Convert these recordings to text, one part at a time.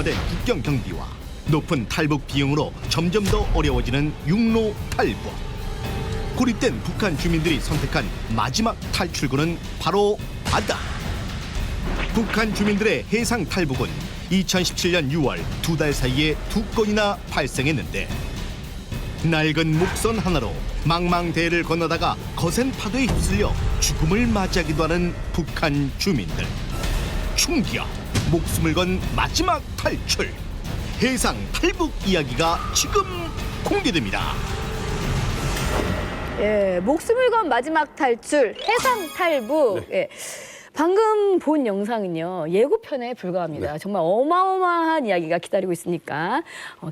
강화된 국경 경비와 높은 탈북 비용으로 점점 더 어려워지는 육로 탈북. 고립된 북한 주민들이 선택한 마지막 탈출구는 바로 바다. 북한 주민들의 해상 탈북은 2017년 6월 2달 사이에 2건이나 발생했는데 낡은 목선 하나로 망망대해를 건너다가 거센 파도에 휩쓸려 죽음을 맞이하기도 하는 북한 주민들. 충격! 목숨을 건 마지막 탈출! 해상 탈북 이야기가 지금 공개됩니다. 예, 목숨을 건 마지막 탈출, 해상 탈북. 예. 방금 본 영상은요, 예고편에 불과합니다. 정말 어마어마한 이야기가 기다리고 있으니까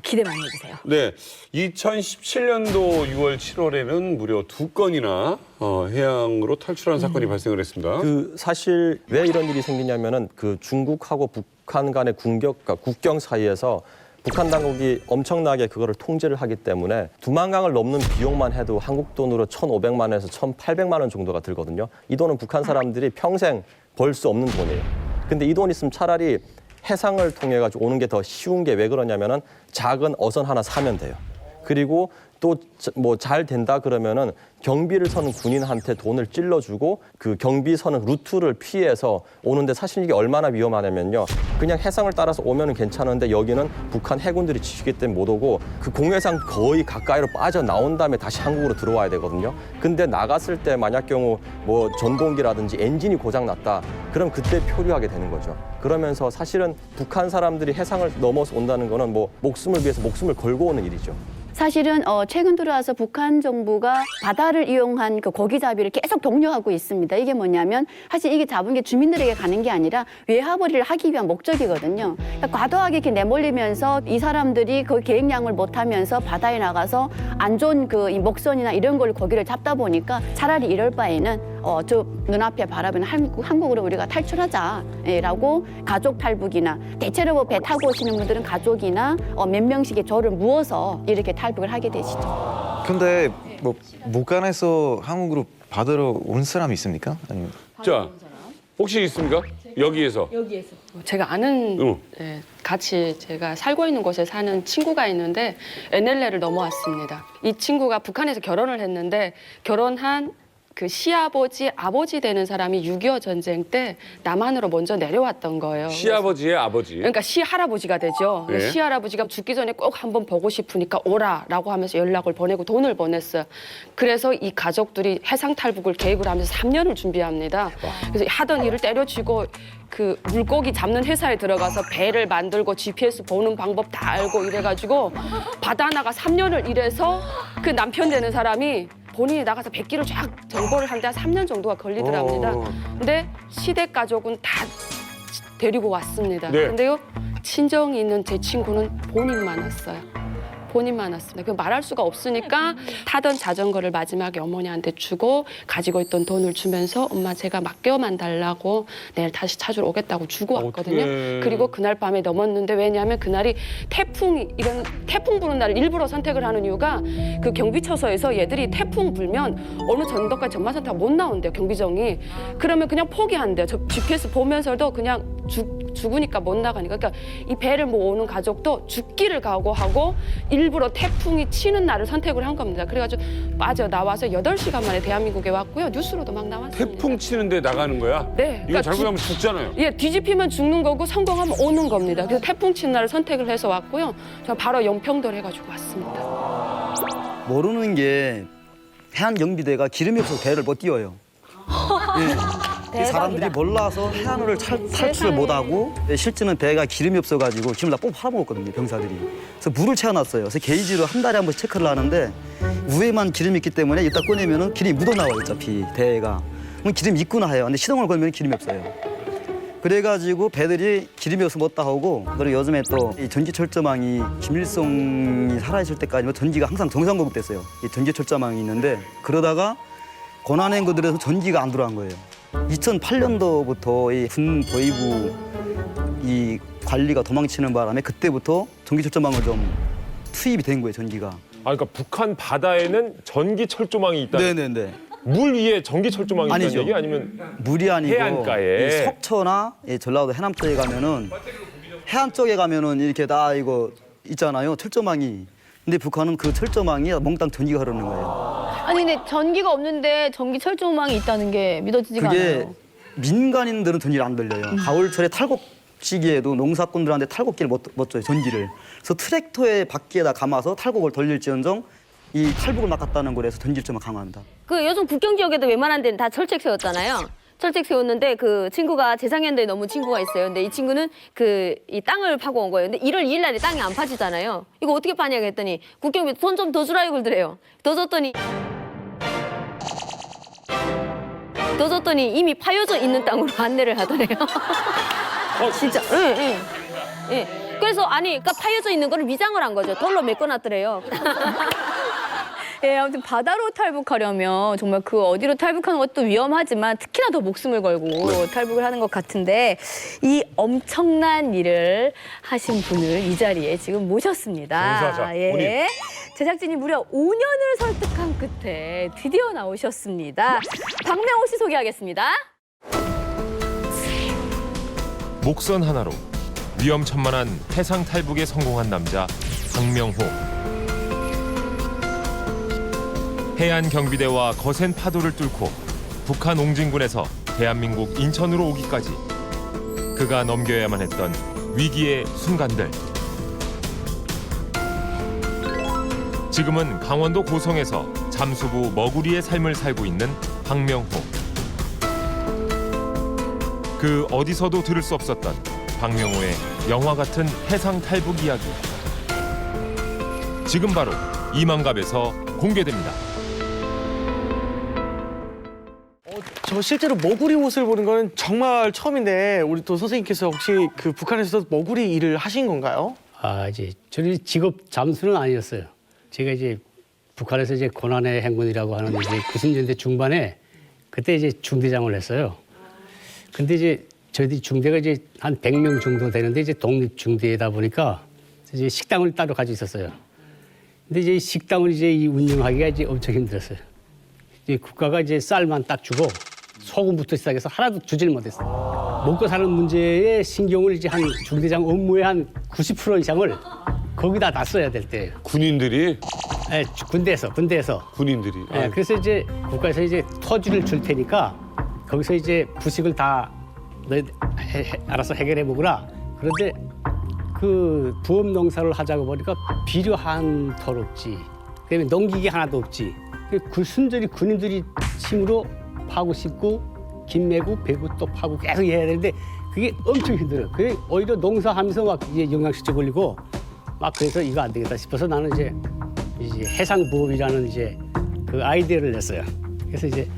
기대 많이 해주세요. 네, 2017년도 6월 7월에는 무려 2건이나 해양으로 탈출한 사건이 발생을 했습니다. 사실 왜 이런 일이 생기냐면은 그 중국하고 북한 간의 국경 사이에서 북한 당국이 엄청나게 그거를 통제를 하기 때문에 두만강을 넘는 비용만 해도 한국 돈으로 1,500만 원에서 1,800만 원 정도가 들거든요. 이 돈은 북한 사람들이 평생 벌 수 없는 돈이에요. 근데 이 돈 있으면 차라리 해상을 통해 가지고 오는 게 더 쉬운 게 왜 그러냐면은 작은 어선 하나 사면 돼요. 그리고 또 뭐 잘 된다 그러면은 경비를 서는 군인한테 돈을 찔러주고 그 경비 서는 루트를 피해서 오는데 사실 이게 얼마나 위험하냐면요. 그냥 해상을 따라서 오면은 괜찮은데 여기는 북한 해군들이 지키기 때문에 못 오고 그 공해상 거의 가까이로 빠져나온 다음에 다시 한국으로 들어와야 되거든요. 근데 나갔을 때 만약 경우 뭐 전동기라든지 엔진이 고장났다. 그럼 그때 표류하게 되는 거죠. 그러면서 사실은 북한 사람들이 해상을 넘어서 온다는 거는 뭐 목숨을 위해서 목숨을 걸고 오는 일이죠. 사실은 최근 들어와서 북한 정부가 바다를 이용한 그 고기잡이를 계속 독려하고 있습니다. 이게 뭐냐면 사실 이게 잡은 게 주민들에게 가는 게 아니라 외화벌이를 하기 위한 목적이거든요. 그러니까 과도하게 이렇게 내몰리면서 이 사람들이 그 계획량을 못하면서 바다에 나가서 안 좋은 그 이 목선이나 이런 걸 고기를 잡다 보니까 차라리 이럴 바에는 저 눈앞에 바라보는 한국으로 우리가 탈출하자라고 가족 탈북이나 대체로 뭐 배 타고 오시는 분들은 가족이나 몇 명씩의 조를 모아서 이렇게 탈북을 하게 되시죠. 근데 뭐 북한에서 한국으로 받으러 온 사람이 있습니까? 아니면 자, 혹시 있습니까? 여기에서. 제가 아는 같이 제가 살고 있는 곳에 사는 친구가 있는데 NLL을 넘어왔습니다. 이 친구가 북한에서 결혼을 했는데 결혼한 그 시아버지, 아버지 되는 사람이 6.25 전쟁 때 남한으로 먼저 내려왔던 거예요. 시아버지의 아버지. 그러니까 시할아버지가 되죠. 네. 시할아버지가 죽기 전에 꼭 한번 보고 싶으니까 오라라고 하면서 연락을 보내고 돈을 보냈어요. 그래서 이 가족들이 해상 탈북을 계획을 하면서 3년을 준비합니다. 그래서 하던 일을 때려치고 그 물고기 잡는 회사에 들어가서 배를 만들고 GPS 보는 방법 다 알고 이래가지고 바다 나가 3년을 일해서 그 남편 되는 사람이 본인이 나가서 백기를 쫙 정보를 하는데 한 3년 정도가 걸리더랍니다. 근데 시댁 가족은 다 데리고 왔습니다. 네. 근데요, 친정이 있는 제 친구는 본인만 왔어요. 본인만 왔습니다. 그 말할 수가 없으니까 타던 자전거를 마지막에 어머니한테 주고 가지고 있던 돈을 주면서 엄마 제가 맡겨만 달라고 내일 다시 찾으러 오겠다고 주고 왔거든요. 어떡해. 그리고 그날 밤에 넘었는데 왜냐하면 그날이 이런 태풍 부는 날을 일부러 선택을 하는 이유가 그 경비처소에서 얘들이 태풍 불면 어느 정도까지 전마선타가 못 나온대요, 경비정이. 그러면 그냥 포기한대요. 저 GPS 보면서도 그냥 죽으니까 못 나가니까. 그러니까 이 배를 모으는 가족도 죽기를 각오하고 일부러 태풍이 치는 날을 선택을 한 겁니다. 그래가지고 나와서 8시간 만에 대한민국에 왔고요. 뉴스로도 막 나왔습니다. 태풍 치는데 나가는 거야? 네. 이거 잘못하면 죽잖아요. 예, 뒤집히면 죽는 거고 성공하면 오는 겁니다. 그래서 태풍 치는 날을 선택을 해서 왔고요. 저 바로 영평도를 해가지고 왔습니다. 모르는 게 해안경비대가 기름이 없어서 배를 못 띄워요. 이 사람들이 몰라서 해안으로를 탈출을 못하고 실제는 배가 기름이 없어가지고 기름을 다 뽑아 팔아먹었거든요, 병사들이. 그래서 물을 채워놨어요. 그래서 게이지로 한 달에 한 번씩 체크를 하는데 위에만 기름이 있기 때문에 이따 꺼내면 기름이 묻어나와요, 어차피 배가. 그럼 기름이 있구나 해요. 근데 시동을 걸면 기름이 없어요. 그래가지고 배들이 기름이 없어서 못 나오고 그리고 요즘에 또 이 전기철조망이 김일성이 살아있을 때까지 전기가 항상 정상 공급됐어요. 이 전기철조망이 있는데 그러다가 고난행군들에서 전기가 안 들어간 거예요. 2008년도부터 이 군 보위부 이 관리가 도망치는 바람에 그때부터 전기철조망을 좀 투입이 된 거예요, 전기가. 그러니까 북한 바다에는 전기 철조망이 있다. 네네네. 물 위에 전기 철조망이 있다는 아니죠. 얘기 아니면 물이 아니고 해안가에. 이 속초나 이 전라도 해남 쪽에 가면은 해안 쪽에 가면은 이렇게 다 이거 있잖아요. 철조망이. 근데 북한은 그 철조망이 몽땅 전기가 흐르는 거예요. 아니 근데 전기가 없는데 전기 철조망이 있다는 게 믿어지지가 그게 않아요. 민간인들은 전기를 안 돌려요. 가을철에 탈곡 시기에도 농사꾼들한테 탈곡기를 못 줘요, 전기를. 그래서 트랙터의 바퀴에다 감아서 탈곡을 돌릴지언정 이 탈북을 막았다는 거라서 전기를 좀 강화한다. 그 요즘 국경 지역에도 웬만한 데는 다 철책 세웠잖아요. 철책 세웠는데 그 친구가 재작년도에 너무 친구가 있어요. 근데 이 친구는 그 이 땅을 파고 온 거예요. 근데 1월 2일 날에 땅이 안 파지잖아요. 이거 어떻게 파냐고 했더니 국경비 돈 좀 더 주라 이걸 그래요. 더 줬더니 이미 파여져 있는 땅으로 안내를 하더래요. 진짜. 예, 예. 예. 그래서 아니, 그러니까 파여져 있는 거를 위장을 한 거죠. 돌로 메꿔놨더래요. 예, 아무튼 바다로 탈북하려면 정말 그 어디로 탈북하는 것도 위험하지만 특히나 더 목숨을 걸고 탈북을 하는 것 같은데 이 엄청난 일을 하신 분을 이 자리에 지금 모셨습니다. 종사자, 예. 본인. 제작진이 무려 5년을 설득한 끝에 드디어 나오셨습니다. 박명호 씨 소개하겠습니다. 목선 하나로 위험천만한 해상 탈북에 성공한 남자 박명호. 해안 경비대와 거센 파도를 뚫고 북한 옹진군에서 대한민국 인천으로 오기까지 그가 넘겨야만 했던 위기의 순간들. 지금은 강원도 고성에서 잠수부 머구리의 삶을 살고 있는 박명호. 그 어디서도 들을 수 없었던 박명호의 영화 같은 해상 탈북 이야기. 지금 바로 이만갑에서 공개됩니다. 저 실제로 머구리 옷을 보는 거는 정말 처음인데 우리 또 선생님께서 혹시 그 북한에서 머구리 일을 하신 건가요? 아, 이제 저는 직업 잠수는 아니었어요. 제가 이제 북한에서 이제 고난의 행군이라고 하는 이제 90년대 중반에 그때 이제 중대장을 했어요. 근데 이제 저희들이 중대가 이제 한 100명 정도 되는데 이제 독립 중대다 보니까 이제 식당을 따로 가지고 있었어요. 근데 이제 식당을 이제 이 운영하기가 이제 엄청 힘들었어요. 이제 국가가 이제 쌀만 딱 주고 소금부터 시작해서 하나도 주질 못했어요. 먹고 사는 문제에 신경을 이제 한 중대장 업무의 한 90% 이상을 거기다 다 써야 될 때예요. 군인들이? 네, 군대에서. 군인들이. 네, 그래서 이제 국가에서 이제 토지를 줄 테니까 거기서 이제 부식을 다 너 알아서 해결해 먹으라. 그런데 그 부업 농사를 하자고 보니까 필요한 털 없지. 그다음에 농기계 하나도 없지. 순전히 군인들이 힘으로 파고 싣고 김 메고 배고 또 파고 계속 해야 되는데 그게 엄청 힘들어요. 그게 오히려 농사하면서 막 이제 영양실조 걸리고 막 그래서 이거 안 되겠다 싶어서 나는 이제 해상부업이라는 이제 그 아이디어를 냈어요. 그래서 이제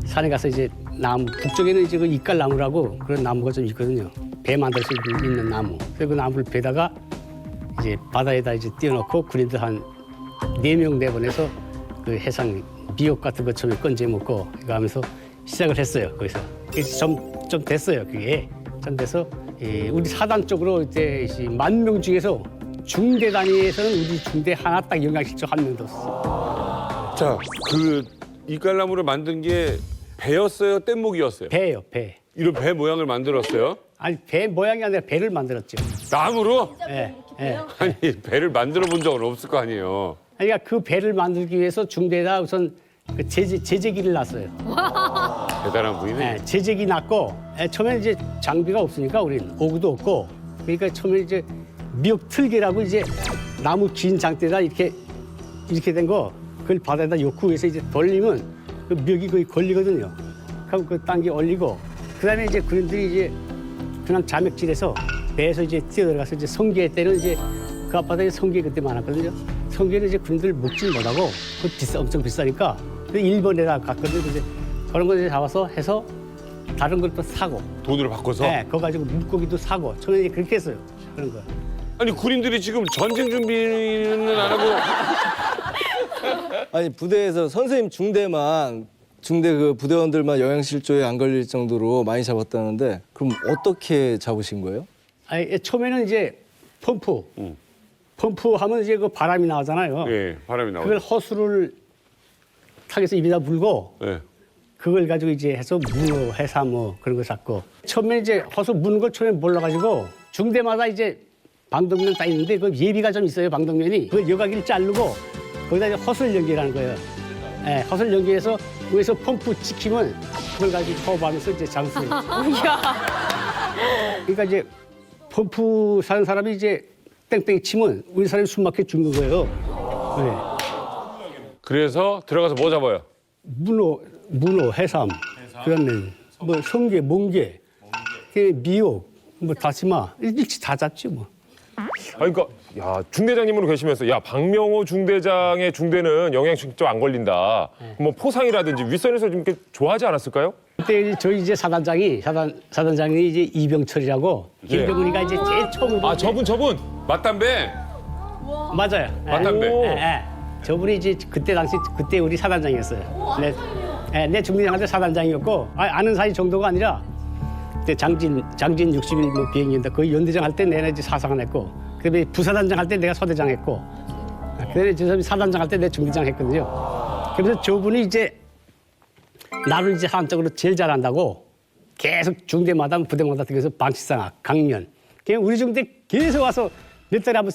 산에 가서 이제 나무 북쪽에는 이제 그 이깔나무라고 그런 나무가 좀 있거든요. 배 만들 수 있는 나무. 그래서 그 나무를 베다가 이제 바다에다 이제 띄워놓고 군인들 한 4명 내보내서 그 해상 미역 같은 거 처음에 건져 먹고 이거 하면서 시작을 했어요. 거기서 그래서 좀 됐어요. 그게 좀 돼서 우리 사단 쪽으로 이제 10,000명 중에서 중대 단위에서는 우리 중대 하나 딱 영양실조 1명도 없어요. 자, 그 이깔나무를 만든 게 배였어요? 뗏목이었어요? 배예요, 배. 이런 배 모양을 만들었어요? 아니 배 모양이 아니라 배를 만들었죠. 나무로? 예, 예. 아니 배를 만들어 본 적은 없을 거 아니에요. 그러니까 그 배를 만들기 위해서 중대에다 우선 그 제재기를 놨어요. 대단한 분이네. 예, 제재기 놨고 처음에 이제 장비가 없으니까 우리는 오구도 없고 그러니까 처음에 이제 미역 틀개라고 이제 나무 긴 장대에다 이렇게 된 거 그걸 바다에다 욕구해서 이제 돌리면 그 미역이 거의 걸리거든요. 그럼 그 단계 올리고 그다음에 이제 군인들이 이제 그냥 자맥질해서 배에서 이제 뛰어들어가서 이제 성게 때는 이제 그 앞바다에 성게 그때 많았거든요. 성게는 이제 군인들 먹질 못하고 그 엄청 비싸니까 일본에다 갔거든요. 이제 그런 거 이제 잡아서 해서 다른 걸 또 사고 돈으로 바꿔서? 네, 그거 가지고 물고기도 사고 처음에 이제 그렇게 했어요. 그런 거. 아니 군인들이 지금 전쟁 준비는 안 하고 아니 부대에서 선생님 중대 그 부대원들만 영양실조에 안 걸릴 정도로 많이 잡았다는데 그럼 어떻게 잡으신 거예요? 아니 처음에는 이제 펌프하면 이제 그 바람이 나오잖아요. 예, 바람이 나오죠. 그걸 호수를 탁해서 입에다 물고 예. 그걸 가지고 이제 해서 문어, 해삼 뭐 그런 거 잡고 처음에 이제 호수 무는 걸 처음에 몰라가지고 중대마다 이제 방독면 딱 있는데 그 예비가 좀 있어요. 방독면이 그 여과기를 자르고 거기다 이제 허슬 연기라는 거예요. 예, 허슬 연기해서 위에서 펌프 찍히면 그걸 가지고 호흡하면서 이제 잠수. 그러니까 이제 펌프 사는 사람이 이제 땡땡이 치면 우리 사람이 숨 막혀 죽는 거예요. 네. 그래서 들어가서 뭐 잡아요? 문어, 해삼, 그다음에 뭐 성게, 멍게, 미역, 뭐 다시마 일찍 다 잡지 뭐. 그러니까 야 중대장님으로 계시면서 야 박명호 중대장의 중대는 영양실 직접 안 걸린다. 뭐 포상이라든지 윗선에서 좀 이렇게 좋아하지 않았을까요? 그때 저희 이제 사단장이 이제 이병철이라고 예. 김병훈이가 이제 제일 처음으로 아 저분 맞담배. 맞아요. 맞담배. 저분이 이제 그때 우리 사단장이었어요. 내 중대장한테 사단장이었고 아는 사이 정도가 아니라 그때 장진 60일 뭐 비행기인데 거의 연대장 할 때 내가 이제 사상을 했고 그다음에 부사단장 할 때 내가 소대장 했고 그다음에 저 사람이 사단장 할 때 내가 중대장 했거든요. 그래서 저분이 이제 나를 이제 한쪽으로 제일 잘한다고 계속 중대마다 부대마다 등에서 방식상학, 강연. 그냥 우리 중대 계속 와서 몇 달에 한번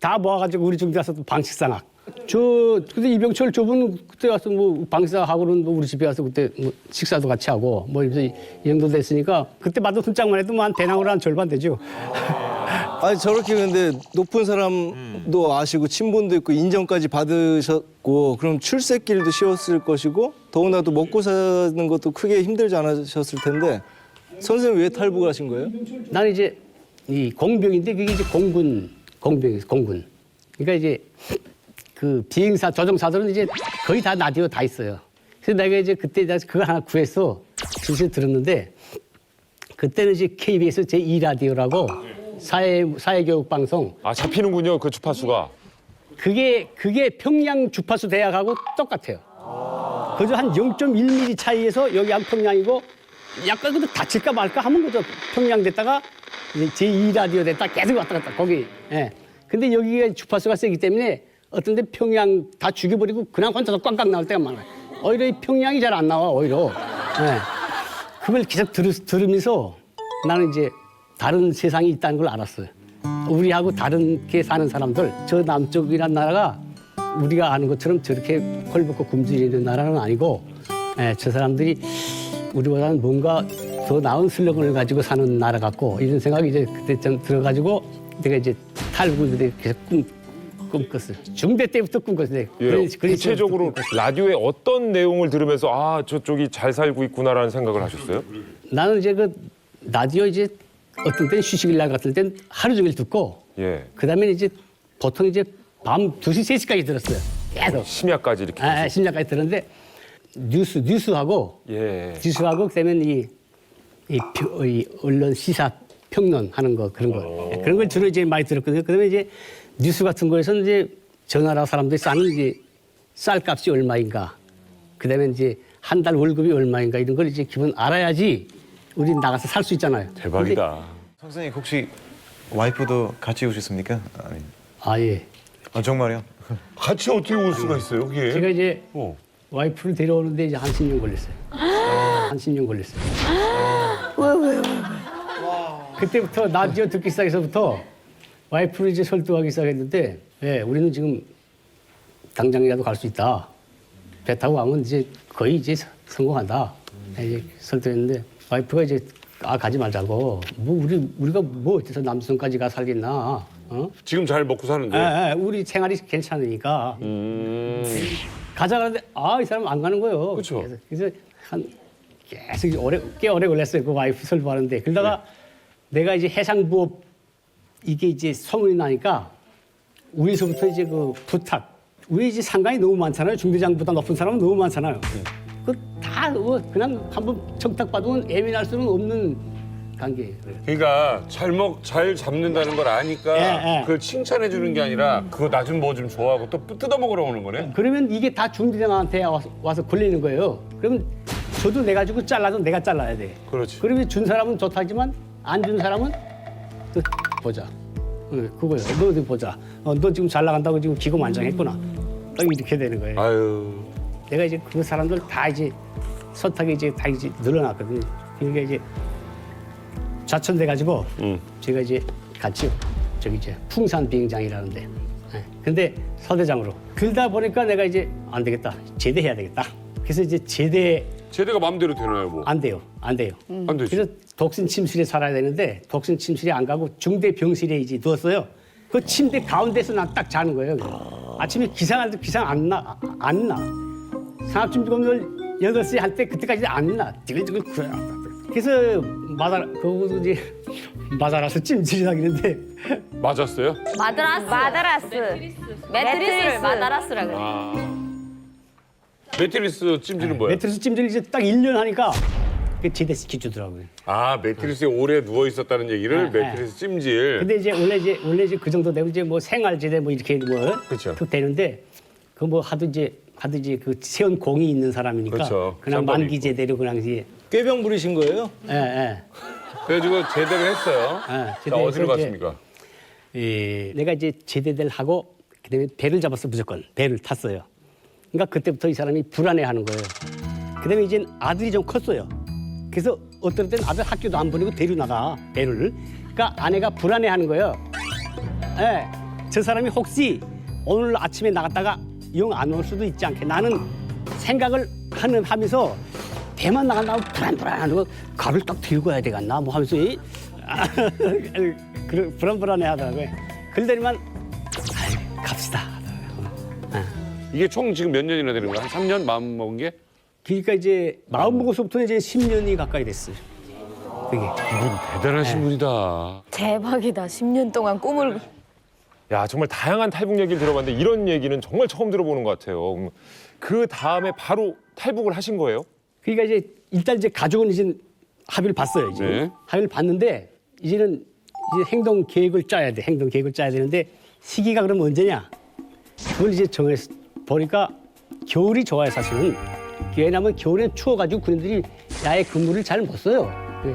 다 모아가지고 우리 중대 와서 또 방식상학. 근데 이병철 저분 그때 와서 뭐 방식상학하고는 뭐 우리 집에 와서 그때 뭐 식사도 같이 하고 뭐 이 정도 됐으니까 그때 받은 훈장만 해도 뭐 한 배낭으로 한 절반 되죠. 아니 저렇게 근데 높은 사람도 아시고 친분도 있고 인정까지 받으셨고 그럼 출세길도 쉬웠을 것이고 더구나도 먹고 사는 것도 크게 힘들지 않으셨을 텐데 선생님 왜 탈북을 하신 거예요? 나는 이제 이 공병인데 그게 이제 공군이에요, 공군. 그러니까 이제 그 비행사 조종사들은 이제 거의 다 라디오 다 있어요. 그래서 내가 이제 그때 그거 하나 구해서 진실 들었는데 그때는 이제 KBS 제2라디오라고 사회교육방송. 아 잡히는군요 그 주파수가. 그게 평양 주파수 대학하고 똑같아요. 그저 한 0.1mm 차이에서 여기 한 평양이고 약간 그래도 다칠까 말까 하면 그저 평양 됐다가 이제 제2라디오 됐다 계속 왔다 갔다 거기. 예. 근데 여기가 주파수가 세기 때문에 어떤 데 평양 다 죽여버리고 그냥 혼자서 꽝꽝 나올 때가 많아요. 오히려 이 평양이 잘 안 나와 오히려. 예. 그걸 계속 들으면서 나는 이제 다른 세상이 있다는 걸 알았어요. 우리하고 다르게 사는 사람들, 저 남쪽이란 나라가 우리가 아는 것처럼 저렇게 헐벗고 굶주리는 나라는 아니고 저 사람들이 우리보다는 뭔가 더 나은 슬로건을 가지고 사는 나라 같고 이런 생각이 이제 그때 좀 들어가지고 내가 이제 탈북을 계속 꿈꿨어요. 중대 때부터 꿈꿨어요. 예, 구체적으로 라디오에 어떤 내용을 들으면서 아 저쪽이 잘 살고 있구나라는 생각을 하셨어요? 나는 이제 그 라디오 이제 어떤 때는 휴식일 날 같은 때는 하루 종일 듣고 예. 그다음에 이제 보통 이제 밤 2시, 3시까지 들었어요. 계속. 심야까지 이렇게. 심야까지 들었는데 뉴스하고 뉴스하고 그다음에 이 언론 시사 평론 하는 거 그런 거 그런 걸 주로 이제 많이 들었거든요. 그다음에 이제 뉴스 같은 거에서는 이제 저 나라 사람들이 싸는 이제 쌀값이 얼마인가, 그다음에 이제 한 달 월급이 얼마인가 이런 걸 이제 기본 알아야지 우리 나가서 살 수 있잖아요. 대박이다. 선생님 혹시 와이프도 같이 오셨습니까? 아니. 예. 아 정말요? 같이 어떻게 올 수가 있어요, 여기에? 제가 이제 와이프를 데려오는데 이제 한 10년 걸렸어요. 한 10년 걸렸어요. 왜? 그때부터 라디오 듣기 시작해서부터 와이프를 이제 설득하기 시작했는데, 우리는 지금 당장이라도 갈 수 있다. 배 타고 가면 이제 거의 이제 성공한다. 이제 설득했는데 와이프가 이제 가지 말자고. 뭐 우리가 뭐 어때서 남순까지 가 살겠나? 지금 잘 먹고 사는데. 우리 생활이 괜찮으니까. 가자 그러는데 이 사람 안 가는 거예요. 그렇죠. 그래서 계속 꽤 오래 걸렸어요. 그 와이프 설득하는데. 그러다가 내가 이제 해상부업 이게 이제 소문이 나니까 위에서부터 이제 그 부탁. 우리 이제 상관이 너무 많잖아요. 중대장보다 높은 사람은 너무 많잖아요. 그 다 그냥 한번 청탁받으면 예민할 수는 없는 관계예요. 그러니까 잘 잡는다는 걸 아니까 그걸 칭찬해 주는 게 아니라 그거 나 좀 뭐 좀 좋아하고 또 뜯어먹으러 오는 거네. 그러면 이게 다 중대장한테 와서 걸리는 거예요. 그러면 저도 내 가지고 잘라도 내가 잘라야 돼. 그렇지. 그러면 준 사람은 좋다지만 안 준 사람은 또 보자. 그거요. 너 어디 보자. 너 지금 잘 나간다고 지금 기고만장했구나. 딱 이렇게 되는 거예요. 아유. 내가 이제 그 사람들 다 이제 선택이 이제 다 이제 늘어났거든요. 그러니까 이제 좌천돼가지고 제가 이제 갔죠. 저기 이제 풍산 비행장이라는데. 예. 근데 서대장으로. 그러다 보니까 내가 이제 안 되겠다. 제대해야 되겠다. 그래서 이제 제대가 마음대로 되나요, 뭐? 안 돼요. 안 돼요. 안 되지. 그래서 독신 침실에 살아야 되는데 독신 침실에 안 가고 중대 병실에 이제 누웠어요. 그 침대 가운데서 난 딱 자는 거예요. 아침에 기상할 때 기상 안 나. 상압증 검사를 8시에 할 때 그때까지 안 나. 디글디글 그래요. 그래서 그거 이제 마다라스 찜질이라는데 맞았어요? 마다라스. 매트리스를 마다라스라 그래. 매트리스 찜질은 뭐예요? 매트리스 찜질 이제 딱 1년 하니까 제대시켜 주더라고요. 아, 매트리스에 오래 누워 있었다는 얘기를 매트리스 찜질. 근데 이제 원래 이제 그 정도 되면 이제 뭐 생활제대 뭐 이렇게 뭐 그렇죠. 툭 되는데 그 뭐 하도 이제 그 세운 공이 있는 사람이니까 그렇죠. 그냥 상관이 만기 제대로 그냥 이제 꾀병 부리신 거예요? 예. 그래가지고 제대를 했어요. 자, 제대해서 어디로 이제 갔습니까? 내가 이제 제대를 하고 그다음에 배를 잡았어 무조건 배를 탔어요. 그러니까 그때부터 이 사람이 불안해하는 거예요. 그다음에 이제 아들이 좀 컸어요. 그래서 어떨 땐 아들 학교도 안 보내고 데려나가 배를. 그러니까 아내가 불안해하는 거예요. 예, 저 사람이 혹시 오늘 아침에 나갔다가 영 안 올 수도 있지 않게 나는 생각을 하면서 배만 나간다고 불안불안하고 가를 딱 들고 해야 되겠나 뭐 하면서 불안불안해 하더라고요. 그러더니만 갑시다 하더라고요. 이게 총 지금 몇 년이나 되는 거야? 한 3년 마음 먹은 게? 그러니까 이제 마음 먹어서부터 이제 10년이 가까이 됐어요. 그게. 이분 대단하신 분이다. 대박이다. 10년 동안 꿈을. 야, 정말 다양한 탈북 얘기를 들어봤는데 이런 얘기는 정말 처음 들어보는 것 같아요. 그 다음에 바로 탈북을 하신 거예요? 그러니까 이제 일단 이제 가족은 이제 합의를 봤어요. 이제 네. 합의를 봤는데 이제는 이제 행동 계획을 짜야 돼. 행동 계획을 짜야 되는데 시기가 그럼 언제냐? 그걸 이제 정해서 보니까 겨울이 좋아요, 사실은. 왜냐하면 겨울엔 추워가지고 군인들이 야외 근무를 잘 못 써요. 네.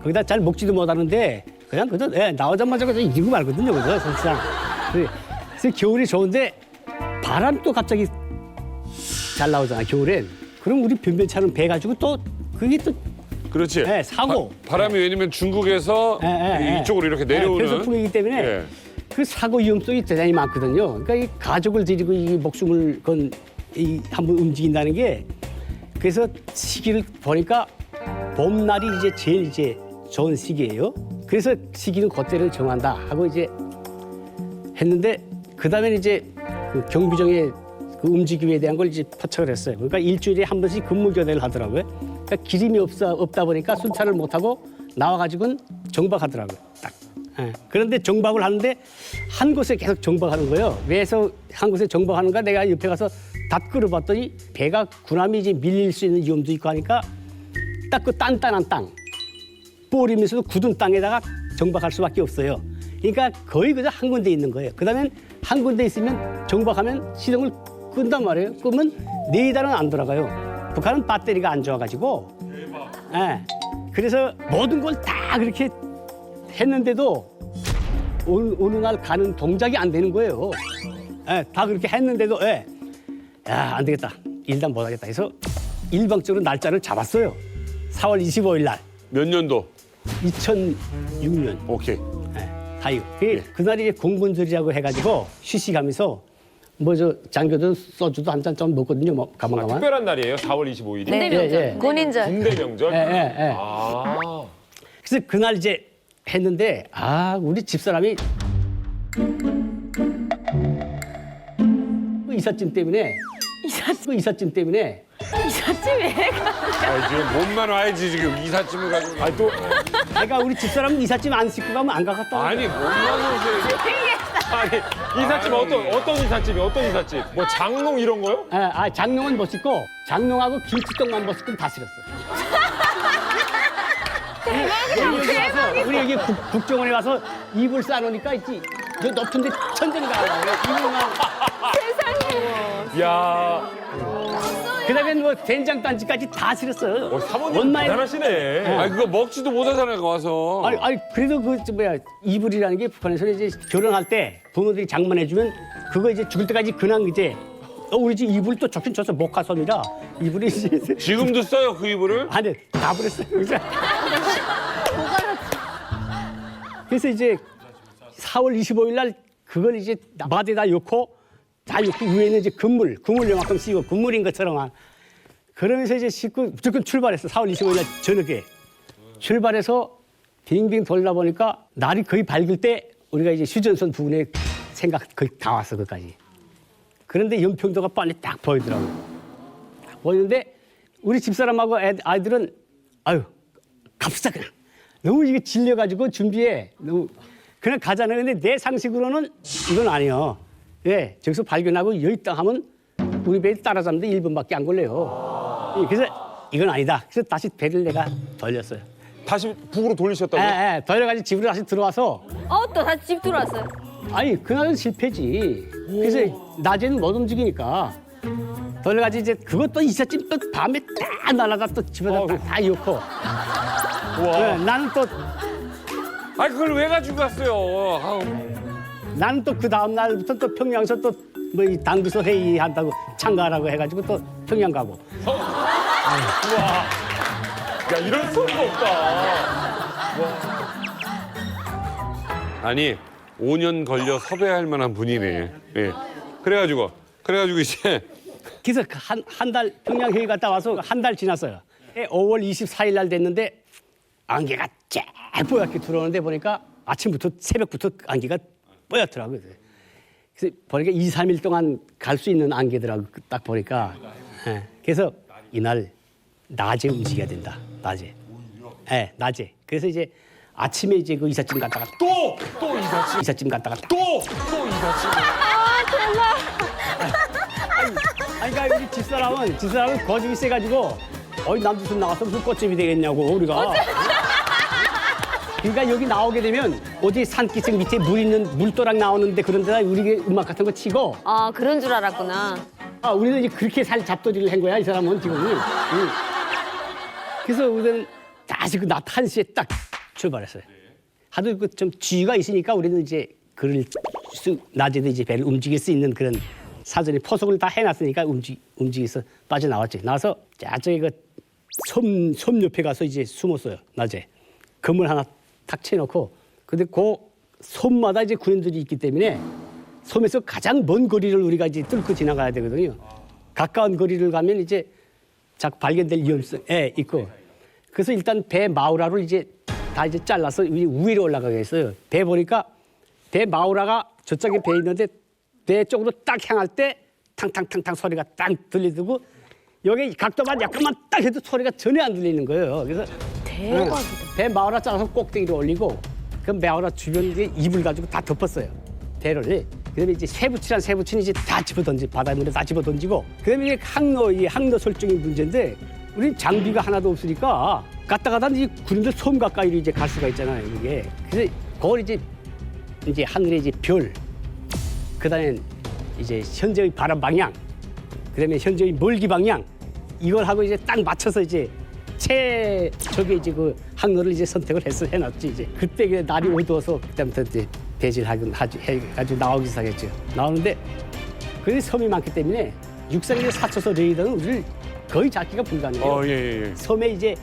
거기다 잘 먹지도 못하는데 그냥 나오자마자 그냥 이기고 말거든요, 그죠? 사실상. 그래서 겨울이 좋은데 바람이 또 갑자기 잘 나오잖아, 겨울엔. 그럼 우리 변변찮은 배 가지고 또 그게 또 그렇지. 사고. 바람이 왜냐면 중국에서 이쪽으로 이렇게 내려오는. 편서풍이기 때문에 예. 그 사고 위험성이 대단히 많거든요. 그러니까 이 가족을 데리고 이 목숨을 한번 움직인다는 게 그래서 시기를 보니까 봄날이 이제 제일 이제 좋은 시기예요. 그래서 시기는 그때를 정한다 하고 이제 했는데 그 다음에 이제 그 경비정의 그 움직임에 대한 걸 이제 포착을 했어요. 그러니까 일주일에 한 번씩 근무 교대를 하더라고요. 그러니까 기름이 없다 보니까 순찰을 못 하고 나와가지고는 정박하더라고요. 딱. 예. 그런데 정박을 하는데 한 곳에 계속 정박하는 거예요. 왜서 한 곳에 정박하는가? 내가 옆에 가서 다 끌어봤더니 배가 군함이 이제 밀릴 수 있는 위험도 있고 하니까 딱 그 단단한 땅, 볼이면서도 굳은 땅에다가 정박할 수밖에 없어요. 그러니까 거의 그저 한 군데 있는 거예요. 그다음엔 한 군데 있으면 정박하면 시동을 끈단 말이에요. 끄면 4달은 안 돌아가요. 북한은 배터리가 안 좋아가지고. 예. 그래서 모든 걸 다 그렇게 했는데도 어느 날 가는 동작이 안 되는 거예요. 예, 다 그렇게 했는데도 야, 안 되겠다. 일단 못 하겠다 해서 일방적으로 날짜를 잡았어요. 4월 25일 날. 몇 년도? 2006년. 오케이. 예, 그날이 공군절이라고 해가지고 쉬쉬가면서 뭐 장교도 소주도 한 잔 좀 먹거든요. 뭐 가만. 특별한 날이에요, 4월 25일이. 군대 명절. 예. 군인절. 군대 명절? 예. 아. 그래서 그날 이제 했는데 우리 집사람이 이삿짐 때문에 이삿짐 왜 가? 지금 몸만 와야지 지금 이삿짐을 가지고. 또 내가 우리 집사람은 이삿짐 안 싣고 가면 안 가겠다. 아니 몸만 오세요. 아니, 이삿짐 어떤 이삿짐이? 어떤 이삿짐? 뭐 장롱 이런 거요? 장롱은 못 싣고 장롱하고 김치떡만 못 싣고 다 실었어. 우리 여기 국정원에 와서 이불 싸놓으니까 있지. 저 높은데 천장이 나와요. 이불만. 야, 그다음에 뭐 된장 단지까지 다 실었어요. 사모님 대단하시네. 아니 그거 먹지도 못하잖아요 와서. 아니 그래도 이불이라는 게 북한에서 이제 결혼할 때 부모들이 장만해주면 그거 이제 죽을 때까지 그냥 이제 우리 집 이불 또 좋긴 좋아서 목화솜이라 이불이 이제 지금도 써요 그 이불을? 아니 다 버렸어요. 그래서 이제 4월 25일 날 그걸 이제 마대에다 넣고 다 넣고 위에는 이제 그물 요만큼 씌고 그물인 것처럼 그러면서 이제 싣고 무조건 출발했어. 4월 25일 날 저녁에 출발해서 빙빙 돌다 보니까 날이 거의 밝을 때 우리가 이제 휴전선 부근에 생각 거의 다 왔어 거기까지. 그런데 연평도가 빨리 딱 보이더라고. 딱 보이는데 우리 집사람하고 아이들은 아유 갑시다 그냥. 너무 이게 질려가지고 준비해. 너무 그냥 가자는. 근데 내 상식으로는 이건 아니에요. 예, 저기서 발견하고 여기 땅 하면 우리 배를 따라잡는데 1분밖에 안 걸려요. 예, 그래서 이건 아니다. 그래서 다시 배를 내가 돌렸어요. 다시 북으로 돌리셨다고요? 예, 돌려가지고 집으로 다시 들어와서. 또 다시 집 들어왔어요. 아니 그날은 실패지. 그래서 낮에는 못 움직이니까 돌려가지고 이제 그것도 이삿짐 또 밤에 딱 날아가 또 집에다 다 넣고. 와. 나는 또 아니 그걸 왜 가지고 갔어요? 아우. 나는 또 그 다음 날부터 또 평양에서 또 뭐 이 당부서 회의 한다고 참가하라고 해가지고 또 평양 가고. 우와. 야 이럴 수가 없다. 아니 5년 걸려 섭외할 만한 분이네. 예. 그래가지고 이제 그래서 한 달 평양 회의 갔다 와서 한 달 지났어요. 5월 24일 날 됐는데 안개가 쬐뿌옇게 들어오는데 보니까 아침부터 새벽부터 안개가 뽀얗더라고요. 그래서 보니까 2, 3일 동안 갈 수 있는 안개더라고 딱 보니까. 예. 그래서 이날 낮에 움직여야 된다. 낮에. 예, 낮에. 그래서 이제 아침에 이제 그 이삿짐 갔다가 또 이삿짐 갔다가 또 이삿짐. 아니 그러니까 우리 집사람은 거짓이 세가지고 남주순 나가서 무슨 꽃집이 되겠냐고 우리가. 그러니까 여기 나오게 되면 어디 산기슭 밑에 물 있는 물도락 나오는데 그런 데다 우리 음악 같은 거 치고. 그런 줄 알았구나. 우리는 이제 그렇게 살 잡돌이를 한 거야 이 사람은 지금. 그래서 우리는 다시 그 낮 1시에 딱 출발했어요. 하도 그 좀 지위가 있으니까 우리는 이제 낮에도 이제 배를 움직일 수 있는 그런 사전에 포석을 다 해놨으니까 움직여서 빠져나왔지. 나와서 저기 그 섬 옆에 가서 이제 숨었어요. 낮에 그물 하나 탁 쳐놓고. 근데 그 섬마다 이제 군인들이 있기 때문에 섬에서 가장 먼 거리를 우리가 이제 뚫고 지나가야 되거든요. 가까운 거리를 가면 이제 자꾸 발견될 위험성에 있고. 그래서 일단 배 마우라를 이제 다 이제 잘라서 위로 올라가게 했어요. 배 보니까 배 마우라가 저쪽에 배 있는데 배 쪽으로 딱 향할 때 탕탕탕탕 소리가 딱 들리고 여기 각도만 약간만 딱 해도 소리가 전혀 안 들리는 거예요. 그래서 대박이다. 배 마우라 잘라서 꼭대기로 올리고 그 마우라 주변에 이불 가지고 다 덮었어요. 배를. 그다음에 이제 세부치는 이제 다 집어 던지 바닷물에 다 집어 던지고. 그다음에 이게 항로 설정이 문제인데 우리는 장비가 하나도 없으니까 갔다 이 군인들 섬 가까이로 이제 갈 수가 있잖아요. 이게. 그래서 그걸 이제 하늘에 이제 별. 그다음에 이제 현재의 바람 방향. 그다음에 현재의 멀기 방향. 이걸 하고 이제 딱 맞춰서 이제 저게 이제 그 항로를 이제 선택을 해놨지 이제. 그때 날이 어두워서 그때부터 이제 해가지고 나오기 시작했죠. 나오는데 그 섬이 많기 때문에 육상에 사쳐서 레이더는 우리를 거의 잡기가 불가능해요. 예. 섬에 이제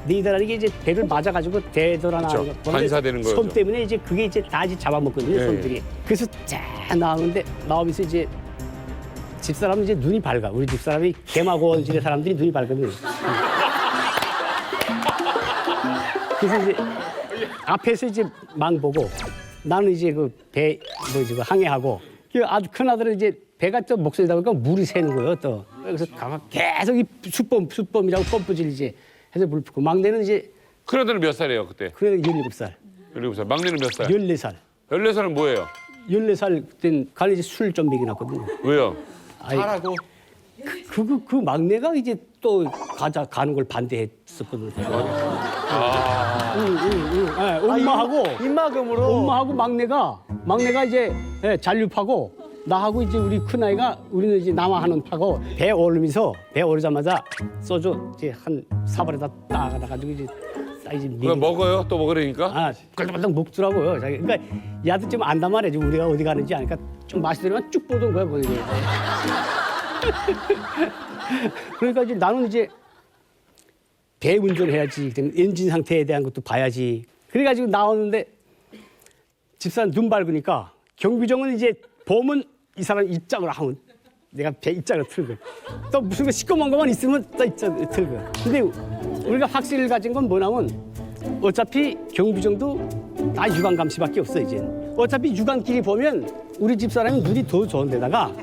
레이더라는 게 이제 배를 맞아가지고 되돌아나는 거. 반사되는 거죠. 섬 때문에 이제 그게 이제 다 이제 잡아먹거든요. 섬들이. 그래서 쫙 나오는데 나오면서 이제 집사람은 이제 눈이 밝아. 우리 집사람이 개마고원실의 사람들이 눈이 밝거든요. 그래서 이제 앞에서 이제 망 보고 나는 이제 그 배 그 항해하고 그 아주 큰 아들은 이제 배가 또 목소리다 보니까 물이 새는 거예요 또. 그래서 계속 이 숯범이라고 펌프질 이제 해서 물 붓고 막내는 이제 큰 아들은 몇 살이에요 그때? 그래 17살. 17살. 막내는 몇 살? 14살. 14살은 뭐예요? 14살 땐 가는 이제 술 좀 먹이 났거든요. 왜요? 하라고. 그 막내가 이제 또 가는 걸 반대했었거든요. 엄마하고 입막음으로. 엄마하고 막내가 이제 잔류파고 나하고 이제 우리 큰아이가 우리는 이제 남아하는 파고 배 오르자마자 소주 이제 한 사발에다 따가지고 이제 그거 먹어요? 또 먹으려니까? 꿀떡꿀떡 먹더라고요. 그러니까 야도 좀 안단 말이야. 우리가 어디 가는지 아니까 좀 마시더니만 쭉 보던 거야. 거기. 그러니까 이제 나는 이제 배 운전해야지. 엔진 상태에 대한 것도 봐야지. 그래가지고 나오는데 집사람 눈 밝으니까 경비정은 이제 보면 이 사람 입장을 하면 내가 배 입장을 틀고 또 무슨 거 시꺼먼 것만 있으면 또 입장을 틀고. 근데 우리가 확신을 가진 건 뭐냐면 어차피 경비정도 다 육안 감시밖에 없어 이제. 어차피 육안끼리 보면 우리 집사람이 눈이 더 좋은데다가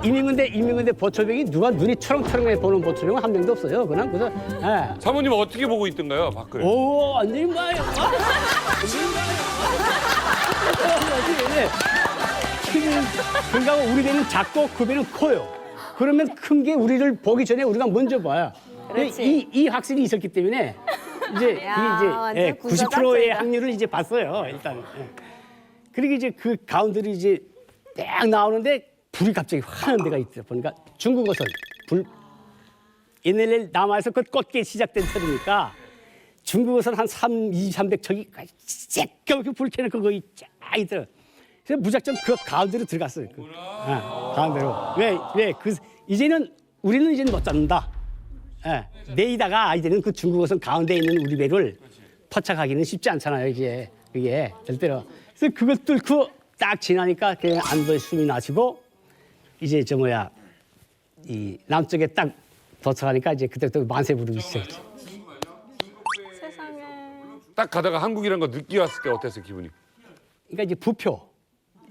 이민근대 보초병이 누가 눈이 초롱초롱해 보는 보초병은 한 명도 없어요. 그냥 그래서 예. 사모님 어떻게 보고 있던가요, 밖을? 오, 완전히 봐요. 그러니까 우리 배는 작고 그 배는 커요. 그러면 큰 게 우리를 보기 전에 우리가 먼저 봐요. 그렇지. 이 확신이 있었기 때문에 이제 야, 이게 완전 구조 90%의 짝짝이다. 확률을 이제 봤어요. 일단. 그리고 이제 그 가운데로 이제 딱 나오는데 불이 갑자기 화는 데가 있다 보니까 중국어선 불 옛날에 남아에서 그 꽂기 시작된 터니까 중국어선 한 300척이 쬐끔 불 켜는 그거 쫙 있더라. 그래서 무작정 그 가운데로 들어갔어요. 가운데로. 왜? 이제는 우리는 이제 못 잡는다. 내이다가 이제는 그 중국어선 가운데 있는 우리 배를 포착하기는 쉽지 않잖아요. 이게 절대로. 그래서 그걸 뚫고 딱 지나니까 그냥 안도의 숨이 나시고 이제 이 남쪽에 딱 도착하니까 이제 그때부터 만세 부르기 시작했죠. 딱 가다가 한국이라는 거 늦게 왔을 때 어땠어요, 기분이? 그러니까 이제 부표.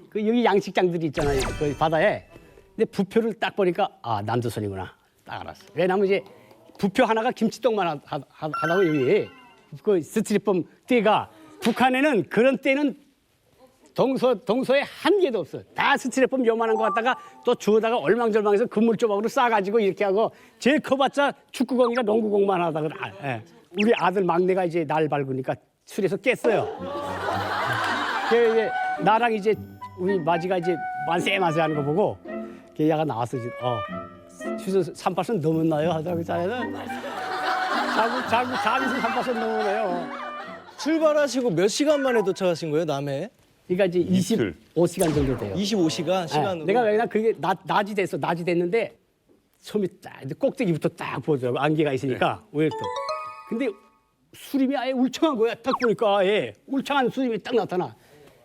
그 여기 양식장들이 있잖아요. 그 바다에. 근데 부표를 딱 보니까 아, 남조선이구나. 딱 알았어. 왜냐면 이제 부표 하나가 김치떡만 하다고 여기 그 스트리폼 띠가 북한에는 그런 띠는 동서에 한 개도 없어. 다 스트레폼 요만한 거 갖다가 또 주워다가 얼망절망해서 그물 조각으로 싸가지고 이렇게 하고 제일 커봤자 축구공이나 농구공만 하다가 우리 아들 막내가 이제 날 밝으니까 술에서 깼어요. 그래서 이제 나랑 이제 우리 마지가 이제 만세 하는 거 보고 걔가 나왔어. 이제 휴전 3%선 넘었나요? 하다가 자기는 자면서 3% 넘었나요? 출발하시고 몇 시간 만에 도착하신 거예요, 남해? 그러니까 이제 25시간 정도 돼요. 25시간 시간으로. 내가 왜냐 그게 낮이 됐는데 섬이 딱 꼭대기부터 딱 보더라고. 안개가 있으니까 오히려 또. 근데 수림이 아예 울창한 거야. 딱 보니까 아예 울창한 수림이 딱 나타나.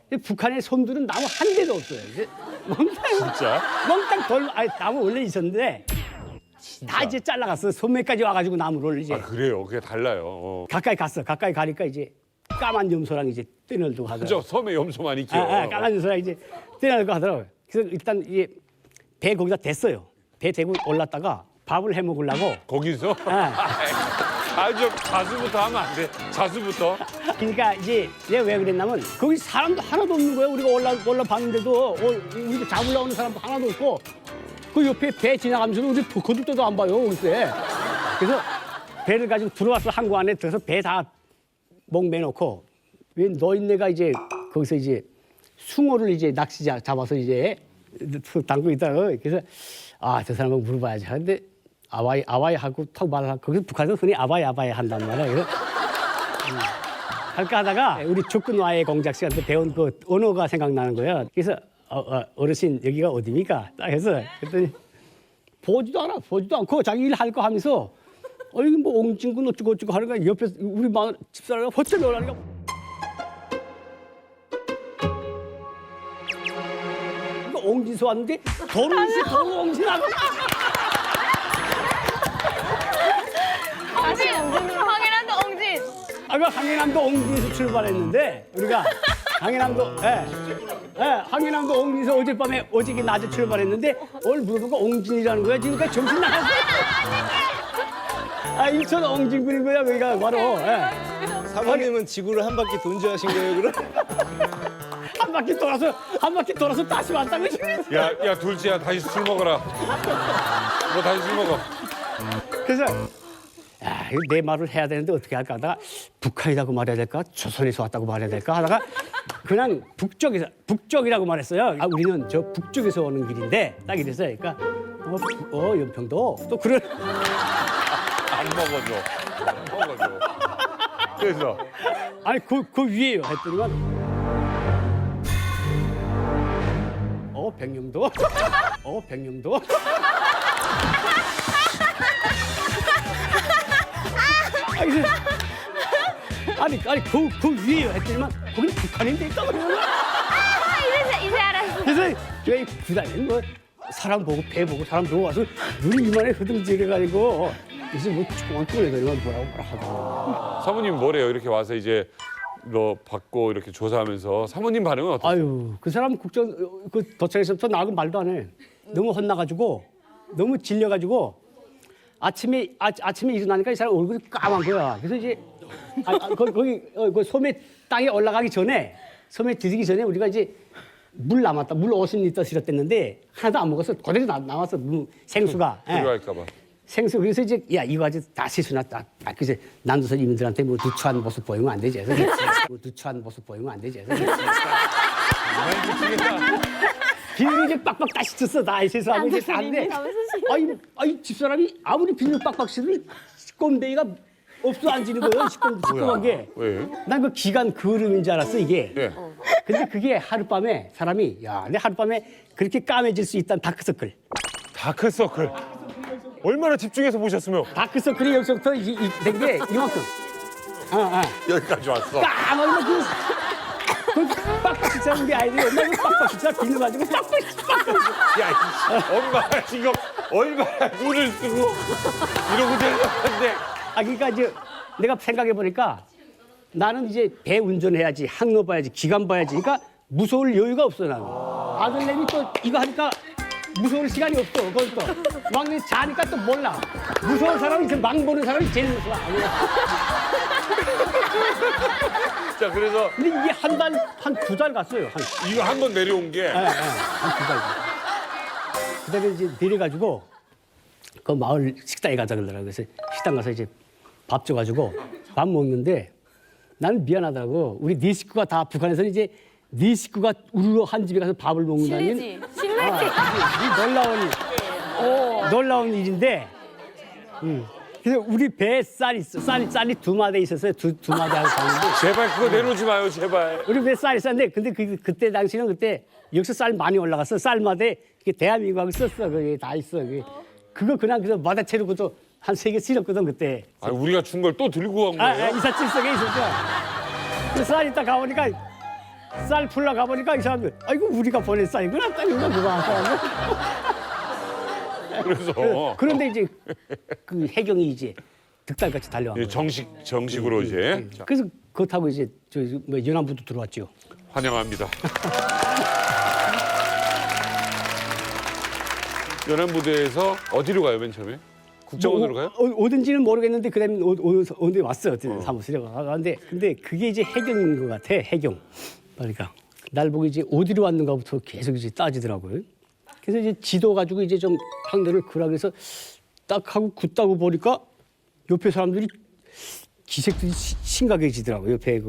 근데 북한의 섬들은 나무 한 개도 없어요. 진짜? 멍땅 나무 원래 있었는데 다 이제 잘라갔어. 섬에까지 와가지고 나무를 이제. 아, 그래요. 그게 달라요. 가까이 갔어. 가까이 가니까 이제 까만 염소랑 이제 떼널고 하더라고. 그죠? 섬에 염소 많이 키워. 까만 염소랑 이제 떼널고 하더라고. 그래서 일단 이게 배 거기다 댔어요. 배 대고 올랐다가 밥을 해 먹으려고. 거기서? 아주 자수부터 하면 안 돼. 자수부터. 그러니까 이제 내가 왜 그랬냐면 거기 사람도 하나도 없는 거야. 우리가 올라봤는데도 우리가 잡으러 오는 사람도 하나도 없고 그 옆에 배 지나가면서도 우리 거들떠도 안 봐요. 그때. 그래서 배를 가지고 들어와서 항구 안에 들어서 배 다 목매놓고 왜 노인네가 이제 거기서 이제 숭어를 이제 낚시 잡아서 이제 담고 있다가 그래서 아, 저 사람은 물어봐야지 하는데 아와이 하고 턱 말하고 거기서 북한에서 흔히 아와이 한단 말이야. 그래서 할까 하다가 우리 조근와의 공작 시간 때 배운 그 언어가 생각나는 거야. 그래서 어르신 여기가 어디입니까? 딱 해서 그랬더니 보지도 않고 자기 일 할 거 하면서 이거 뭐 옹진군 어쩌고 하는 거야. 옆에 우리 집사람이 허쩍 놀라니까 옹진소 왔는데 도로 옹진하고 황해남도 옹진. 아까 황해남도 옹진에서 출발했는데 우리가 황해남도 황해남도 옹진에서 어젯밤에 어저께 낮에 출발했는데 오늘 물어보니까 옹진이라는 거야. 지금까지 정신 나갔어. 일천 옹진군인 거야 거기가 바로. 사모님은 지구를 한 바퀴 돈주하신 거예요, 그럼? 한 바퀴 돌아서 다시 왔다고. 야, 둘째야, 다시 술 먹어라. 너 다시 술 먹어. 그래서 이거 내 말을 해야 되는데 어떻게 할까 하다가 북한이라고 말해야 될까? 조선에서 왔다고 말해야 될까? 하다가 그냥 북쪽이라고 말했어요. 우리는 저 북쪽에서 오는 길인데 딱 이랬어요. 그러니까 연평도 또 그런 안 먹어줘. 그래서 아니 그 위에요 했더니만 백령도 백령도 아니 그 위에요 했더니만 거기 북한인데 있다고 그러는 거야. 이제 알았어. 그래서 저희 부단은 뭐 사람 보고 배 보고 사람 보고 와서 눈이 이만해 흐둥지려가지고 그래서 뭐 쭈글쭈글해서 뭐라고 하더라고. 사모님 뭐래요? 이렇게 와서 이제 너 받고 이렇게 조사하면서 사모님 반응은 어떠세요? 아유 그 사람 국정 그 도착에서부터 나하고 말도 안 해. 너무 혼나가지고 너무 질려가지고 아침에 일어나니까 이 사람 얼굴이 까만 거야. 그래서 이제 거기 그 소매 땅에 올라가기 전에 소매 들이기 전에 우리가 이제 물 남았다. 물 50리터 실었댔는데 하나도 안 먹었어. 그대로 남았어. 생수가. 필요할까 봐. 생수. 그래서 이제 야 이거 아주 다 실수났다. 그래서 난도서 이민들한테 뭐 누추한 모습 보이면 안 되지. 뭐 누추한 모습 보이면 안 되지. 비닐이 이제 빡빡 다 씻었어. 다 실수하고 이제 다 하는데 아이 집사람이 아무리 비닐 빡빡 씻어도 꼼데기가 없어 앉는 거예요. 시꺼먼 게. 왜? 난 그 기간 그름인 줄 알았어 이게. 예. 근데 그게 하룻밤에 사람이 내 하룻밤에 그렇게 까매질 수 있다는 다크서클. 다크서클. 얼마나 집중해서 보셨으면. 다크서클이 여기서부터 된 게 이만큼. 여기까지 왔어. 까마귀 그 빡빡 씻자 우리 아이들이 얼마나 빡빡 씻자 비누 가지고 빡빡. 야, 엄마가 지금 얼마나 눈을 쓰고 이러고 되는데. 그러니까 이제 내가 생각해 보니까 나는 이제 배 운전해야지, 항로 봐야지, 기간 봐야지. 그러니까 무서울 여유가 없어 나는. 아들내미 또 이거 하니까 무서울 시간이 없어. 그걸 또 막 자니까 또 몰라. 무서운 사람이 이제 막 보는 사람이 제일 무서워. 자, 그래서 근데 이게 한 두 달 갔어요. 이거 한 번 내려온 게. 한 두 달. 그다음에 이제 내려가지고 그 마을 식당에 가자 그러더라고요. 그래서 식당 가서 이제 밥 줘가지고 밥 먹는데 나는 미안하다고. 우리 네 식구가 다 북한에서는 이제 네 식구가 우르르 한 집에 가서 밥을 먹는다는 실례지. 놀라운 일인데. 그래서 우리 배에 쌀이 있어. 쌀이 두 마대 있었어요. 두 마대 하고 갔는데. 제발 그거 내놓지 마요, 제발. 우리 배에 쌀이 있었는데 근데 그때 당시는 그때 여기서 쌀 많이 올라갔어. 쌀마대 그게 대한민국하고 썼어. 그게 다 있어. 그거 그냥 그래서 마대채로 그것도 한 3개 실었거든 그때. 우리가 준 걸 또 들고 간 거예요? 이삿짐속에 있었죠. 그 쌀 있다 가보니까 쌀 풀러 가보니까 이 사람들 아이고 우리가 보낸 쌀이구나 딱 이거 그거 하더라고. 그래서 그런데 이제 그 해경이 이제 득달같이 달려와. 정식으로 이제. 자, 그래서 그거 타고 이제 뭐 연안부도 들어왔죠. 환영합니다. 연안부대에서 어디로 가요, 맨 처음에? 국정원으로 가요? 오든지는 모르겠는데 그다음에 오늘 왔어 사무실에 왔는데 근데 그게 이제 해경인 것 같아. 해경. 그러니까 날 보고 이제 어디로 왔는가부터 계속 이제 따지더라고요. 그래서 이제 지도 가지고 이제 좀 항로를 그라 그래서 딱 하고 굳다고 보니까 옆에 사람들이 기색들이 심각해지더라고요. 옆에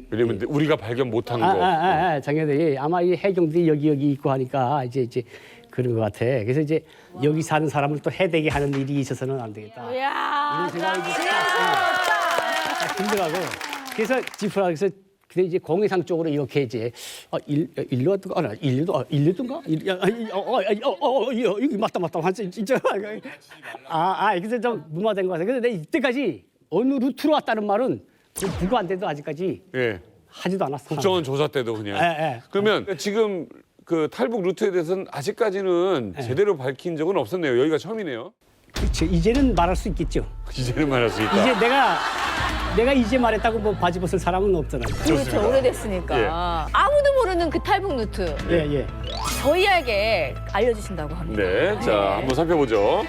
왜냐면 우리가 발견 못한 거. 장애들이 아마 이 해경들이 여기 있고 하니까 이제 그런 것 같아. 그래서 이제 여기 사는 사람을 또 해대게 하는 일이 있어서는 안 되겠다. 이야, 이런 생각이 딱 들더라고. 그래서 지프라에서 근데 이제 공해상 쪽으로 이렇게 이제 일로 왔던가 일로던가 이거 맞다 완전 진짜 그래서 좀 무마된 것 같아. 그래서 내가 이때까지 어느 루트로 왔다는 말은 누구한테도 아직까지 하지도 않았어. 국정원 조사 때도 그냥. 그러면 지금 그 탈북 루트에 대해서는 아직까지는 제대로 밝힌 적은 없었네요. 여기가 처음이네요. 그렇죠. 이제는 말할 수 있겠죠. 이제는 말할 수 있다. 이제 내가 이제 말했다고 뭐 바지 벗을 사람은 없잖아요. 그렇죠. 오래됐으니까. 예. 아무도 모르는 그 탈북 루트. 예. 저희에게 알려주신다고 합니다. 네, 자 한번 살펴보죠.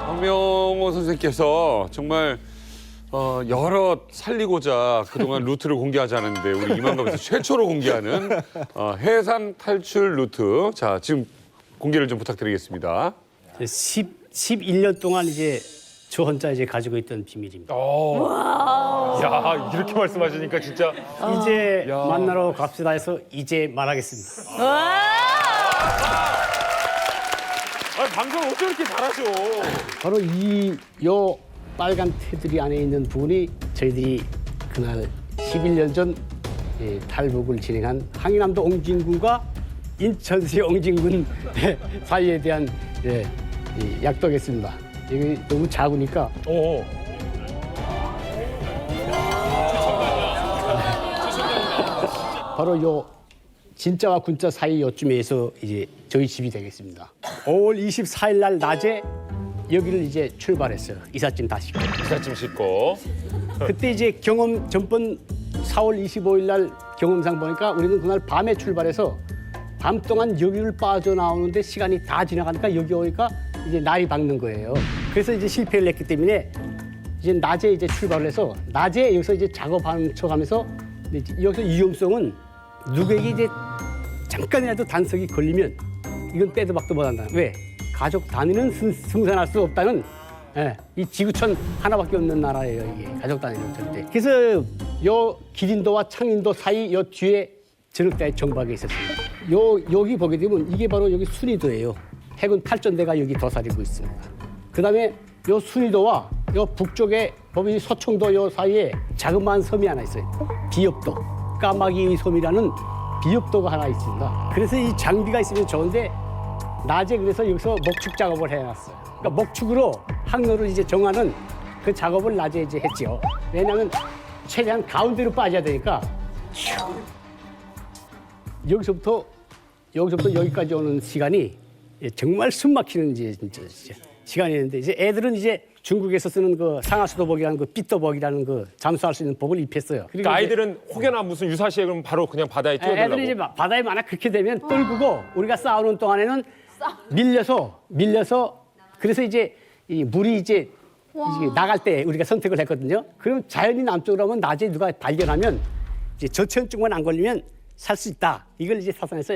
박명호 선생님께서 정말 여러 살리고자 그동안 루트를 공개하지 않았는데 우리 이만감에서 최초로 공개하는 해상 탈출 루트. 자 지금 공개를 좀 부탁드리겠습니다. 11년 동안 이제 저 혼자 이제 가지고 있던 비밀입니다. 야, 이렇게 말씀하시니까 진짜. 이제 만나러 갑시다 해서 이제 말하겠습니다. 방송 어쩜 이렇게 잘하셔? 바로 요 빨간 테두리 안에 있는 부분이 저희들이 그날 11년 전 탈북을 진행한 항해남도 옹진군과 인천시 옹진군 사이에 대한 약도겠습니다. 이게 너무 작으니까. 바로 요 진짜와 군자 사이 요쯤에서 이제 저희 집이 되겠습니다. 5월 24일 날 낮에 여기를 이제 출발했어요. 이삿짐 다 싣고. 이삿짐 싣고. 그때 이제 경험 전번 4월 25일 날 경험상 보니까 우리는 그날 밤에 출발해서 밤 동안 여기를 빠져나오는데 시간이 다 지나가니까 여기 오니까 이제 날이 밝는 거예요. 그래서 이제 실패를 했기 때문에 이제 낮에 이제 출발을 해서 낮에 여기서 이제 작업하는 척하면서 여기서 위험성은 누구에게 이제 잠깐이라도 단속이 걸리면 이건 빼도 박도 못한다. 왜? 가족 단위는 승산할 수 없다는 이 지구촌 하나밖에 없는 나라예요. 이게 가족 단위는 절대. 그래서 요 기린도와 창린도 사이 요 뒤에 저녁다에 정박에 있었습니다. 여기 보게 되면 이게 바로 여기 순이도예요. 해군 8전대가 여기 도사리고 있습니다. 그다음에 요 순이도와 요 북쪽에 보면 서청도 요 사이에 자그마한 섬이 하나 있어요. 비읍도, 까마귀 섬이라는 비읍도가 하나 있습니다. 그래서 이 장비가 있으면 좋은데 낮에 그래서 여기서 목축 작업을 해놨어요. 그러니까 목축으로 항로를 이제 정하는 그 작업을 낮에 이제 했죠. 왜냐하면 최대한 가운데로 빠져야 되니까 여기서부터 여기까지 오는 시간이 정말 숨막히는 이제 진짜 시간이었는데 이제 애들은 이제 중국에서 쓰는 그 상하수도복이라는 그 삐또복이라는 그 잠수할 수 있는 복을 입혔어요. 그러니까 아이들은 혹여나 무슨 유사시에 그럼 바로 그냥 바다에 뛰어들라고. 애들이 이제 바다에 만약 그렇게 되면 떨구고 우리가 싸우는 동안에는 밀려서 그래서 이제 이 물이 이제 나갈 때 우리가 선택을 했거든요. 그럼 자연이 남쪽으로 하면 낮에 누가 발견하면 이제 저체온증만 안 걸리면 살 수 있다. 이걸 이제 사상에서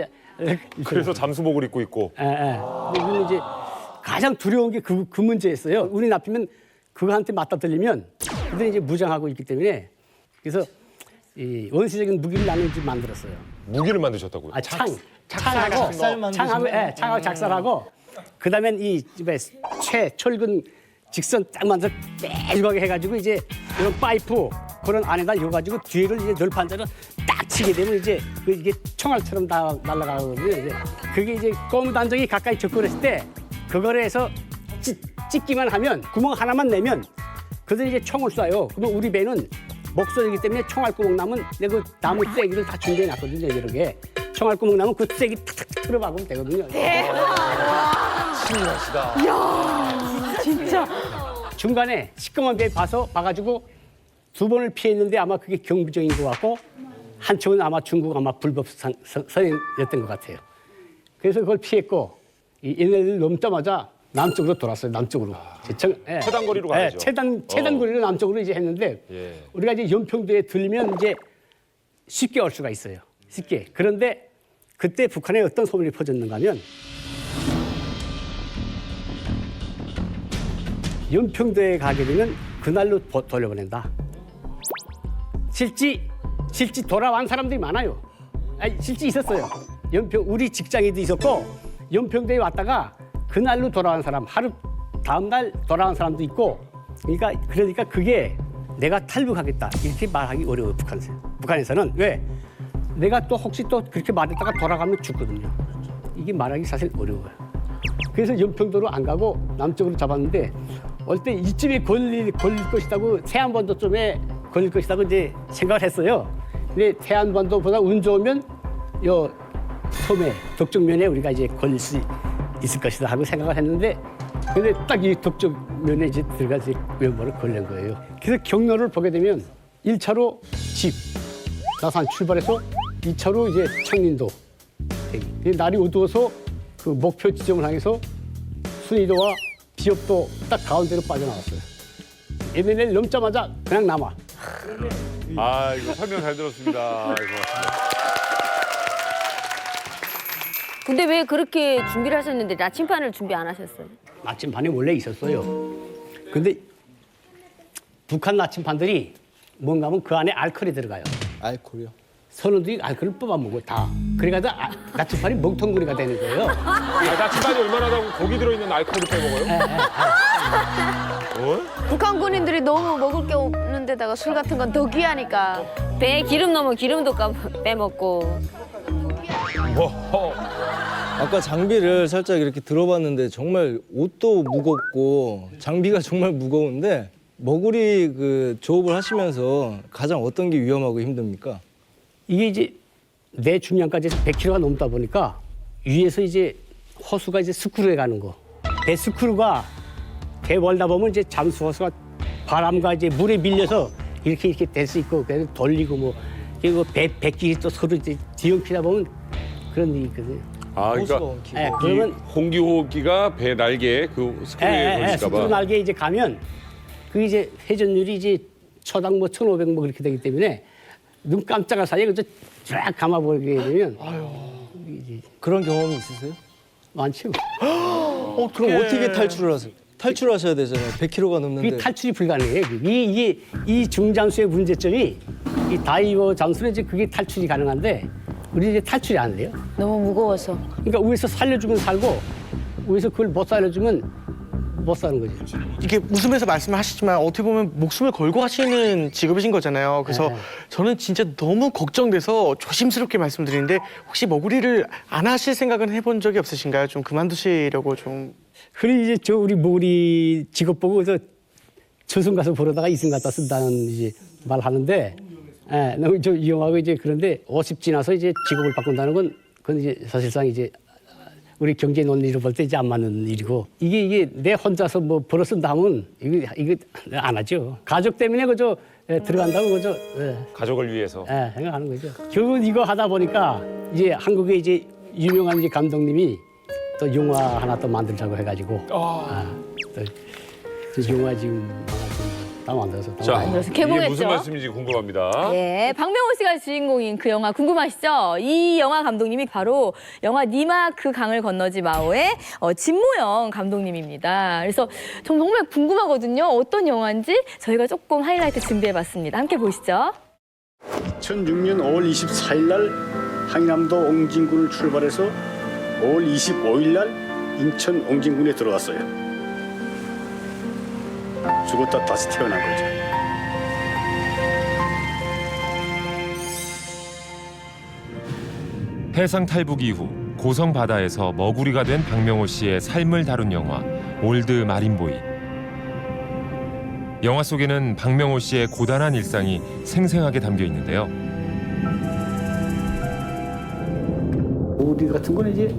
그래서 잠수복을 입고 있고. 이건 이제 가장 두려운 게 그 문제였어요. 운이 나쁘면 그거한테 맞다 들리면 그들이 이제 무장하고 있기 때문에 그래서 이 원시적인 무기를 나는 집 만들었어요. 무기를 만드셨다고요? 창하고 작살하고 그다음엔 이 집에 철근 직선 딱 만들어 빼주하게 해가지고 이제 이런 파이프 그런 안에다 이어가지고 뒤를 이제 널판자로 딱 치게 되면 이제 이게 총알처럼 다 날아가거든요. 이제 그게 이제 고무 단정이 가까이 접근했을 때 그거를 해서 찍기만 하면 구멍 하나만 내면 그들이 이제 총을 쏴요. 그러면 우리 배는 목선이기 때문에 총알 구멍 나면 내가 그 나무 쐐기를 다 준비해 놨거든요. 여러 개. 총알 구멍 나면 그 쐐기 탁탁 들어박으면 되거든요. 신기하시다. 이야, 진짜. 중간에 시꺼먼 배 봐가지고 2번을 피했는데 아마 그게 경비정인 것 같고 한 척은 아마 중국 아마 불법 선행이었던 것 같아요. 그래서 그걸 피했고 얘네들 넘자마자 남쪽으로 돌았어요. 남쪽으로. 최단거리로 가야죠. 최단거리로 남쪽으로 이제 했는데 우리가 이제 연평도에 들리면 이제 쉽게 올 수가 있어요. 쉽게. 그런데 그때 북한에 어떤 소문이 퍼졌는가 하면 연평도에 가게 되면 그날로 돌려보낸다. 실지 돌아온 사람들이 많아요. 실지 있었어요. 우리 직장에도 있었고 연평도에 왔다가 그날로 돌아온 사람, 하루 다음 날 돌아온 사람도 있고 그러니까 그게 내가 탈북하겠다 이렇게 말하기 어려워요. 북한에서는. 왜? 내가 또 혹시 또 그렇게 말했다가 돌아가면 죽거든요. 이게 말하기 사실 어려워요. 그래서 연평도로 안 가고 남쪽으로 잡았는데 올 때 이쯤에 걸릴 것이라고 태안반도쯤에 걸릴 것이라고 이제 생각을 했어요. 근데 태안반도보다 운 좋으면 요 섬에 덕적면에 우리가 이제 걸릴 수 있을 것이다 하고 생각을 했는데 근데 딱 이 덕적면에 이제 들어가서 왼발을 걸린 거예요. 그래서 경로를 보게 되면 1차로 집 나산 출발해서 2차로 이제 창린도 날이 어두워서 그 목표 지점을 향해서 순이도와 비읍도 딱 가운데로 빠져나왔어요. MNL 넘자마자 그냥 남아. 이거 설명 잘 들었습니다. 고맙습니다. 근데 왜 그렇게 준비를 하셨는데 나침반을 준비 안 하셨어요? 나침반이 원래 있었어요. 근데 북한 나침반들이 뭔가 하면 그 안에 알코올이 들어가요. 알코올이요? 선원들이 알코올을 뽑아먹어 다. 그래가지고 나침반이 멍텅구리가 되는 거예요. 나침반이 얼마나 다고 고기 들어있는 알코올을 빼먹어요? 북한 군인들이 너무 먹을 게 없는 데다가 술 같은 건 더 귀하니까 배에 기름 넣으면 기름도 빼먹고. 아까 장비를 살짝 이렇게 들어봤는데 정말 옷도 무겁고 장비가 정말 무거운데 머구리 그 조업을 하시면서 가장 어떤 게 위험하고 힘듭니까? 이게 이제 내 중량까지 100kg가 넘다 보니까 위에서 이제 호수가 이제 스크루에 가는 거. 배 스크루가 배 멀다 보면 이제 잠수 호수가 바람과 이제 물에 밀려서 이렇게 될 수 있고 그래서 돌리고 뭐 그리고 배끼리 또 서로 이제 뒤엉키다 보면 그런 일이 있거든요. 아, 그러니까 예, 그러면 홍기호흡기가 배 날개 그 스크루에 걸릴까 스크루 봐. 날개에 이제 가면 그 이제 회전율이 이제 초당 뭐 1,500 뭐 그렇게 되기 때문에 눈 깜짝할 사이에 그저 쫙 감아버리게 되면 그런 경험이 있으세요? 많죠. 그럼 어떻게 탈출을 하세요? 탈출하셔야 되잖아요. 100kg가 넘는데. 그게 탈출이 불가능해요. 이 중잠수의 문제점이 이 다이버 잠수는 이제 그게 탈출이 가능한데 우리 이제 탈출이 안 돼요. 너무 무거워서. 그러니까 위에서 살려주면 살고 위에서 그걸 못 살려주면 못 사는 거죠. 이게 웃으면서 말씀하시지만 어떻게 보면 목숨을 걸고 하시는 직업이신 거잖아요. 그래서 네. 저는 진짜 너무 걱정돼서 조심스럽게 말씀드리는데 혹시 머구리를 안 하실 생각은 해본 적이 없으신가요? 좀 그만두시려고 좀. 그래 이제 저 우리 모리 직업 보고 저 저승 가서 보러다가 이승 갖다 쓴다는 이제 말하는데, 너무 저 위험하고 이제 그런데 50 지나서 이제 직업을 바꾼다는 건 그건 이제 사실상 이제 우리 경제 논리로 볼 때 이제 안 맞는 일이고 이게 내 혼자서 뭐 벌어 쓴다 하면 이거 안 하죠. 가족 때문에 그저 들어간다고 그저 가족을 위해서. 생각하는 거죠. 결국은 이거 하다 보니까 이제 한국에 이제 유명한 이제 감독님이 또 영화 하나 또 만들자고 해가지고 또 영화 지금 다 만들어서 자, 만들어서 이게 개봉했죠. 무슨 말씀인지 궁금합니다. 예, 박명호 씨가 주인공인 그 영화 궁금하시죠? 이 영화 감독님이 바로 영화 니마 그 강을 건너지 마오의 진모영 감독님입니다. 그래서 정말 궁금하거든요. 어떤 영화인지 저희가 조금 하이라이트 준비해봤습니다. 함께 보시죠. 2006년 5월 24일 날 항남도 옹진군을 출발해서 5월 25일 날 인천 옹진군에 들어갔어요. 죽었다 다시 태어난 거죠. 해상 탈북 이후 고성 바다에서 머구리가 된 박명호 씨의 삶을 다룬 영화 올드 마린보이. 영화 속에는 박명호 씨의 고단한 일상이 생생하게 담겨 있는데요. 우리 같은 거는 이제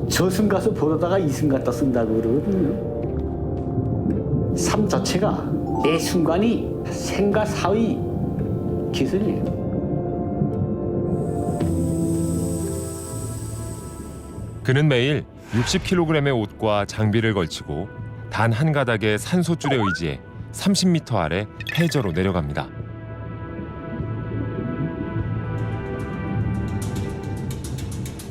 저승 가서 보러다가 이승 갖다 쓴다고 그러거든요. 삶 자체가 매 순간이 생과 사의 기술이에요. 그는 매일 60kg의 옷과 장비를 걸치고 단 한 가닥의 산소줄에 의지해 30m 아래 해저로 내려갑니다.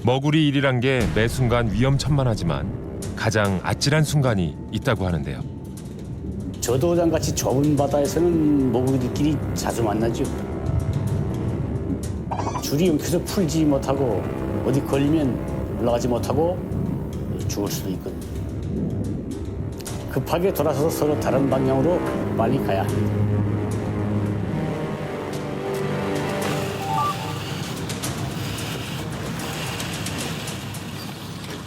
머구리 일이란 게 매 순간 위험천만하지만 가장 아찔한 순간이 있다고 하는데요. 저도장 같이 좁은 바다에서는 머구리들끼리 자주 만나죠. 줄이 여기서 풀지 못하고 어디 걸리면 올라가지 못하고 죽을 수도 있거든요. 급하게 돌아서서 서로 다른 방향으로 빨리 가야 합니다.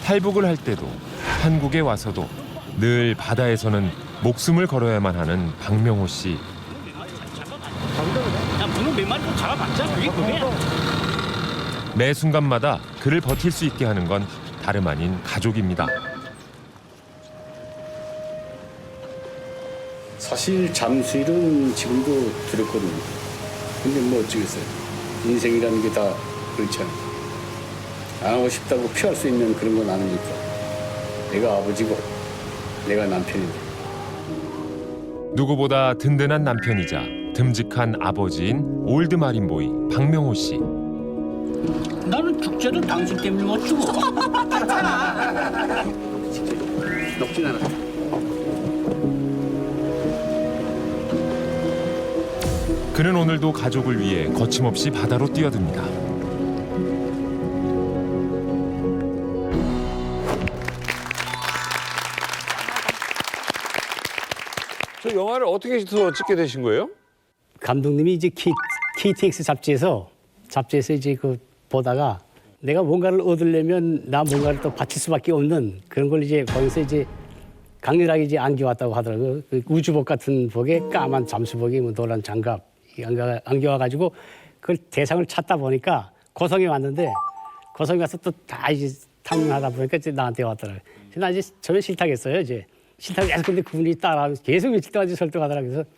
탈북을 할 때도 한국에 와서도 늘 바다에서는 목숨을 걸어야만 하는 박명호 씨. 매 순간마다 그를 버틸 수 있게 하는 건 다름 아닌 가족입니다. 사실 잠수일은 지금도 두렵거든요. 근데 뭐 어쩌겠어요. 인생이라는 게 다 그렇잖아요. 안 하고 싶다고 피할 수 있는 그런 건 아니니까. 내가 아버지고 내가 남편인데. 누구보다 든든한 남편이자 듬직한 아버지인 올드 마린보이 박명호 씨. 나는 축제도 당신 때문에 못 주고. 높진 않아. 그는 오늘도 가족을 위해 거침없이 바다로 뛰어듭니다. 저 영화를 어떻게 찍게 되신 거예요? 감독님이 이제 KTX 잡지에서 이제 그 보다가 내가 뭔가를 얻으려면 나 뭔가를 또 바칠 수밖에 없는 그런 걸 이제 거기서 이제 강렬하게 이제 안겨왔다고 하더라고요. 그 우주복 같은 복에 까만 잠수복에 뭐 노란 장갑 안겨와가지고 그걸 대상을 찾다 보니까 고성에 왔는데 고성에 가서 또 다 이제 탐문하다 보니까 이제 나한테 왔더라고요. 그래서 나 이제 처음에 싫다겠어요. 이제 싫다고 계속 근데 그분이 따라 계속 며칠 동안 설득하더라고요. 그래서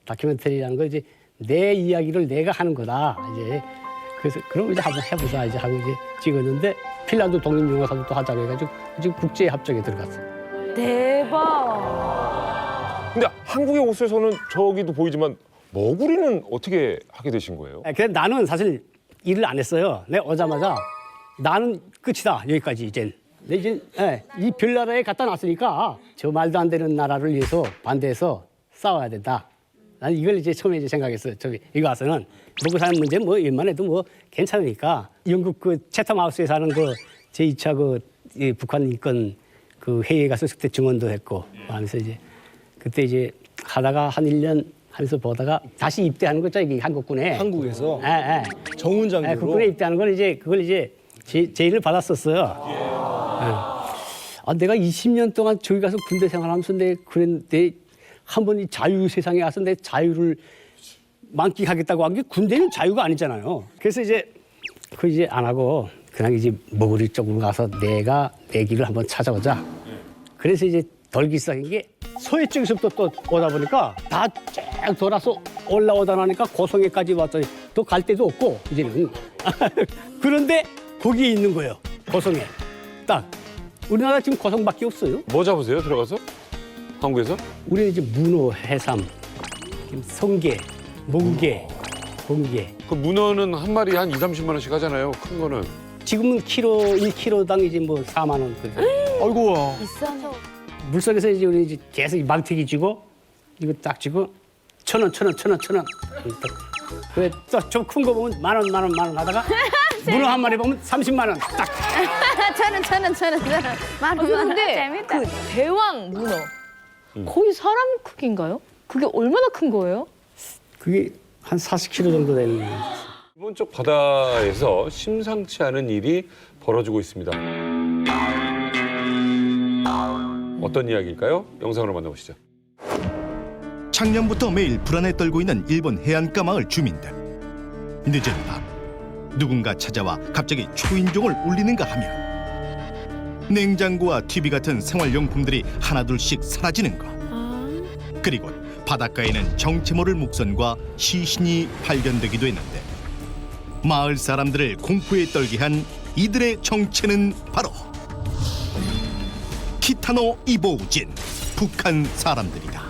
다큐멘터리라는 거 이제 내 이야기를 내가 하는 거다. 이제 그래서 그럼 이제 한번 해보자 이제 하고 이제 찍었는데 핀란드 독립영화사도 또 하자고 해가지고 지금 국제 합작에 들어갔어요. 대박. 근데 한국의 옷에서는 저기도 보이지만 머구리는 어떻게 하게 되신 거예요? 그래서 나는 사실 일을 안 했어요. 내가 오자마자 나는 끝이다 여기까지 이젠. 근데 이제 이 별나라에 갖다 놨으니까 저 말도 안 되는 나라를 위해서 반대해서 싸워야 된다. 나는 이걸 이제 처음에 이제 생각했어요. 저기 여기 와서는 먹고 사는 문제 뭐 일만 해도 뭐 괜찮으니까 영국 그 채텀하우스에 사는 그 제2차 그 북한 인권 그 회의에 가서 그때 증언도 했고 하면서 이제 그때 이제 하다가 한 1년 하면서 보다가 다시 입대하는 거죠 여기 한국군에. 한국에서 예. 정훈 장교로. 국군에 입대하는 건 이제 그걸 이제 제의를 받았었어요. 내가 20년 동안 저기 가서 군대 생활하면서 그랬는데 한번 이 자유 세상에 와서 내 자유를 만끽하겠다고 한 게 군대는 자유가 아니잖아요. 그래서 이제 그 이제 안 하고 그냥 이제 머구리 쪽으로 가서 내가 내 길을 한번 찾아오자. 그래서 이제 돌기 시작한 게 서해 쪽에서부터 또 오다 보니까 다 쭉 돌아서 올라오다 나니까 고성에까지 왔더니 또 갈 데도 없고 이제는 그런데 거기에 있는 거예요. 고성에 딱 우리나라 지금 고성밖에 없어요. 뭐 잡으세요? 들어가서? 한국에서? 우리는 이제 문어, 해삼, 성게, 멍게, 공게. 그 문어는 한 마리 한 2~30만 원씩 하잖아요. 큰 거는. 지금은 1kg당 이제 뭐 4만 원. 아이고야. 비싸죠. 물속에서 이제 우리 이제 계속 망태기 쥐고 이거 딱 쥐고 1,000원. 그래 또 좀 큰 거 보면 만 원 하다가 문어 한 마리 보면 30만 원 딱. 1,000원. 근데 재밌다. 그 대왕 문어 거의 사람 크기인가요? 그게 얼마나 큰 거예요? 그게 한 40kg 정도 되는 거예요. 일본 쪽 바다에서 심상치 않은 일이 벌어지고 있습니다. 어떤 이야기일까요? 영상으로 만나보시죠. 작년부터 매일 불안에 떨고 있는 일본 해안가 마을 주민들. 늦은 밤 누군가 찾아와 갑자기 초인종을 울리는가 하며 냉장고와 TV 같은 생활용품들이 하나둘씩 사라지는 것. 그리고 바닷가에는 정체 모를 목선과 시신이 발견되기도 했는데 마을 사람들을 공포에 떨게 한 이들의 정체는 바로 키타노 이보우진 북한 사람들이다.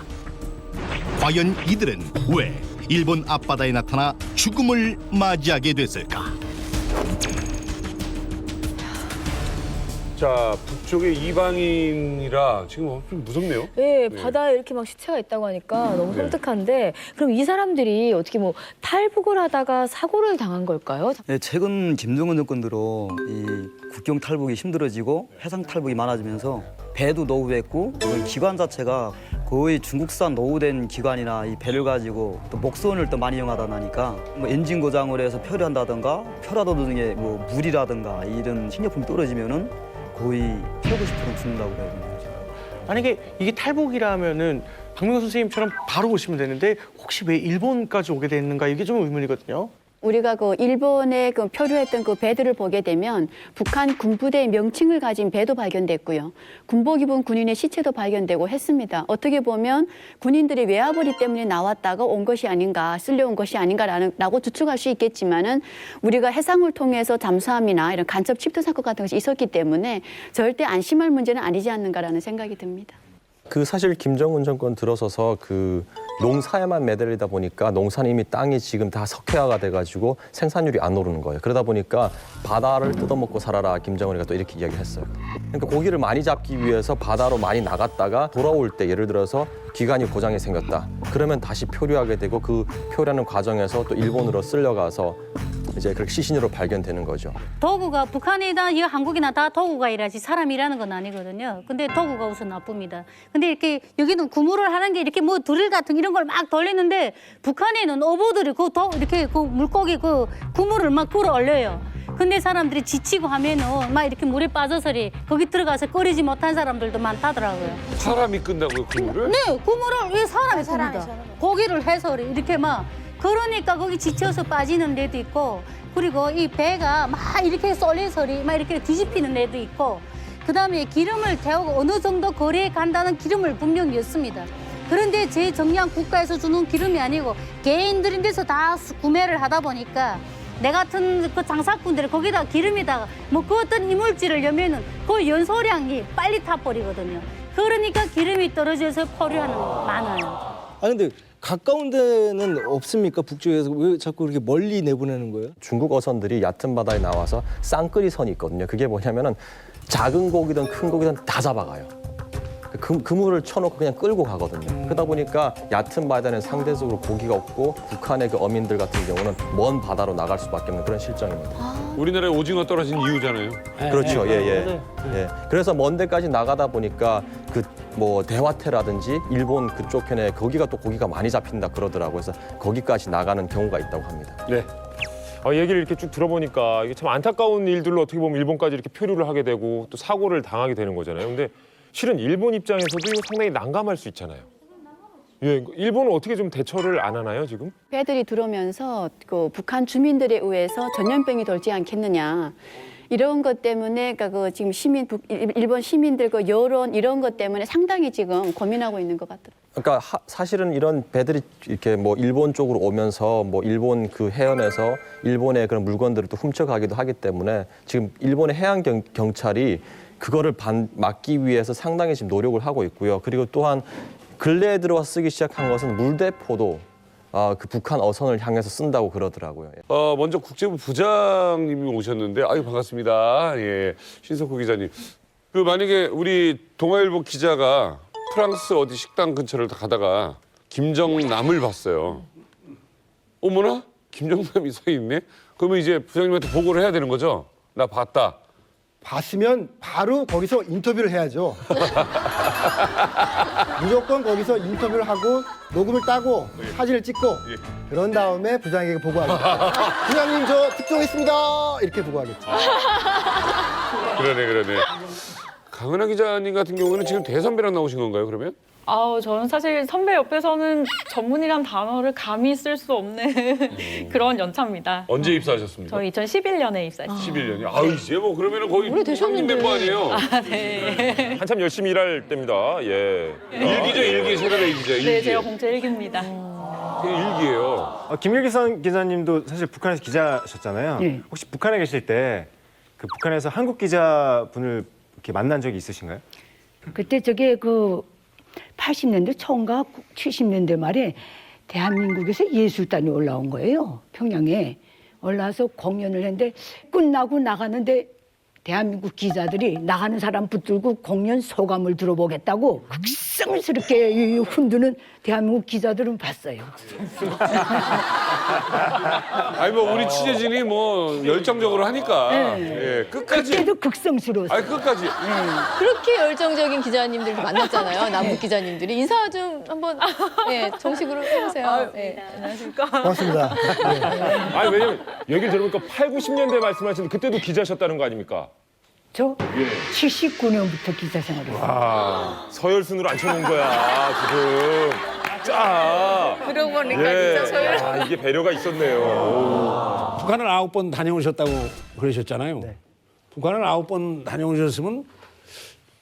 과연 이들은 왜 일본 앞바다에 나타나 죽음을 맞이하게 됐을까? 자, 북쪽의 이방인이라 지금 좀 무섭네요. 네, 바다에 이렇게 막 시체가 있다고 하니까 너무 섬뜩한데 그럼 이 사람들이 어떻게 뭐 탈북을 하다가 사고를 당한 걸까요? 네, 최근 김정은 정권 들어 이 국경 탈북이 힘들어지고 해상 탈북이 많아지면서 배도 노후했고 기관 자체가 거의 중국산 노후된 기관이나 이 배를 가지고 또 목선을 또 많이 이용하다 보니까 뭐 엔진 고장을 해서 표류한다든가 표라도 등의 뭐 물이라든가 이런 식료품이 떨어지면은 거의 80~90% 죽는다고 해야 되는 거죠. 만약에 이게 탈북이라면은 박명호 선생님처럼 바로 오시면 되는데 혹시 왜 일본까지 오게 됐는가 이게 좀 의문이거든요. 우리가 그 일본에 그 표류했던 그 배들을 보게 되면 북한 군부대의 명칭을 가진 배도 발견됐고요. 군복 입은 군인의 시체도 발견되고 했습니다. 어떻게 보면 군인들이 외화벌이 때문에 나왔다가 온 것이 아닌가, 쓸려온 것이 아닌가라고 추측할 수 있겠지만은 우리가 해상을 통해서 잠수함이나 이런 간첩 침투 사건 같은 것이 있었기 때문에 절대 안심할 문제는 아니지 않는가라는 생각이 듭니다. 그 사실 김정은 정권 들어서서 그 농사에만 매달리다 보니까 농사는 이미 땅이 지금 다 석회화가 돼가지고 생산율이 안 오르는 거예요. 그러다 보니까 바다를 뜯어먹고 살아라 김정은이가 또 이렇게 이야기했어요. 그러니까 고기를 많이 잡기 위해서 바다로 많이 나갔다가 돌아올 때 예를 들어서 기관이 고장이 생겼다. 그러면 다시 표류하게 되고 그 표류하는 과정에서 또 일본으로 쓸려가서 이제 그렇게 시신으로 발견되는 거죠. 도구가 북한이나 이 한국이나 다 도구가 일하지 사람이라는 건 아니거든요. 근데 도구가 우선 나쁩니다. 근데 이렇게 여기는 구물을 하는 게 이렇게 뭐 드릴 같은 이런 걸 막 돌리는데 북한에는 어부들이 이렇게 그 물고기 그 구물을 막 끌어 올려요. 근데 사람들이 지치고 하면은 막 이렇게 물에 빠져서리 거기 들어가서 끓이지 못한 사람들도 많다더라고요. 사람이 끈다고요, 그물을? 네, 구물을 왜 사람이 끕니다. 고기를 해서 이렇게 막 그러니까 거기 지쳐서 빠지는 데도 있고, 그리고 이 배가 막 이렇게 쏠리소리 막 이렇게 뒤집히는 데도 있고, 그다음에 기름을 태우고 어느 정도 거리에 간다는 기름을 분명히 였습니다. 그런데 제 정량 국가에서 주는 기름이 아니고 개인들인 데서 다 구매를 하다 보니까 내 같은 그 장사꾼들이 거기다 기름에다가 뭐 그 어떤 이물질을 넣으면은 그 연소량이 빨리 타버리거든요. 그러니까 기름이 떨어져서 포류하는 거 많아요. 아 근데 가까운 데는 없습니까? 북쪽에서 왜 자꾸 그렇게 멀리 내보내는 거예요? 중국 어선들이 얕은 바다에 나와서 쌍끌이 선이 있거든요. 그게 뭐냐면은 작은 고기든 큰 고기든 다 잡아가요. 그물을 쳐놓고 그냥 끌고 가거든요. 그러다 보니까 얕은 바다는 상대적으로 고기가 없고 북한의 그 어민들 같은 경우는 먼 바다로 나갈 수밖에 없는 그런 실정입니다. 우리나라에 오징어 떨어진 이유잖아요. 그렇죠. 예. 그래서 먼 데까지 나가다 보니까 그 뭐 대화태라든지 일본 그쪽 편에 거기가 또 고기가 많이 잡힌다 그러더라고요. 그래서 거기까지 나가는 경우가 있다고 합니다. 네. 얘기를 이렇게 쭉 들어보니까 이게 참 안타까운 일들로 어떻게 보면 일본까지 이렇게 표류를 하게 되고 또 사고를 당하게 되는 거잖아요. 근데 실은 일본 입장에서도 이거 상당히 난감할 수 있잖아요. 예, 일본은 어떻게 좀 대처를 안 하나요, 지금? 배들이 들어오면서 그 북한 주민들에 의해서 전염병이 돌지 않겠느냐. 이런 것 때문에 그러니까 그 지금 일본 시민들 그 여론 이런 것 때문에 상당히 지금 고민하고 있는 것 같더라고요. 그러니까 사실은 이런 배들이 이렇게 뭐 일본 쪽으로 오면서 뭐 일본 그 해안에서 일본의 그런 물건들을 또 훔쳐가기도 하기 때문에 지금 일본의 해양 경찰이 그거를 막기 위해서 상당히 지금 노력을 하고 있고요. 그리고 또한 근래에 들어와 쓰기 시작한 것은 물대포도 그 북한 어선을 향해서 쓴다고 그러더라고요. 먼저 국제부 부장님이 오셨는데, 아유 반갑습니다. 예, 신석호 기자님. 그 만약에 우리 동아일보 기자가 프랑스 어디 식당 근처를 가다가 김정남을 봤어요. 어머나, 김정남이 서 있네. 그러면 이제 부장님한테 보고를 해야 되는 거죠? 나 봤다. 봤으면 바로 거기서 인터뷰를 해야죠. 무조건 거기서 인터뷰를 하고 녹음을 따고 사진을 찍고 그런 다음에 부장에게 보고하겠죠. 부장님 저 특종했습니다. 이렇게 보고하겠죠. 그러네. 강은하 기자님 같은 경우는 지금 대선배랑 나오신 건가요, 그러면? 저는 사실 선배 옆에서는 전문이란 단어를 감히 쓸 수 없는 그런 연차입니다. 언제 입사하셨습니까? 저 2011년에 입사했어요. 11년이요? 아유, 이제 뭐 그러면은 거의 형님 멤버 아니에요? 네. 한참 열심히 일할 때입니다. 예. 일기죠, 일기. 세간의 일기죠, 일기. 네, 제가 공채 일기입니다. 일기예요. 김일기 기자님도 사실 북한에서 기자셨잖아요. 네. 혹시 북한에 계실 때 그 북한에서 한국 기자분을 이렇게 만난 적이 있으신가요? 그때 저게 그 80년대 초인가 70년대 말에 대한민국에서 예술단이 올라온 거예요. 평양에 올라와서 공연을 했는데 끝나고 나가는데 대한민국 기자들이 나가는 사람 붙들고 공연 소감을 들어보겠다고 극성스럽게 흔드는 대한민국 기자들은 봤어요. 아니 뭐 우리 취재진이 뭐 열정적으로 하니까 예, 끝까지. 그때도 극성스러웠어요. 아니 끝까지. 그렇게 열정적인 기자님들도 만났잖아요. 남북 기자님들이. 인사 좀 한번 정식으로 해보세요. 안녕하십니까. 고맙습니다. 아니 왜냐면 얘기를 들어보니까 8, 90년대 말씀하시는데 그때도 기자셨다는 거 아닙니까? 저 79년부터 기자 생활했어요. 서열순으로 앉혀놓은 거야 지금. 짜. 그러고 보니까 진짜 서열. 이게 배려가 있었네요. 북한을 9번 다녀오셨다고 그러셨잖아요. 네. 북한을 9번 다녀오셨으면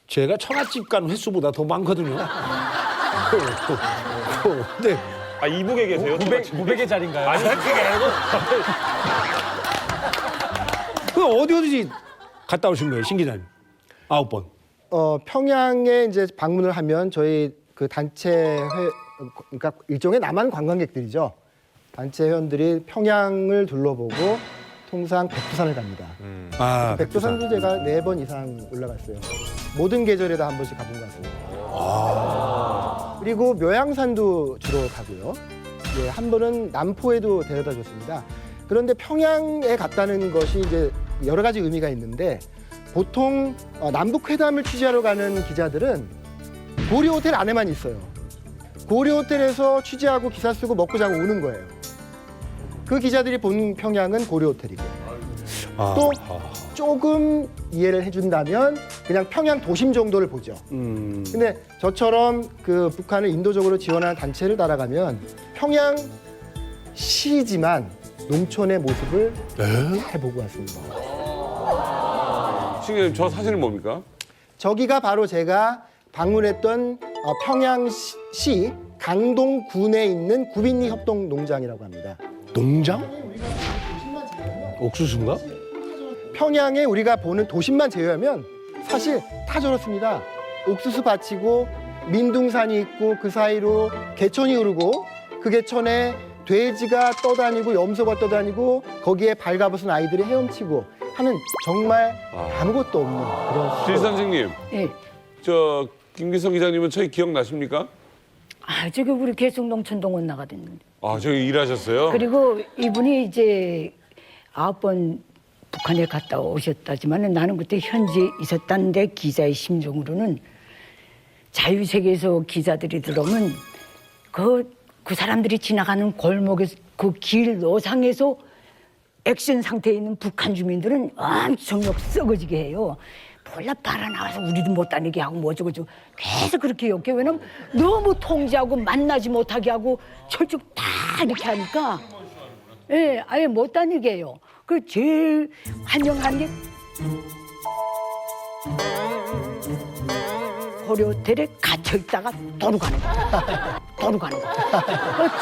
제가 처갓집 간 횟수보다 더 많거든요. 근데 이북에 계세요? 900의 자리인가요? 아니 그게 아니고 그 어디 갔다 오신 거예요, 신 기자님? 9번. 평양에 이제 방문을 하면 저희 그 단체 그러니까 일종의 남한 관광객들이죠. 단체 회원들이 평양을 둘러보고 통상 백두산을 갑니다. 백두산도 제가 4번 이상 올라갔어요. 모든 계절에다 한 번씩 가본 것 같습니다. 그리고 묘양산도 주로 가고요. 예, 한 번은 남포에도 데려다 줬습니다. 그런데 평양에 갔다는 것이 이제 여러 가지 의미가 있는데 보통 남북 회담을 취재하러 가는 기자들은 고려 호텔 안에만 있어요. 고려 호텔에서 취재하고 기사 쓰고 먹고 자고 오는 거예요. 그 기자들이 본 평양은 고려 호텔이고 또 조금 이해를 해준다면 그냥 평양 도심 정도를 보죠. 근데 저처럼 그 북한을 인도적으로 지원하는 단체를 따라가면 평양 시지만 농촌의 모습을 잘 보고 왔습니다. 선생님, 저 사진은 뭡니까? 저기가 바로 제가 방문했던 평양시 강동군에 있는 구빈리 협동농장이라고 합니다. 농장? 옥수수인가? 평양에 우리가 보는 도심만 제외하면 사실 다 저렇습니다. 옥수수 밭이고 민둥산이 있고 그 사이로 개천이 흐르고 그 개천에 돼지가 떠다니고 염소가 떠다니고 거기에 발가벗은 아이들이 헤엄치고 하는 정말 아무것도 없는 그런 실 선생님. 예. 저 김기석 기자님은 저희 기억나십니까? 아, 저기 우리 계속농촌동원 나가던. 아, 저기 일하셨어요? 그리고 이분이 이제 9번 북한에 갔다 오셨다지만은 나는 그때 현지에 있었다는데 기자의 심정으로는 자유세계에서 기자들이 들어오면 그 사람들이 지나가는 골목에서 그 길 노상에서 액션 상태에 있는 북한 주민들은 엄청 썩어지게 해요. 몰라 빨아나와서 우리도 못 다니게 하고 뭐 어쩌고저쩌고 계속 그렇게 욕해. 왜냐면 너무 통제하고 만나지 못하게 하고 철쭉 다 이렇게 하니까 예, 아예 못 다니게 해요. 그 제일 환영한 게 고려호텔에 갇혀있다가 도로 가는 거. 도로 가는 거.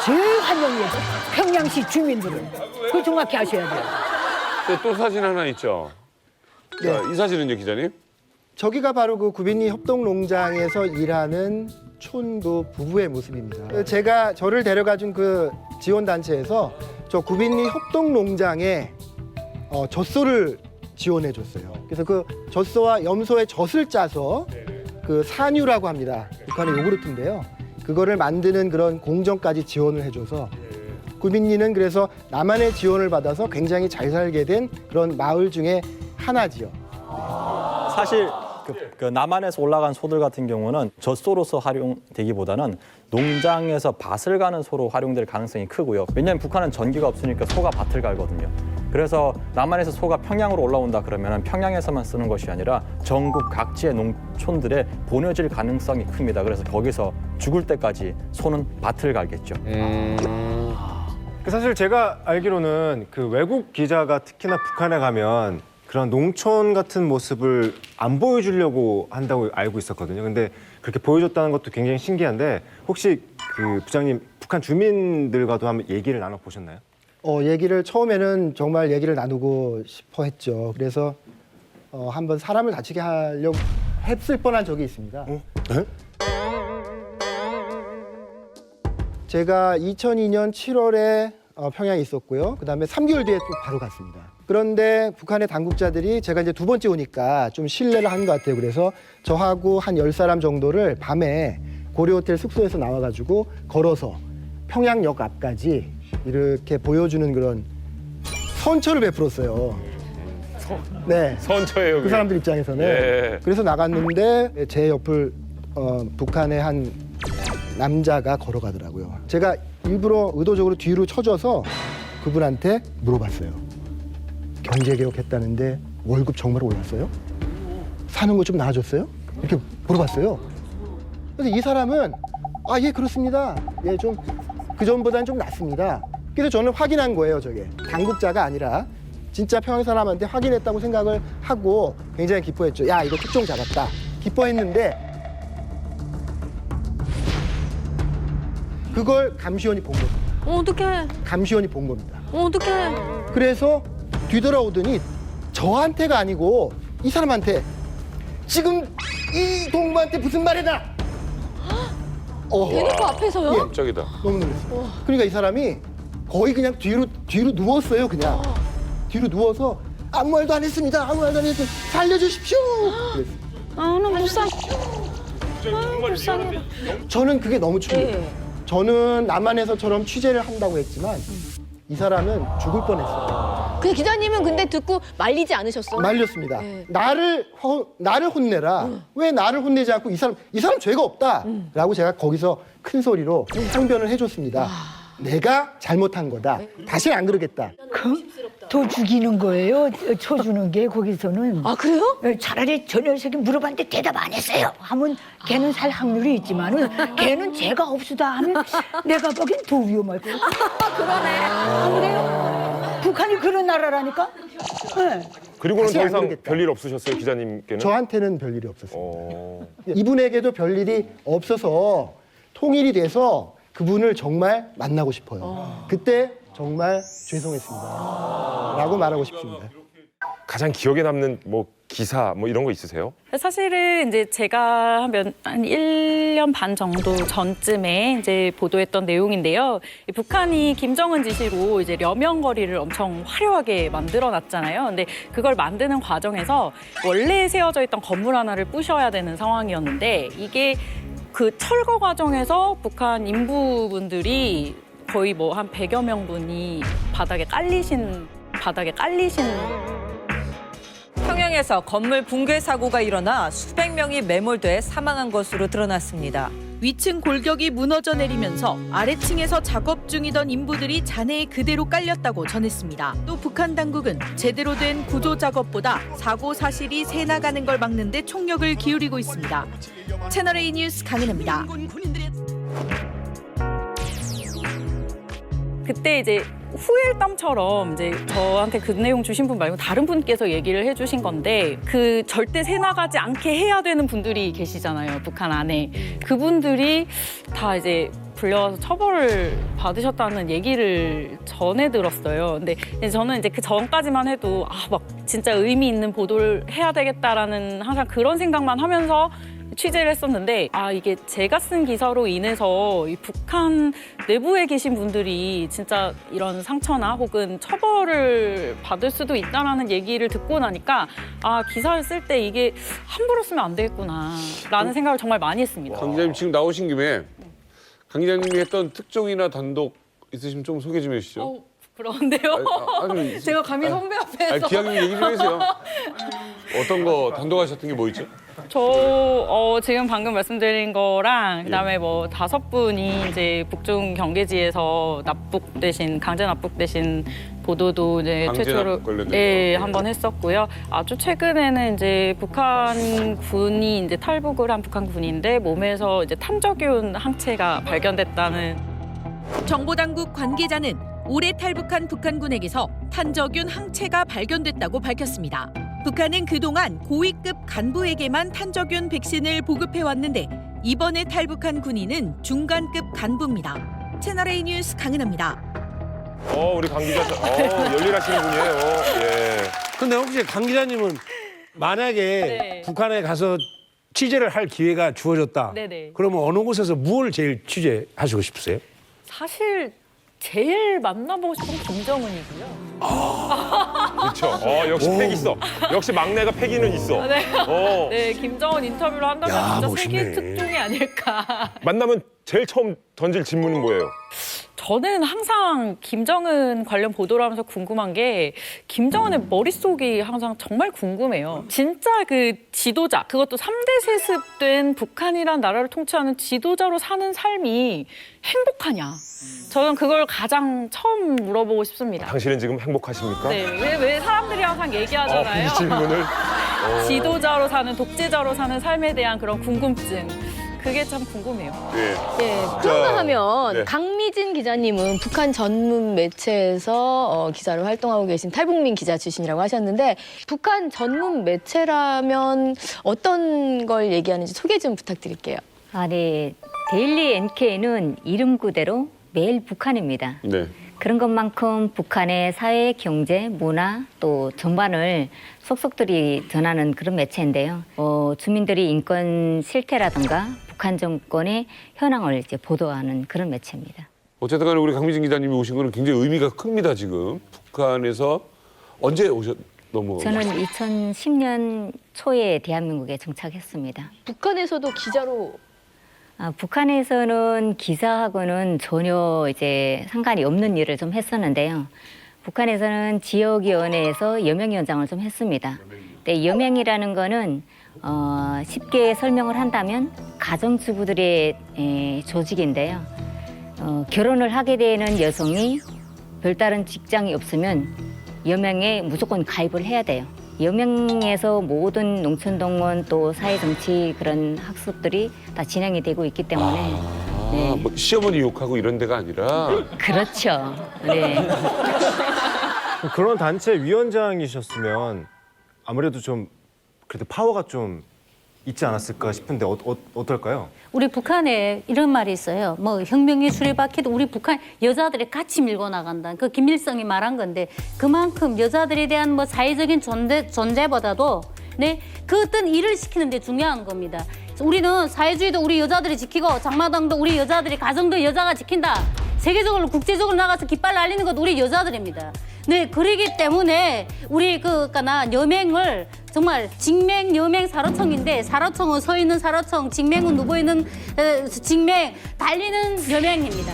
제일 환영이에요. 평양시 주민들은. 그거 정확히 아셔야 돼요. 또 사진 하나 있죠? 네. 자, 이 사진은요, 기자님? 저기가 바로 그 구빈리 협동농장에서 일하는 촌부 부부의 모습입니다. 제가 저를 데려가준 그 지원단체에서 저 구빈리 협동농장에 젖소를 지원해줬어요. 그래서 그 젖소와 염소의 젖을 짜서 그 산유라고 합니다. 북한의 요구르트인데요. 그거를 만드는 그런 공정까지 지원을 해줘서 구빈리는 그래서 남한의 지원을 받아서 굉장히 잘 살게 된 그런 마을 중에 하나지요. 사실 그 남한에서 올라간 소들 같은 경우는 젖소로서 활용되기보다는 농장에서 밭을 가는 소로 활용될 가능성이 크고요. 왜냐하면 북한은 전기가 없으니까 소가 밭을 갈거든요. 그래서 남한에서 소가 평양으로 올라온다 그러면 평양에서만 쓰는 것이 아니라 전국 각지의 농촌들에 보내질 가능성이 큽니다. 그래서 거기서 죽을 때까지 소는 밭을 갈겠죠. 사실 제가 알기로는 그 외국 기자가 특히나 북한에 가면 그런 농촌 같은 모습을 안 보여주려고 한다고 알고 있었거든요. 근데 그렇게 보여줬다는 것도 굉장히 신기한데 혹시 그 부장님 북한 주민들과도 한번 얘기를 나눠보셨나요? 얘기를 처음에는 정말 얘기를 나누고 싶어 했죠. 그래서 한번 사람을 다치게 하려고 했을 뻔한 적이 있습니다. 제가 2002년 7월에 평양에 있었고요. 그다음에 3개월 뒤에 또 바로 갔습니다. 그런데 북한의 당국자들이 제가 이제 두 번째 오니까 좀 신뢰를 한 것 같아요. 그래서 저하고 한 10사람 정도를 밤에 고려호텔 숙소에서 나와가지고 걸어서 평양역 앞까지 이렇게 보여주는 그런 선처를 베풀었어요. 네. 선처예요. 그 사람들 입장에서는. 예. 그래서 나갔는데 제 옆을 북한의 한 남자가 걸어가더라고요. 제가 일부러 의도적으로 뒤로 쳐져서 그분한테 물어봤어요. 경제개혁했다는데 월급 정말 올랐어요? 사는 거 좀 나아졌어요? 이렇게 물어봤어요. 그래서 이 사람은 예 그렇습니다. 예 좀 그전보다는 좀 낫습니다. 그래서 저는 확인한 거예요. 저게 당국자가 아니라 진짜 평양 사람한테 확인했다고 생각을 하고 굉장히 기뻐했죠. 야 이거 특종 잡았다. 기뻐했는데 그걸 감시원이 본 겁니다. 어떡해. 감시원이 본 겁니다. 어떡해. 그래서 뒤돌아오더니 저한테가 아니고 이 사람한테 지금 이 동무한테 무슨 말이다. 대놓고 앞에서요? 예, 깜짝이다. 너무 놀랐어요. 그러니까 이 사람이 거의 그냥 뒤로 누웠어요. 그냥 뒤로 누워서 아무 말도 안 했습니다. 아무 말도 안 했어요. 살려주십시오. 그랬어요. 나 불쌍. 불쌍해. 저는 그게 너무 충격이에요. 네. 저는 남한에서처럼 취재를 한다고 했지만 이 사람은 죽을 뻔했어요. 그 기자님은 근데 듣고 말리지 않으셨어요? 말렸습니다. 네. 나를 혼내라. 왜 나를 혼내지 않고 이 사람 죄가 없다라고 제가 거기서 큰 소리로 항변을 해줬습니다. 내가 잘못한 거다. 다시 안 그러겠다. 더 죽이는 거예요. 쳐주는 게 거기서는. 아 그래요? 차라리 저 녀석이 물어봤는데 대답 안 했어요. 하면 걔는 살 확률이 있지만은 걔는 죄가 없수다 하면 내가 보기엔 더 위험할 거예요. 그러네. 안 그래요? 북한이 그런 나라라니까. 네. 그리고는 다시 더 안 이상 그러겠다. 별일 없으셨어요, 기자님께는? 저한테는 별일이 없었어요. 이분에게도 별일이 없어서 통일이 돼서 그분을 정말 만나고 싶어요. 그때 정말 죄송했습니다. 라고 말하고 싶습니다. 가장 기억에 남는 뭐 기사 뭐 이런 거 있으세요? 사실은 이제 제가 한 1년 반 정도 전쯤에 이제 보도했던 내용인데요. 이 북한이 김정은 지시로 이제 려명거리를 엄청 화려하게 만들어 놨잖아요. 근데 그걸 만드는 과정에서 원래 세워져 있던 건물 하나를 부셔야 되는 상황이었는데 이게 그 철거 과정에서 북한 인부분들이 거의 뭐 한 100여 명분이 바닥에 깔리신 평양에서 건물 붕괴 사고가 일어나 수백 명이 매몰돼 사망한 것으로 드러났습니다. 위층 골격이 무너져 내리면서 아래층에서 작업 중이던 인부들이 잔해에 그대로 깔렸다고 전했습니다. 또 북한 당국은 제대로 된 구조 작업보다 사고 사실이 새나가는 걸 막는 데 총력을 기울이고 있습니다. 채널A 뉴스 강은혜입니다. 그때 이제 후일담처럼 이제 저한테 그 내용 주신 분 말고 다른 분께서 얘기를 해주신 건데 그 절대 새나가지 않게 해야 되는 분들이 계시잖아요, 북한 안에. 그분들이 다 이제 불려와서 처벌을 받으셨다는 얘기를 전해 들었어요. 근데 저는 이제 그 전까지만 해도 막 진짜 의미 있는 보도를 해야 되겠다라는 항상 그런 생각만 하면서 취재를 했었는데 이게 제가 쓴 기사로 인해서 이 북한 내부에 계신 분들이 진짜 이런 상처나 혹은 처벌을 받을 수도 있다라는 얘기를 듣고 나니까 기사를 쓸 때 이게 함부로 쓰면 안 되겠구나라는 생각을 정말 많이 했습니다. 강 기자님 지금 나오신 김에 강 기자님이 했던 특종이나 단독 있으시면 좀 소개 좀 해주시죠. 그런데요? 제가 감히 선배 앞에서. 기자님 얘기 좀 해주세요. 어떤 거 단독하셨던 게 뭐 있죠? 저 지금 방금 말씀드린 거랑 그다음에 뭐 5분이 이제 북중 경계지에서 강제 납북되신 보도도 이제 최초로 한번 했었고요. 아주 최근에는 이제 북한 군이 이제 탈북을 한 북한 군인데 몸에서 이제 탄저균 항체가 발견됐다는. 정보당국 관계자는 올해 탈북한 북한군에게서 탄저균 항체가 발견됐다고 밝혔습니다. 북한은 그동안 고위급 간부에게만 탄저균 백신을 보급해왔는데 이번에 탈북한 군인은 중간급 간부입니다. 채널A 뉴스 강은혜입니다. 우리 강 기자 열일하시는 분이에요. 예. 근데 혹시 강 기자님은 만약에 북한에 가서 취재를 할 기회가 주어졌다. 네네. 그러면 어느 곳에서 무엇을 제일 취재하시고 싶으세요? 사실 제일 만나보고 싶은 김정은이고요. 그렇죠. 역시 팩 있어. 역시 막내가 패기는 있어. 네, 김정은 인터뷰를 한다면 야, 진짜 멋있네. 세계 특종이 아닐까. 만나면 제일 처음 던질 질문은 뭐예요? 저는 항상 김정은 관련 보도를 하면서 궁금한 게 김정은의 머릿속이 항상 정말 궁금해요. 진짜 그 지도자, 그것도 3대 세습된 북한이란 나라를 통치하는 지도자로 사는 삶이 행복하냐. 저는 그걸 가장 처음 물어보고 싶습니다. 당신은 지금 행복하십니까? 네, 왜 사람들이 항상 얘기하잖아요. 이 질문을. 지도자로 사는, 독재자로 사는 삶에 대한 그런 궁금증. 그게 참 궁금해요. 그런가 하면 네. 강미진 기자님은 북한 전문 매체에서 기자로 활동하고 계신 탈북민 기자 출신이라고 하셨는데 북한 전문 매체라면 어떤 걸 얘기하는지 소개 좀 부탁드릴게요. 네. 데일리 NK는 이름 그대로 매일 북한입니다. 네. 그런 것만큼 북한의 사회, 경제, 문화 또 전반을 속속들이 전하는 그런 매체인데요. 주민들이 인권 실태라든가 북한 정권의 현황을 이제 보도하는 그런 매체입니다. 어쨌든 간에 우리 강미진 기자님이 오신 거는 굉장히 의미가 큽니다, 지금. 북한에서 언제 넘어? 저는 2010년 초에 대한민국에 정착했습니다. 북한에서도 기자로 북한에서는 기사하고는 전혀 이제 상관이 없는 일을 좀 했었는데요. 북한에서는 지역위원회에서 여명위원장을 좀 했습니다. 근데 여명이라는 거는 쉽게 설명을 한다면 가정주부들의 조직인데요. 결혼을 하게 되는 여성이 별다른 직장이 없으면 여명에 무조건 가입을 해야 돼요. 여명에서 모든 농촌동원 또 사회정치 그런 학습들이 다 진행이 되고 있기 때문에 네. 뭐 시어머니 욕하고 이런 데가 아니라 그렇죠. 네. 그런 단체 위원장이셨으면 아무래도 좀 그래도 파워가 좀 있지 않았을까 싶은데 어떨까요? 우리 북한에 이런 말이 있어요. 뭐 혁명이 수레바퀴도 우리 북한 여자들이 같이 밀고 나간다. 그 김일성이 말한 건데 그만큼 여자들에 대한 뭐 사회적인 존재보다도 네, 그 어떤 일을 시키는 데 중요한 겁니다. 우리는 사회주의도 우리 여자들이 지키고 장마당도 우리 여자들이 가정도 여자가 지킨다. 세계적으로 국제적으로 나가서 깃발 날리는 것도 우리 여자들입니다. 네, 그러기 때문에 우리 그나 여맹을 정말 직맹 여맹 사로청인데 사로청은 서 있는 사로청, 직맹은 누워 있는 직맹, 달리는 여맹입니다.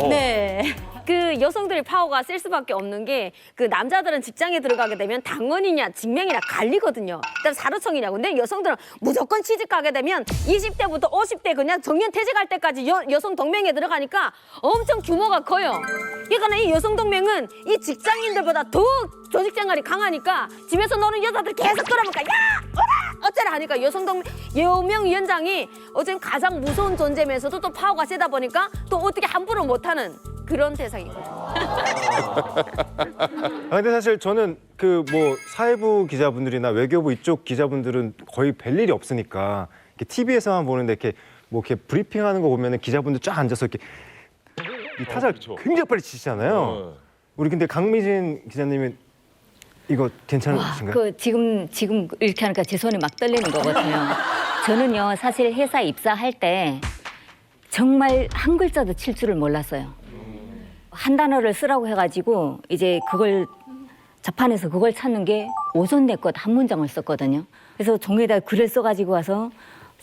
네. 그 여성들의 파워가 셀 수밖에 없는 게 그 남자들은 직장에 들어가게 되면 당원이냐 직명이냐 갈리거든요. 그다음 사로청이냐. 근데 여성들은 무조건 취직 가게 되면 20대부터 50대 그냥 정년 퇴직할 때까지 여성 동맹에 들어가니까 엄청 규모가 커요. 그러니까 이 여성 동맹은 이 직장인들보다 더 조직 생활이 강하니까 집에서 노는 여자들 계속 끌어보니까 야! 어라! 어쩌라 하니까 여명위원장이 어쨌든 가장 무서운 존재면서도 또 파워가 세다 보니까 또 어떻게 함부로 못하는 그런 대상이거든요. 근데 사실 저는 그 뭐 사회부 기자분들이나 외교부 이쪽 기자분들은 거의 뵐 일이 없으니까 TV에서만 보는데 이렇게 뭐 이렇게 브리핑하는 거 보면은 기자분들 쫙 앉아서 이렇게 이 타자를 굉장히 빨리 치시잖아요. 우리 근데 강미진 기자님은 이거 괜찮으신가요? 그 지금 이렇게 하니까 제 손이 막 떨리는 거거든요. 저는요 사실 회사 입사할 때 정말 한 글자도 칠 줄을 몰랐어요. 한 단어를 쓰라고 해가지고 이제 그걸 자판에서 그걸 찾는 게 오손내껏 한 문장을 썼거든요. 그래서 종이에다 글을 써가지고 와서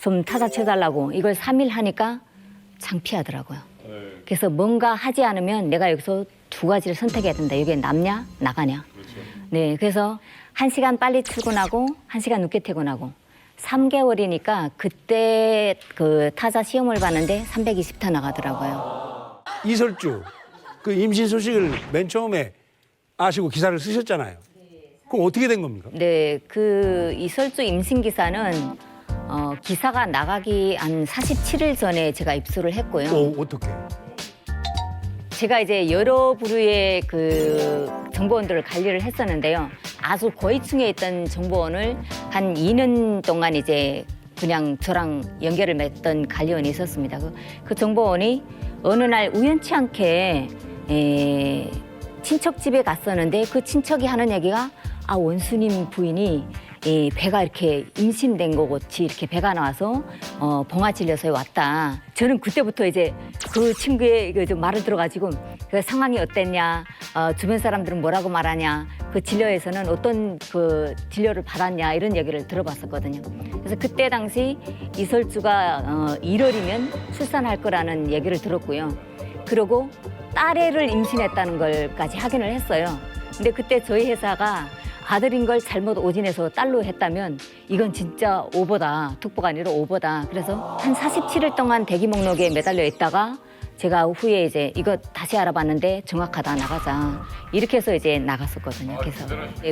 좀 타자 쳐달라고 이걸 3일 하니까 창피하더라고요. 그래서 뭔가 하지 않으면 내가 여기서 두 가지를 선택해야 된다. 여기에 남냐 나가냐. 네, 그래서 1시간 빨리 출근하고 1시간 늦게 퇴근하고 3개월이니까 그때 그 타자 시험을 봤는데 320타 나가더라고요. 이설주 그 임신 소식을 맨 처음에 아시고 기사를 쓰셨잖아요. 그럼 어떻게 된 겁니까? 네, 그 이설주 임신 기사는 기사가 나가기 한 47일 전에 제가 입수를 했고요. 어떻게? 제가 이제 여러 부류의 그 정보원들을 관리를 했었는데요. 아주 고위층에 있던 정보원을 한 2년 동안 이제 그냥 저랑 연결을 맺던 관리원이 있었습니다. 그 정보원이 어느 날 우연치 않게 친척 집에 갔었는데 그 친척이 하는 얘기가 원수님 부인이 배가 이렇게 임신된 거 같이 이렇게 배가 나와서 봉화진료소에 왔다. 저는 그때부터 이제 그 친구의 그 말을 들어가지고 그 상황이 어땠냐, 주변 사람들은 뭐라고 말하냐, 그 진료에서는 어떤 그 진료를 받았냐 이런 얘기를 들어봤었거든요. 그래서 그때 당시 이설주가 1월이면 출산할 거라는 얘기를 들었고요. 그리고 딸애를 임신했다는 걸까지 확인을 했어요. 근데 그때 저희 회사가 아들인 걸 잘못 오진해서 딸로 했다면 이건 진짜 오버다. 특보가 아니라 오버다. 그래서 한 47일 동안 대기 목록에 매달려 있다가 제가 후에 이제 이거 다시 알아봤는데 정확하다 나가자. 이렇게 해서 이제 나갔었거든요. 그래서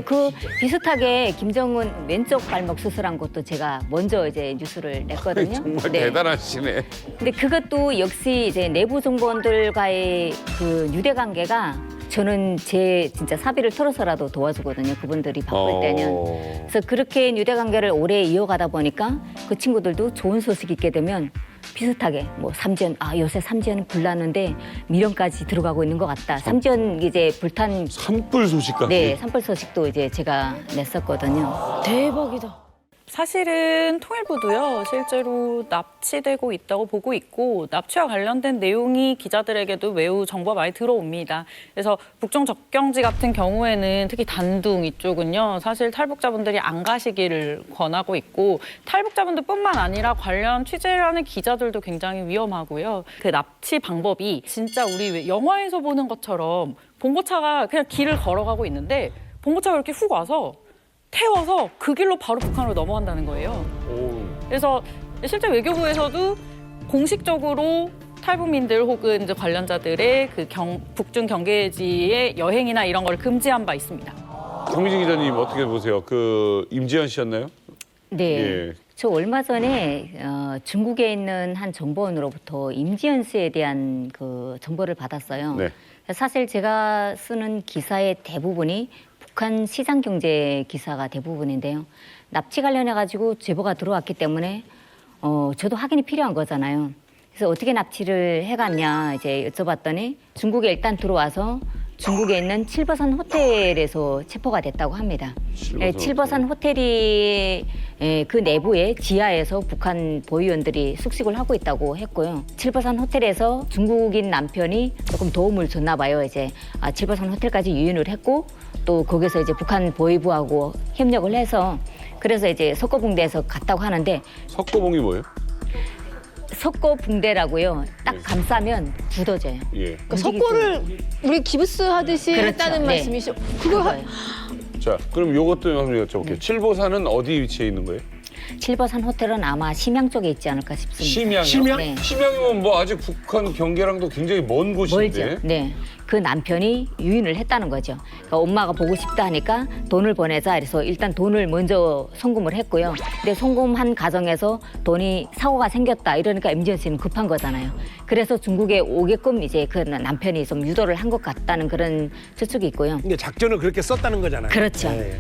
그 비슷하게 김정은 왼쪽 발목 수술한 것도 제가 먼저 이제 뉴스를 냈거든요. 정말 대단하시네. 근데 그것도 역시 이제 내부 정보원들과의 그 유대 관계가 저는 제 진짜 사비를 털어서라도 도와주거든요. 그분들이 바쁠 때는. 그래서 그렇게 유대 관계를 오래 이어가다 보니까 그 친구들도 좋은 소식 있게 되면 비슷하게 뭐 삼지연 요새 삼지연은 불났는데 미련까지 들어가고 있는 것 같다. 삼지연 이제 불탄 산불 소식까지. 네, 산불 소식도 이제 제가 냈었거든요. 대박이다. 사실은 통일부도요, 실제로 납치되고 있다고 보고 있고 납치와 관련된 내용이 기자들에게도 매우 정보가 많이 들어옵니다. 그래서 북중 접경지 같은 경우에는 특히 단둥 이쪽은요, 사실 탈북자분들이 안 가시기를 권하고 있고 탈북자분들뿐만 아니라 관련 취재를 하는 기자들도 굉장히 위험하고요. 그 납치 방법이 진짜 우리 영화에서 보는 것처럼 봉고차가 그냥 길을 걸어가고 있는데 봉고차가 이렇게 훅 와서 태워서 그 길로 바로 북한으로 넘어간다는 거예요. 그래서 실제 외교부에서도 공식적으로 탈북민들 혹은 이제 관련자들의 그 북중 경계지의 여행이나 이런 걸 금지한 바 있습니다. 강미진 기자님 어떻게 보세요? 그 임지연 씨였나요? 네. 예. 저 얼마 전에 중국에 있는 한 정보원으로부터 임지연 씨에 대한 그 정보를 받았어요. 네. 사실 제가 쓰는 기사의 대부분이 북한 시장 경제 기사가 대부분인데요. 납치 관련해 가지고 제보가 들어왔기 때문에 저도 확인이 필요한 거잖아요. 그래서 어떻게 납치를 해갔냐 이제 여쭤봤더니 중국에 일단 들어와서 중국에 있는 칠버산 호텔에서 체포가 됐다고 합니다. 칠버산 호텔이 그 내부에 지하에서 북한 보위원들이 숙식을 하고 있다고 했고요. 칠버산 호텔에서 중국인 남편이 조금 도움을 줬나 봐요. 이제 칠버산 호텔까지 유인을 했고 또 거기서 이제 북한 보위부하고 협력을 해서 그래서 이제 석고붕대에서 갔다고 하는데 석고붕이 뭐예요? 석고붕대라고요. 딱 감싸면 굳어져요. 예. 그러니까 석고를 우리 기부스 하듯이 그렇죠. 했다는 네. 말씀이시죠? 그거 자, 그럼 요것도 한번 여쭤볼게요. 칠보산은 어디 위치해 있는 거예요? 칠버산 호텔은 아마 심양 쪽에 있지 않을까 싶습니다. 심양이요? 심양? 네. 심양이면 뭐 아직 북한 경계랑도 굉장히 먼 곳인데. 멀죠. 네. 그 남편이 유인을 했다는 거죠. 그러니까 엄마가 보고 싶다 하니까 돈을 보내자. 그래서 일단 돈을 먼저 송금을 했고요. 근데 송금한 과정에서 돈이 사고가 생겼다. 이러니까 임지연 씨는 급한 거잖아요. 그래서 중국에 오게끔 이제 그 남편이 좀 유도를 한 것 같다는 그런 추측이 있고요. 이게 작전을 그렇게 썼다는 거잖아요. 그렇죠. 네.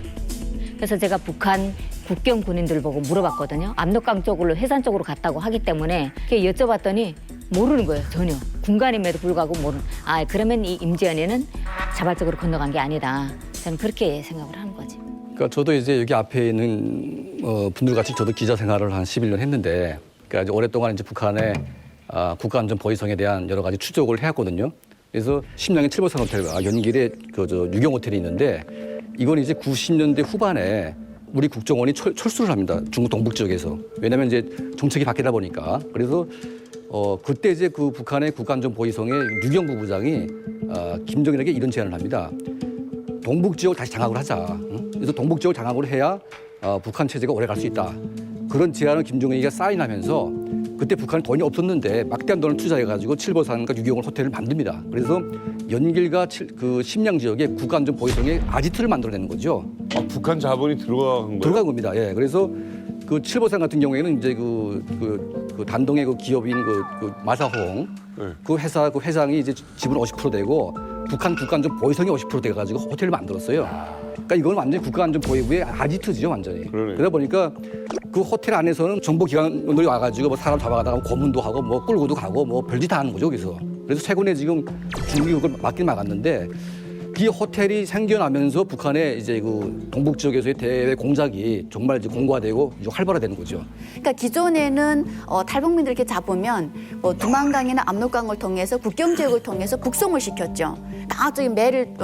그래서 제가 북한 국경 군인들 보고 물어봤거든요. 압록강 쪽으로 해산 쪽으로 갔다고 하기 때문에 여쭤봤더니 모르는 거예요. 전혀. 군간임에도 불구하고 모르는. 그러면 이 임지연이는 자발적으로 건너간 게 아니다. 저는 그렇게 생각을 하는 거지. 그러니까 저도 이제 여기 앞에 있는 분들 같이 저도 기자 생활을 한 11년 했는데, 그러니까 이제 오랫동안 이제 북한의 국가안전 보위성에 대한 여러 가지 추적을 해왔거든요. 그래서 심양의 칠보산 호텔과 연길에 유경 호텔이 있는데, 이건 이제 90년대 후반에 우리 국정원이 철수를 합니다. 중국 동북 지역에서. 왜냐하면 이제 정책이 바뀌다 보니까. 그래서 그때 이제 그 북한의 국가안전 보위성의 유경부 부장이 김정일에게 이런 제안을 합니다. 동북 지역을 다시 장악을 하자. 그래서 동북 지역을 장악을 해야 북한 체제가 오래 갈 수 있다. 그런 제안을 김정일이가 사인하면서 그때 북한에 돈이 없었는데 막대한 돈을 투자해가지고 칠보산과 유경을 호텔을 만듭니다. 그래서 연길과 그 심양 지역에 국가안전 보위성의 아지트를 만들어내는 거죠. 북한 자본이 들어간 거예요? 들어간 겁니다. 예, 그래서 그 칠보산 같은 경우에는 이제 그 단동의 그 기업인 그 마사홍 그 회사 그 회장이 이제 지분 50% 되고 북한 국가안전 보위성이 50% 돼가지고 호텔을 만들었어요. 그러니까 이건 완전히 국가안전보위부의 아지트죠, 완전히. 그러다 보니까 그 호텔 안에서는 정보기관들이 와가지고 뭐 사람 잡아가다가 고문도 하고 뭐 끌고도 가고 뭐 별짓 다 하는 거죠, 거기서. 그래서 최근에 지금 중국이 그걸 막긴 막았는데 이 호텔이 생겨나면서 북한의 이제 그 동북 지역에서의 대외 공작이 정말 이제 공고화되고 이제 활발화되는 거죠. 그러니까 기존에는 탈북민들 이렇게 잡으면 뭐 두만강이나 압록강을 통해서 국경 지역을 통해서 북송을 시켰죠. 다 저기 매를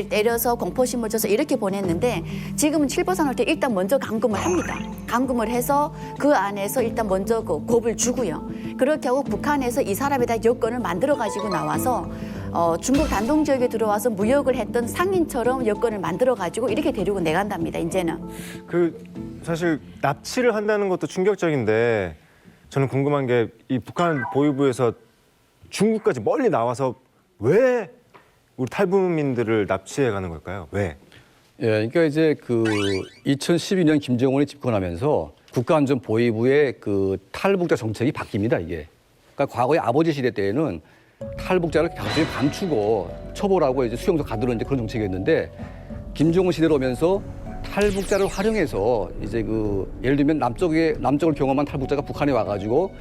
때려서 공포심을 줘서 이렇게 보냈는데 지금은 칠보산을 때 일단 먼저 감금을 합니다. 감금을 해서 그 안에서 일단 먼저 그 곱을 주고요. 그렇게 하고 북한에서 이 사람에 대한 여건을 만들어 가지고 나와서 중국 단동 지역에 들어와서 무역을 했던 상인처럼 여건을 만들어 가지고 이렇게 데리고 내간답니다. 이제는. 사실 납치를 한다는 것도 충격적인데 저는 궁금한 게 이 북한 보위부에서 중국까지 멀리 나와서 왜 우리 탈북민들을 납치해 가는 걸까요? 왜? 예, 그러니까 이제 그 2012년 김정은이 집권하면서 국가안전보위부의 그 탈북자 정책이 바뀝니다, 이게. 그러니까 과거에 아버지 시대 때에는 탈북자를 굉장히 감추고 처벌하고 이제 수용소 가두는 이제 그런 정책이었는데 김정은 시대로 오면서 탈북자를 활용해서 이제 그 예를 들면 남쪽을 경험한 탈북자가 북한에 와가지고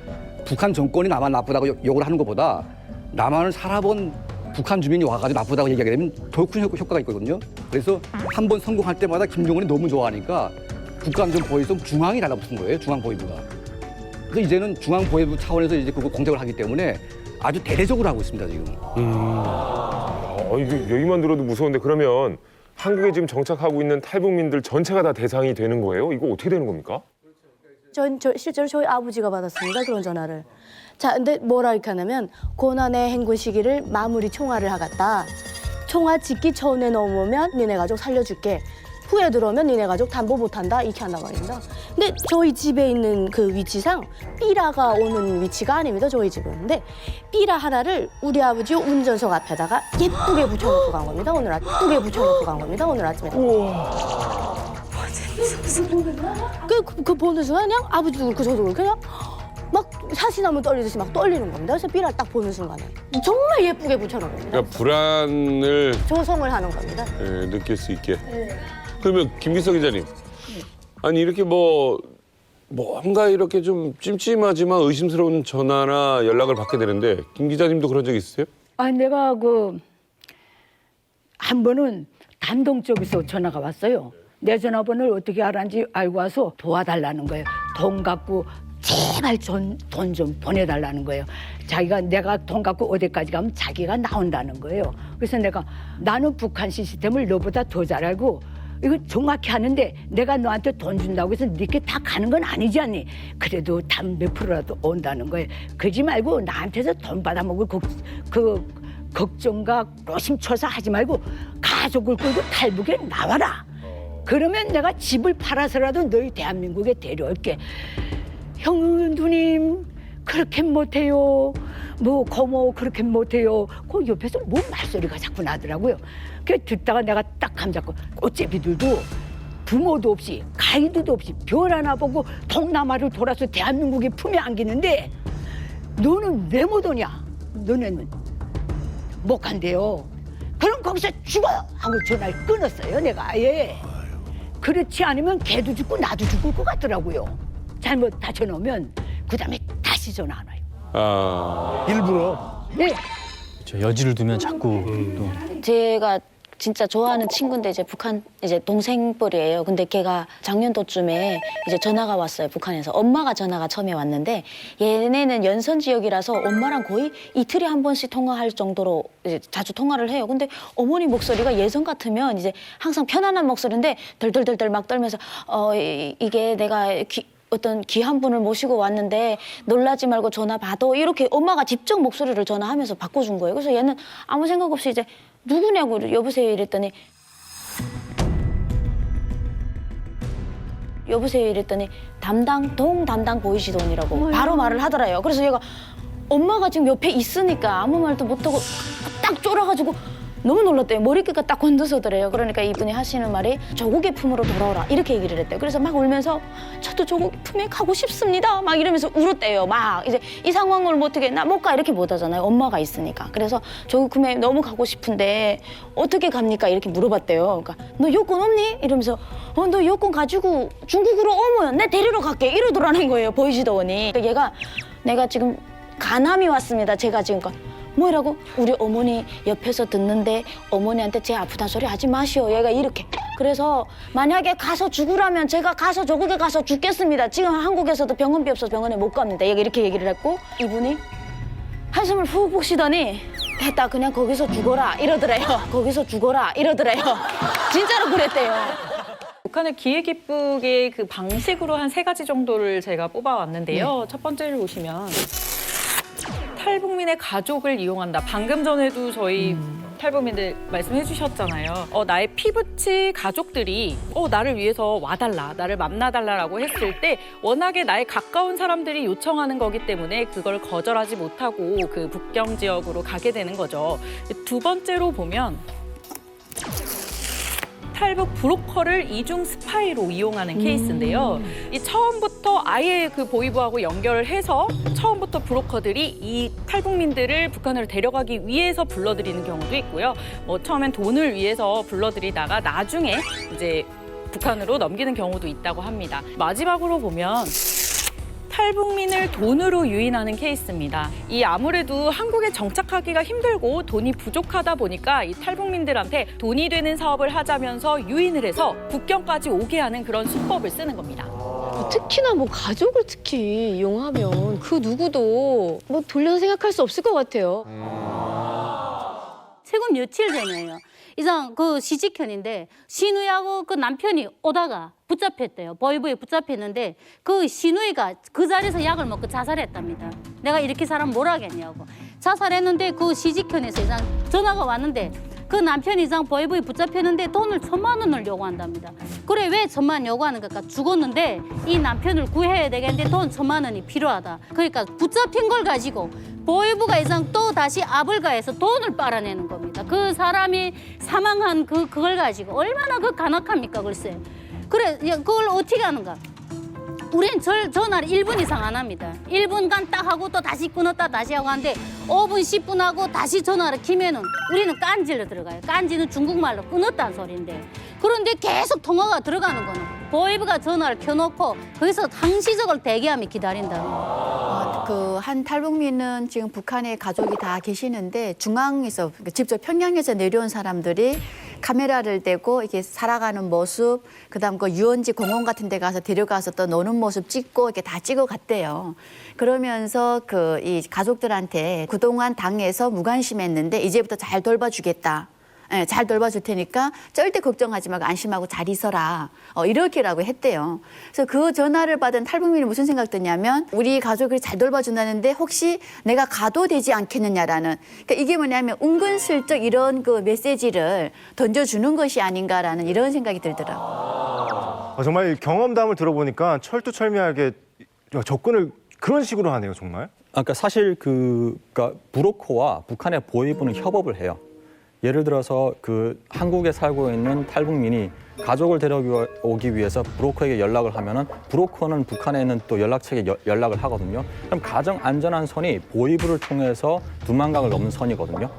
북한 정권이 남한 나쁘다고 욕을 하는 것보다 남한을 살아본 북한 주민이 와가지고 나쁘다고 얘기하게 되면 더 큰 효과가 있거든요. 그래서 한 번 성공할 때마다 김정은이 너무 좋아하니까 국가안전보위성 중앙이 달라붙은 거예요. 중앙보위부가. 그래서 이제는 중앙보위부 차원에서 이제 그거 공작을 하기 때문에 아주 대대적으로 하고 있습니다, 지금. 이게 여기만 들어도 무서운데 그러면 한국에 지금 정착하고 있는 탈북민들 전체가 다 대상이 되는 거예요? 이거 어떻게 되는 겁니까? 실제로 저희 아버지가 받았습니다. 그런 전화를. 자, 근데 뭐라 이렇게 하냐면 고난의 행군 시기를 마무리 총화를 하겠다. 총화 짓기 전에 넘으면 니네 가족 살려줄게. 후에 들어오면 니네 가족 담보 못한다 이렇게 한단 말입니다. 근데 저희 집에 있는 그 위치상 삐라가 오는 위치가 아닙니다. 저희 집은. 근데 삐라 하나를 우리 아버지 운전석 앞에다가 예쁘게 붙여놓고 간 겁니다. 오늘 예쁘게 붙여놓고 간 겁니다. 오늘 아침에. 그 보는 순간 그냥 아버지도 그렇고 저도 그렇고 그냥 막 사시나무 떨리듯이 막 떨리는 겁니다. 그래서 삐라를 딱 보는 순간에 정말 예쁘게 붙여놓은 겁니다. 그러니까 불안을 조성을 하는 겁니다. 예, 느낄 수 있게. 그러면 김기석 기자님, 아니 이렇게 뭔가 이렇게 좀 찜찜하지만 의심스러운 전화나 연락을 받게 되는데 김 기자님도 그런 적 있으세요? 아니 내가 한 번은 단동쪽에서 전화가 왔어요. 내 전화번호를 어떻게 알았는지 알고 와서 도와달라는 거예요. 돈 갖고 제발 돈 좀 보내달라는 거예요. 내가 돈 갖고 어디까지 가면 자기가 나온다는 거예요. 그래서 나는 북한 시스템을 너보다 더 잘 알고 이거 정확히 하는데 내가 너한테 돈 준다고 해서 니께 다 가는 건 아니지 않니? 그래도 단 몇 프로라도 온다는 거예요. 그러지 말고 나한테서 돈 받아먹을 걱정과 노심초사 하지 말고 가족을 끌고 탈북에 나와라. 그러면 내가 집을 팔아서라도 너희 대한민국에 데려올게. 형 누님 그렇게 못해요. 고모 그렇게 못해요. 그 옆에서 뭔 말소리가 자꾸 나더라고요. 그 듣다가 내가 딱 감잡고 꽃제비들도 부모도 없이 가이드도 없이 별 하나 보고 동남아를 돌아서 대한민국의 품에 안기는데 너는 왜 못 오냐? 너네는 못 간대요. 그럼 거기서 죽어! 하고 전화를 끊었어요. 내가 아예. 그렇지 않으면 걔도 죽고 나도 죽을 것 같더라고요. 잘못 다쳐놓으면 그다음에 다시 전화 안 와요. 일부러? 네. 여지를 두면 자꾸 또. 제가 진짜 좋아하는 친구인데 이제 북한 동생뻘이에요. 근데 걔가 작년도쯤에 이제 전화가 왔어요. 북한에서. 엄마가 전화가 처음에 왔는데 얘네는 연선 지역이라서 엄마랑 거의 이틀에 한 번씩 통화할 정도로 이제 자주 통화를 해요. 근데 어머니 목소리가 예전 같으면 이제 항상 편안한 목소리인데 덜덜덜덜 막 떨면서 이게 내가 어떤 귀한 분을 모시고 왔는데 놀라지 말고 전화 받아 이렇게 엄마가 직접 목소리를 전화하면서 바꿔준 거예요. 그래서 얘는 아무 생각 없이 이제 누구냐고 여보세요 이랬더니 담당 보이시돈이라고 바로 말을 하더라요. 그래서 얘가 엄마가 지금 옆에 있으니까 아무 말도 못하고 딱 쫄아가지고 너무 놀랐대요. 머리끝가 딱 건드서더래요. 그러니까 이분이 하시는 말이 조국의 품으로 돌아오라 이렇게 얘기를 했대요. 그래서 막 울면서 저도 조국의 품에 가고 싶습니다. 막 이러면서 울었대요. 막 이제 이 상황을 뭐 어떻게 나 못 가 이렇게 못 하잖아요. 엄마가 있으니까. 그래서 조국 품에 너무 가고 싶은데 어떻게 갑니까? 이렇게 물어봤대요. 그러니까 너 여권 없니? 이러면서 너 여권 가지고 중국으로 오면 내 데리러 갈게 이러더라는 거예요. 보이시더니. 그러니까 얘가 내가 지금 간암이 왔습니다. 제가 지금 뭐라고? 우리 어머니 옆에서 듣는데 어머니한테 제 아프다 소리 하지 마시오. 얘가 이렇게. 그래서 만약에 가서 죽으라면 제가 가서 조국에 가서 죽겠습니다. 지금 한국에서도 병원비 없어서 병원에 못 갑니다. 얘가 이렇게 얘기를 했고 이분이 한숨을 훅 쉬더니 됐다 그냥 거기서 죽어라 이러더래요. 거기서 죽어라 이러더래요. 진짜로 그랬대요. 북한의 기회 기쁘게 그 방식으로 한 3가지 정도를 제가 뽑아왔는데요. 첫 번째를 보시면 탈북민의 가족을 이용한다. 방금 전에도 저희 탈북민들 말씀해 주셨잖아요. 나의 피부치 가족들이 나를 위해서 와달라, 나를 만나달라라고 했을 때 워낙에 나의 가까운 사람들이 요청하는 거기 때문에 그걸 거절하지 못하고 그 북경 지역으로 가게 되는 거죠. 두 번째로 보면 탈북 브로커를 이중 스파이로 이용하는 케이스인데요. 이 처음부터 아예 그 보이부하고 연결을 해서 처음부터 브로커들이 이 탈북민들을 북한으로 데려가기 위해서 불러들이는 경우도 있고요. 처음엔 돈을 위해서 불러들이다가 나중에 이제 북한으로 넘기는 경우도 있다고 합니다. 마지막으로 보면 탈북민을 돈으로 유인하는 케이스입니다. 이 아무래도 한국에 정착하기가 힘들고 돈이 부족하다 보니까 이 탈북민들한테 돈이 되는 사업을 하자면서 유인을 해서 국경까지 오게 하는 그런 수법을 쓰는 겁니다. 특히나 가족을 특히 이용하면 그 누구도 돌려서 생각할 수 없을 것 같아요. 최근 며칠 전이에요. 이상 그 시집현인데 시누이하고 그 남편이 오다가 붙잡혔대요. 보이부에 붙잡혔는데 그 시누이가 그 자리에서 약을 먹고 자살했답니다. 내가 이렇게 사람 뭘 하겠냐고. 자살했는데 그 시집현에서 이상 전화가 왔는데 그 남편이 이상 보이보이 붙잡혔는데 돈을 1,000만 원을 요구한답니다. 그래 왜 1,000만 요구하는가? 죽었는데 이 남편을 구해야 되겠는데 돈 1,000만 원이 필요하다. 그러니까 붙잡힌 걸 가지고 보이부가 이상 또 다시 압을 가해서 돈을 빨아내는 겁니다. 그 사람이 사망한 그걸 가지고 얼마나 그 간악합니까, 글쎄. 그래 그걸 어떻게 하는가? 우린 전화를 1분 이상 안 합니다. 1분간 딱 하고 또 다시 끊었다 다시 하고 하는데 5분, 10분 하고 다시 전화를 키면은 우리는 깐지로 들어가요. 깐지는 중국말로 끊었다는 소리인데. 그런데 계속 통화가 들어가는 거는 보이브가 전화를 켜놓고 거기서 항시적으로 대기하며 기다린다는 거예요. 그 한 탈북민은 지금 북한에 가족이 다 계시는데 중앙에서 직접 평양에서 내려온 사람들이 카메라를 대고 이렇게 살아가는 모습, 그다음 그 유원지 공원 같은 데 가서 데려가서 또 노는 모습 찍고 이렇게 다 찍어 갔대요. 그러면서 그 이 가족들한테 그동안 당에서 무관심했는데 이제부터 잘 돌봐주겠다. 예, 잘 돌봐줄 테니까 절대 걱정하지 말고 안심하고 잘 있어라. 이렇게라고 했대요. 그래서 그 전화를 받은 탈북민이 무슨 생각 드냐면 우리 가족을 잘 돌봐준다는데 혹시 내가 가도 되지 않겠느냐라는. 그러니까 이게 뭐냐면 은근슬쩍 이런 그 메시지를 던져주는 것이 아닌가라는 이런 생각이 들더라고요. 정말 경험담을 들어보니까 철두철미하게 접근을 그런 식으로 하네요, 정말. 그러니까 사실 그러니까 브로커와 북한의 보위부는 협업을 해요. 예를 들어서 그 한국에 살고 있는 탈북민이 가족을 데려오기 위해서 브로커에게 연락을 하면은 브로커는 북한에 있는 또 연락처에 연락을 하거든요. 그럼 가장 안전한 선이 보위부를 통해서 두만강을 넘는 선이거든요.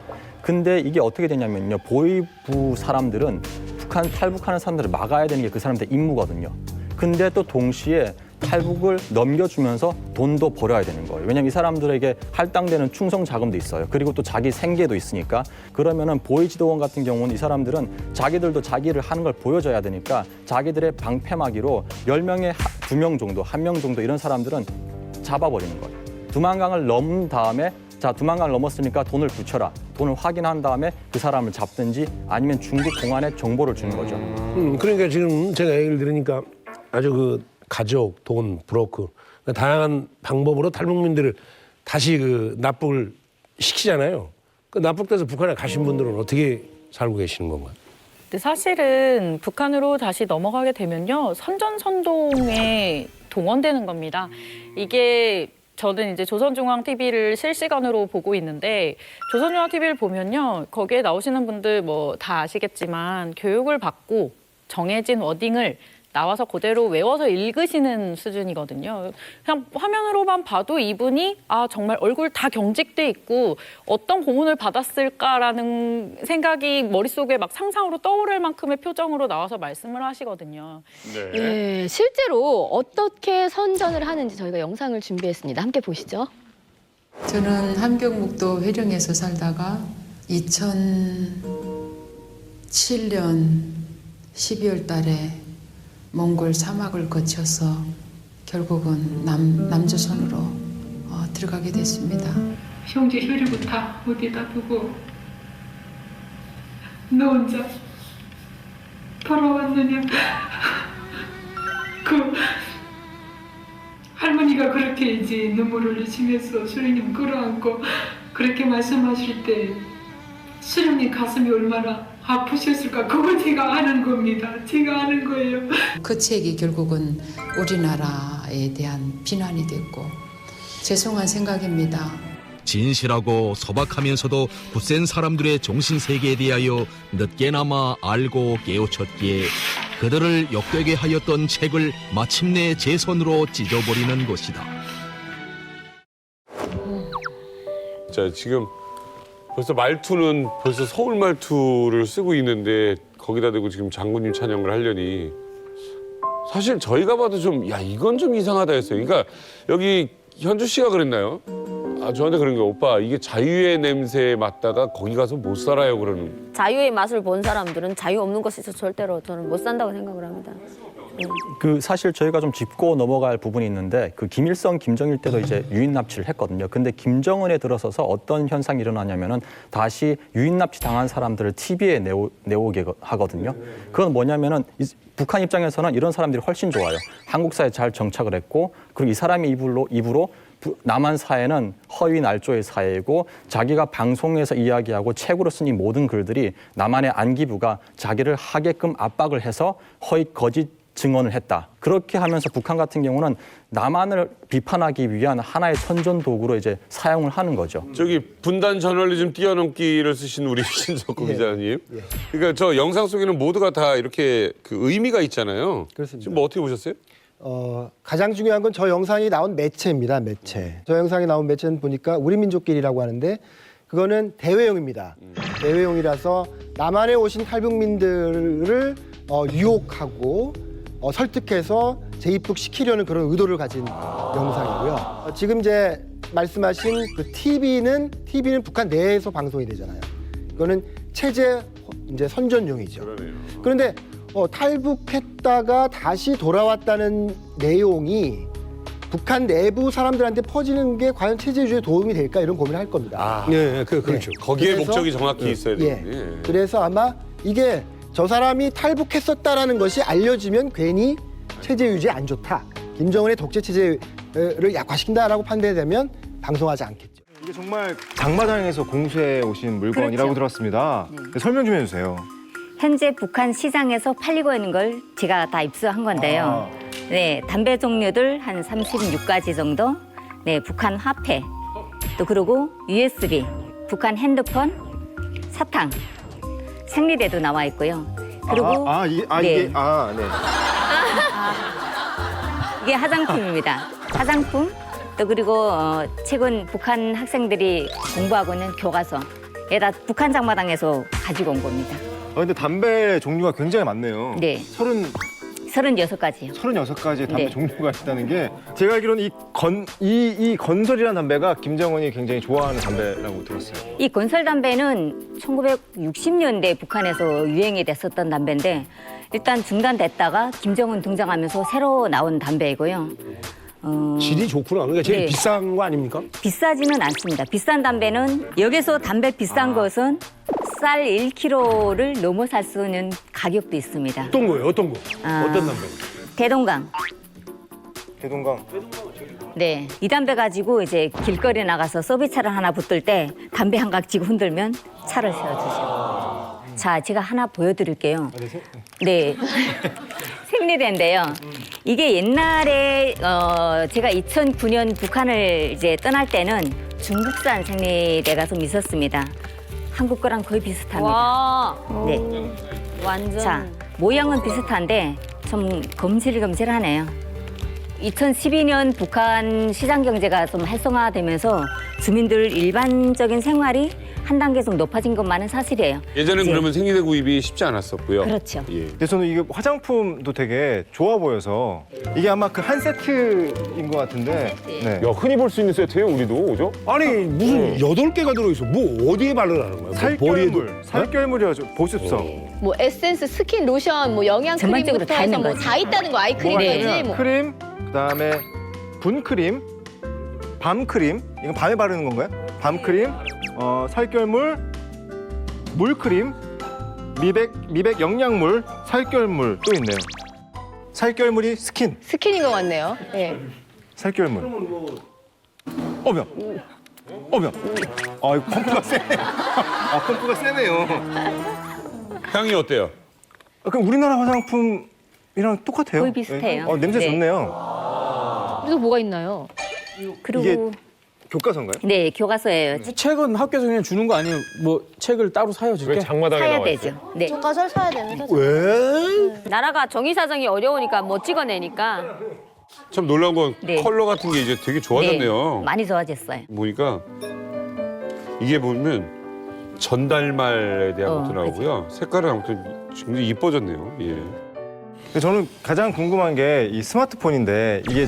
근데 이게 어떻게 되냐면요. 보위부 사람들은 탈북하는 사람들을 막아야 되는 게 그 사람들의 임무거든요. 근데 또 동시에 탈북을 넘겨주면서 돈도 벌어야 되는 거예요. 왜냐하면 이 사람들에게 할당되는 충성 자금도 있어요. 그리고 또 자기 생계도 있으니까. 그러면은 보위지도원 같은 경우는 이 사람들은 자기들도 자기를 하는 걸 보여줘야 되니까 자기들의 방패막이로 10명에 2명 정도, 1명 정도 이런 사람들은 잡아버리는 거예요. 두만강을 넘은 다음에 자, 두만강을 넘었으니까 돈을 붙여라. 돈을 확인한 다음에 그 사람을 잡든지 아니면 중국 공안에 정보를 주는 거죠. 그러니까 지금 제가 얘기를 들으니까 아주 그 가족, 돈, 브로커 다양한 방법으로 탈북민들을 다시 그 납북을 시키잖아요. 그 납북돼서 북한에 가신 분들은 어떻게 살고 계시는 건가요? 근데 사실은 북한으로 다시 넘어가게 되면요. 선전선동에 동원되는 겁니다. 이게 저는 이제 조선중앙TV를 실시간으로 보고 있는데 조선중앙TV를 보면요. 거기에 나오시는 분들 뭐 다 아시겠지만 교육을 받고 정해진 워딩을 나와서 그대로 외워서 읽으시는 수준이거든요. 그냥 화면으로만 봐도 이분이 정말 얼굴 다 경직돼 있고 어떤 고문을 받았을까라는 생각이 머릿속에 막 상상으로 떠오를 만큼의 표정으로 나와서 말씀을 하시거든요. 네, 실제로 어떻게 선전을 하는지 저희가 영상을 준비했습니다. 함께 보시죠. 저는 함경북도 회령에서 살다가 2007년 12월 달에 몽골 사막을 거쳐서 결국은 남조선으로 들어가게 됐습니다. 형제 혈육을 다 어디다 두고 너 혼자 돌아왔느냐. 그 할머니가 그렇게 이제 눈물을 흘리시면서 수령님 끌어안고 그렇게 말씀하실 때 수령님 가슴이 얼마나 아프셨을까? 그걸 제가 아는 겁니다. 제가 아는 거예요. 그 책이 결국은 우리나라에 대한 비난이 됐고 죄송한 생각입니다. 진실하고 소박하면서도 굳센 사람들의 정신세계에 대하여 늦게나마 알고 깨우쳤기에 그들을 욕되게 하였던 책을 마침내 제 손으로 찢어버리는 것이다. 자, 지금 벌써 말투는 벌써 서울 말투를 쓰고 있는데 거기다 대고 지금 장군님 찬양을 하려니 사실 저희가 봐도 좀 이건 좀 이상하다 했어요. 그러니까 여기 현주 씨가 그랬나요? 저한테 그런 게 오빠 이게 자유의 냄새에 맡다가 거기 가서 못 살아요 그러는. 자유의 맛을 본 사람들은 자유 없는 곳에서 절대로 저는 못 산다고 생각을 합니다. 그 사실 저희가 좀 짚고 넘어갈 부분이 있는데 그 김일성, 김정일 때도 이제 유인 납치를 했거든요. 근데 김정은에 들어서서 어떤 현상이 일어나냐면은 다시 유인 납치 당한 사람들을 TV에 내오게 하거든요. 그건 뭐냐면은 북한 입장에서는 이런 사람들이 훨씬 좋아요. 한국 사회에 잘 정착을 했고 그리고 이 사람의 입으로 남한 사회는 허위 날조의 사회이고 자기가 방송에서 이야기하고 책으로 쓴 이 모든 글들이 남한의 안기부가 자기를 하게끔 압박을 해서 허위 거짓 증언을 했다. 그렇게 하면서 북한 같은 경우는 남한을 비판하기 위한 하나의 선전 도구로 이제 사용을 하는 거죠. 저기 분단 저널리즘 뛰어넘기를 쓰신 우리 신석구 기자님. 그러니까 저 영상 속에는 모두가 다 이렇게 그 의미가 있잖아요. 그렇습니다. 지금 뭐 어떻게 보셨어요? 가장 중요한 건 저 영상이 나온 매체입니다. 매체. 저 영상이 나온 매체는 보니까 우리민족길이라고 하는데 그거는 대외용입니다. 대외용이라서 남한에 오신 탈북민들을 유혹하고 설득해서 재입국시키려는 그런 의도를 가진 영상이고요. 지금 이제 말씀하신 그 TV는 북한 내에서 방송이 되잖아요. 이거는 체제 이제 선전용이죠. 그런데 탈북했다가 다시 돌아왔다는 내용이 북한 내부 사람들한테 퍼지는 게 과연 체제 유지에 도움이 될까 이런 고민을 할 겁니다. 네, 그렇죠. 거기에 그래서, 목적이 정확히 있어야 되는데. 그래서 아마 이게 저 사람이 탈북했었다라는 것이 알려지면 괜히 체제 유지에 안 좋다. 김정은의 독재 체제를 약화시킨다라고 판단되면 방송하지 않겠죠. 이게 정말 장마당에서 공수해 오신 물건이라고 그렇죠. 들었습니다. 설명 좀 해주세요. 현재 북한 시장에서 팔리고 있는 걸 제가 다 입수한 건데요. 네, 담배 종류들 한 36가지 정도. 네, 북한 화폐. 또 그리고 USB, 북한 핸드폰, 사탕, 생리대도 나와 있고요. 그리고 이게 이게 화장품입니다. 화장품. 또 그리고 최근 북한 학생들이 공부하고 있는 교과서. 얘다 북한 장마당에서 가지고 온 겁니다. 근데 담배 종류가 굉장히 많네요. 네. 36가지요. 36가지의 담배 네. 종류가 있다는 게 제가 알기로는 이 건설이라는 담배가 김정은이 굉장히 좋아하는 담배라고 들었어요. 이 건설 담배는 1960년대 북한에서 유행이 됐었던 담배인데 일단 중단됐다가 김정은 등장하면서 새로 나온 담배이고요. 질이 좋구나. 그러니까 제일 네. 비싼 거 아닙니까? 비싸지는 않습니다. 비싼 담배는 여기서 담배 비싼 것은 쌀 1kg를 넘어 살 수 있는 가격도 있습니다. 어떤 거예요? 어떤 거? 어떤 담배? 대동강. 대동강. 네, 이 담배 가지고 이제 길거리 나가서 서비스차를 하나 붙들 때 담배 한 각 쥐고 흔들면 차를 세워주죠. 자, 제가 하나 보여드릴게요. 네, 생리대인데요. 이게 옛날에 제가 2009년 북한을 이제 떠날 때는 중국산 생리대가 좀 있었습니다. 한국 거랑 거의 비슷합니다. 와. 네. 완전. 자, 모양은 비슷한데 좀 검실검실하네요. 2012년 북한 시장 경제가 좀 활성화되면서 주민들 일반적인 생활이 한 단계 좀 높아진 것만은 사실이에요. 예전엔 이제 그러면 생리대 구입이 쉽지 않았었고요. 그렇죠. 예. 근데 저는 이게 화장품도 되게 좋아 보여서 이게 아마 그 한 세트인 것 같은데. 네. 야, 흔히 볼 수 있는 세트예요, 우리도. 그죠? 아니 무슨 8개가 들어있어. 뭐 어디에 바르라는 거야? 살결물, 살결물이죠. 보습성. 뭐 에센스, 스킨, 로션, 뭐 영양 전반적으로 크림부터 다 해서 있는 뭐 거죠. 다 있다는 거. 아이크림까지. 뭐. 크림, 그다음에 분크림, 밤크림. 이건 밤에 바르는 건가요? 밤크림, 살결물, 물크림, 미백 영양물, 살결물 또 있네요. 살결물이 스킨. 스킨인 것 같네요. 예. 살결물. 어면. 이거 펌프가 세네. 펌프가 세네요. 향이 어때요? 그럼 우리나라 화장품이랑 똑같아요. 거의 비슷해요. 네. 냄새 네. 좋네요. 그래서 뭐가 있나요? 그리고 이게 교과서인가요? 네, 교과서예요. 책은 학교에서 그냥 주는 거 아니에요? 뭐 책을 따로 사요, 왜 장마당에 사야 나와 있어요? 되죠. 네. 교과서를 사야 되는데. 왜? 나라가 정의 사정이 어려우니까 뭐 찍어내니까. 참 놀라운 건 네. 컬러 같은 게 이제 되게 좋아졌네요. 네, 많이 좋아졌어요. 보니까 이게 보면 전달말에 대한 것도 나오고요. 색깔은 아무튼 굉장히 이뻐졌네요. 예. 근데 저는 가장 궁금한 게 이 스마트폰인데 이게